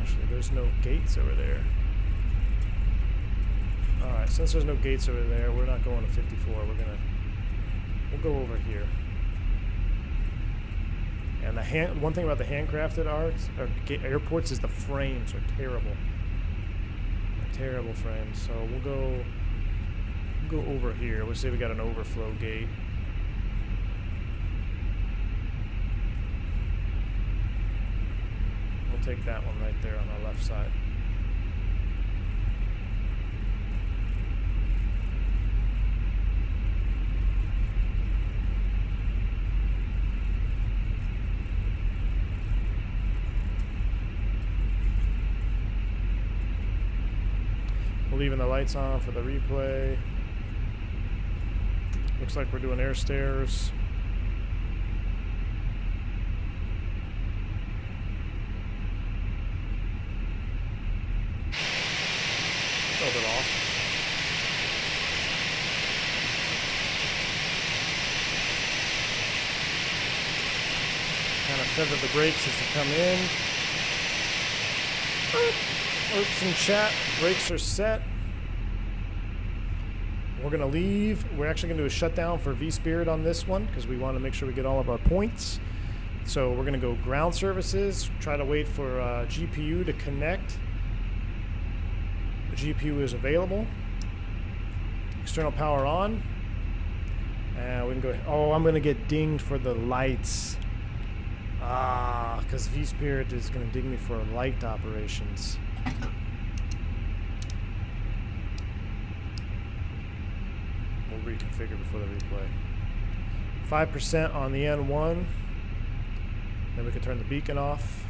Actually, there's no gates over there. Alright, since there's no gates over there, we're not going to 54. We'll go over here. And one thing about the handcrafted airports is the frames are terrible. They're terrible frames. So we'll go over here. We'll say we got an overflow gate. We'll take that one right there on our left side. Leaving the lights on for the replay. Looks like we're doing air stairs. A little bit off. Kind of feather the brakes as they come in. Oops, in chat, brakes are set. We're going to leave. We're actually going to do a shutdown for vSpirit on this one because we want to make sure we get all of our points. So we're going to go ground services, try to wait for GPU to connect. The GPU is available. External power on. And we can go. Oh, I'm going to get dinged for the lights. Because vSpirit is going to ding me for light operations. We'll reconfigure before the replay. 5% on the N1. Then we can turn the beacon off.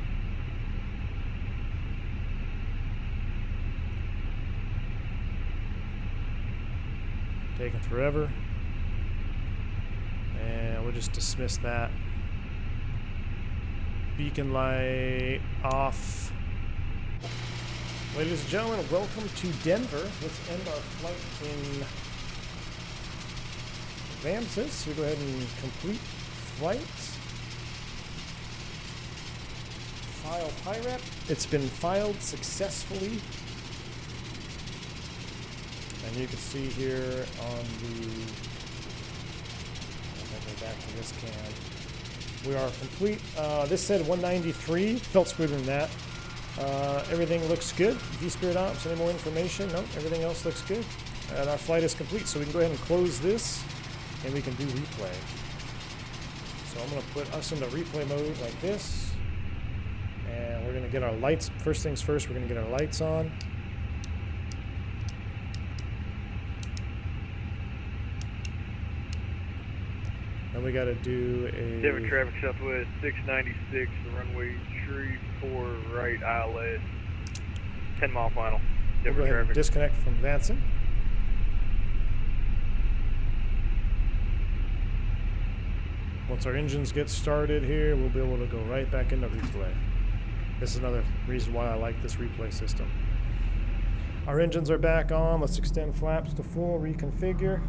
Taking forever. And we'll just dismiss that. Beacon light off. Ladies and gentlemen, welcome to Denver. Let's end our flight in advances. We go ahead and complete flight. File PIREP. It's been filed successfully. And you can see here on the... I'll go back to this cam. We are complete. This said 193. Felt smoother than that. Everything looks good. vSpirit ops, any more information? Nope, everything else looks good. And our flight is complete, so we can go ahead and close this, and we can do replay. So I'm going to put us into replay mode like this, and we're going to get our lights. First things first, we're going to get our lights on. Then we got to do a... Denver traffic southwest 696, runway 34 right ILS, 10 mile final. Denver we'll go ahead and disconnect from Vanson. Once our engines get started here, we'll be able to go right back into replay. This is another reason why I like this replay system. Our engines are back on. Let's extend flaps to full, reconfigure.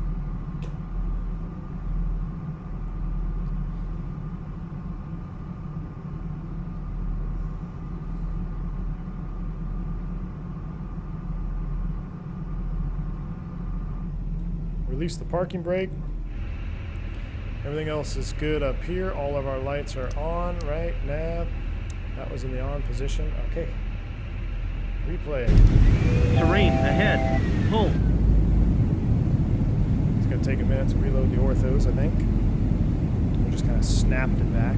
Release the parking brake. Everything else is good up here. All of our lights are on, right? Nav. That was in the on position. Okay. Replay. Terrain ahead. Pull. It's going to take a minute to reload the orthos, I think. We just kind of snapped it back.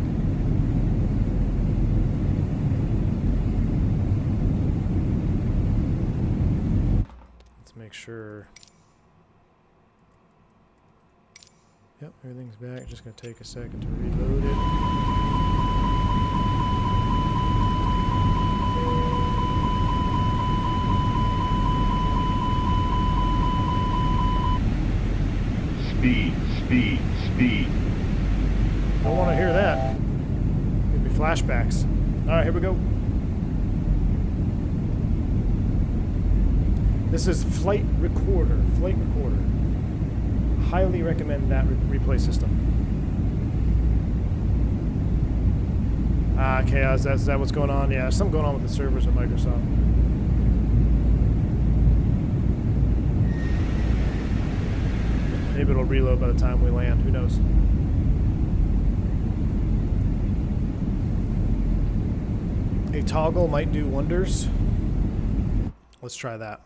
Let's make sure. Yep, everything's back. Just going to take a second to reload it. speed, speed, speed. Don't want to hear that. Maybe flashbacks. All right, here we go. This is Flight Recorder. Flight Recorder. Highly recommend that replay system. KLAS, is that what's going on? Yeah, there's something going on with the servers at Microsoft. Maybe it'll reload by the time we land. Who knows? A toggle might do wonders. Let's try that.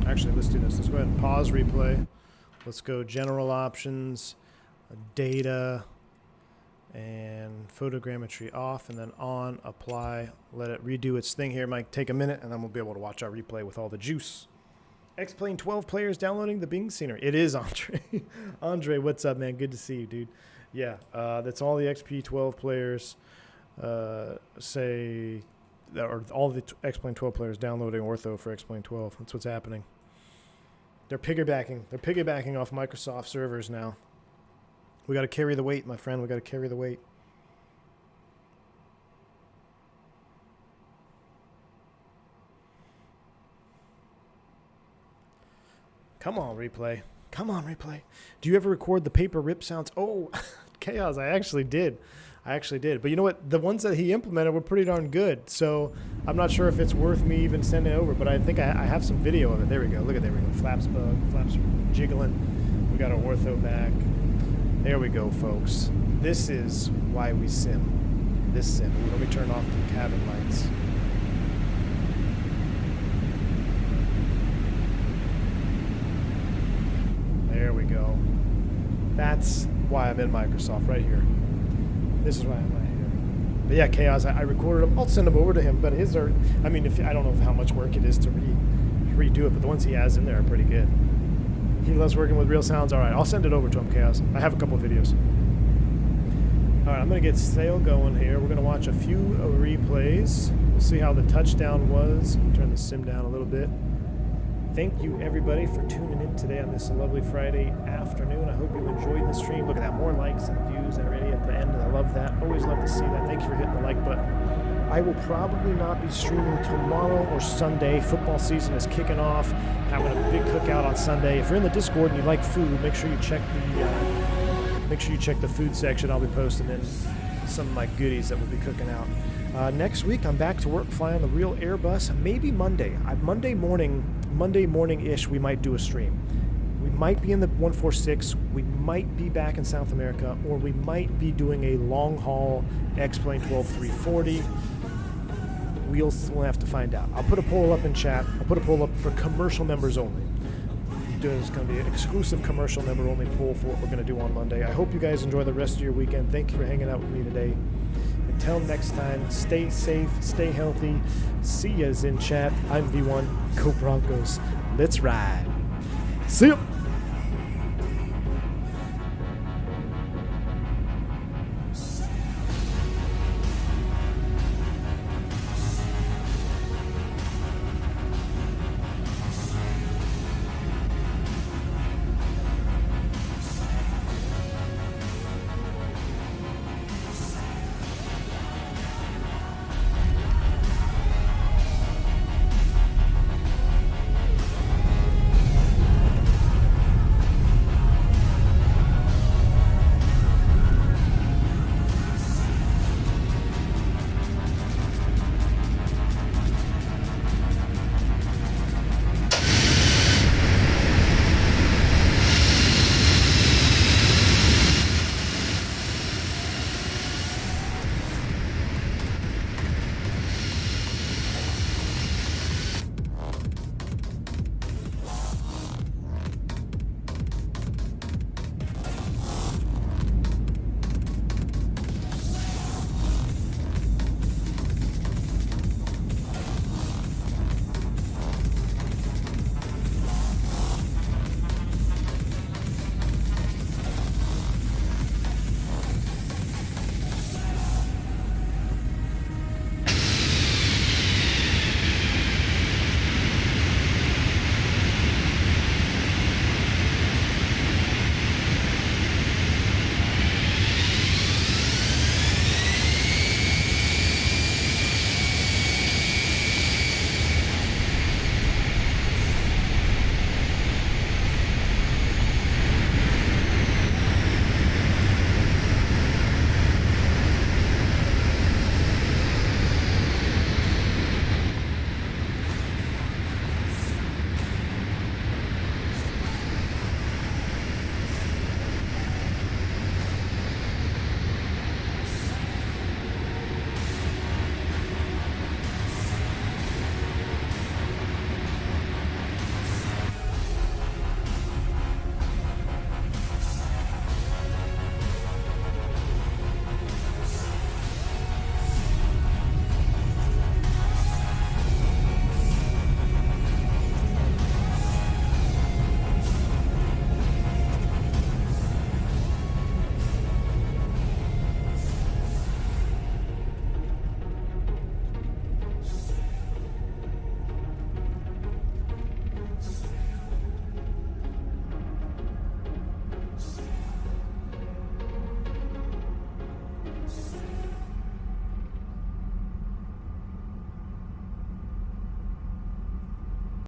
Actually, let's do this. Let's go ahead and pause replay. Let's go general options, data, and photogrammetry off, and then on, apply, let it redo its thing here. It might take a minute, and then we'll be able to watch our replay with all the juice. X-Plane 12 players downloading the Bing scenery. It is Andre. Andre, what's up, man? Good to see you, dude. Yeah, that's all the XP12 players say, or all the X-Plane 12 players downloading Ortho for X-Plane 12. That's what's happening. They're piggybacking. They're piggybacking off Microsoft servers now. We got to carry the weight, my friend. We got to carry the weight. Come on, replay. Come on, replay. Do you ever record the paper rip sounds? Oh, KLAS, I actually did. But you know what? The ones that he implemented were pretty darn good. So I'm not sure if it's worth me even sending it over, but I think I have some video of it. There we go. Look at there we go. Flaps bug. Flaps are jiggling. We got our ortho back. There we go, folks. This is why we sim. This sim. Let me turn off the cabin lights. There we go. That's why I'm in Microsoft right here. This is why I'm right here. But yeah, KLAS, I recorded them. I'll send them over to him. But his are, I mean, I don't know how much work it is to redo it, but the ones he has in there are pretty good. He loves working with real sounds. All right, I'll send it over to him, KLAS. I have a couple of videos. All right, I'm going to get sail going here. We're going to watch a few replays. We'll see how the touchdown was. Turn the sim down a little bit. Thank you, everybody, for tuning in today on this lovely Friday afternoon. I hope you enjoyed the stream. Look at that, more likes and views already at the end. I love that. Always love to see that. Thank you for hitting the like button. I will probably not be streaming tomorrow or Sunday. Football season is kicking off. Having a big cookout on Sunday. If you're in the Discord and you like food, make sure you check the food section. I'll be posting in some of my goodies that we'll be cooking out. Next week, I'm back to work flying the real Airbus. Maybe Monday. Monday morning-ish, we might do a stream. We might be in the 146. We might be back in South America, or we might be doing a long-haul X-Plane 12 340. We'll have to find out. I'll put a poll up in chat. I'll put a poll up for commercial members only. It's going to be an exclusive commercial member only poll for what we're going to do on Monday. I hope you guys enjoy the rest of your weekend. Thank you for hanging out with me today. Until next time, stay safe, stay healthy. See yas in chat. I'm V1. Go Broncos. Let's ride. See ya.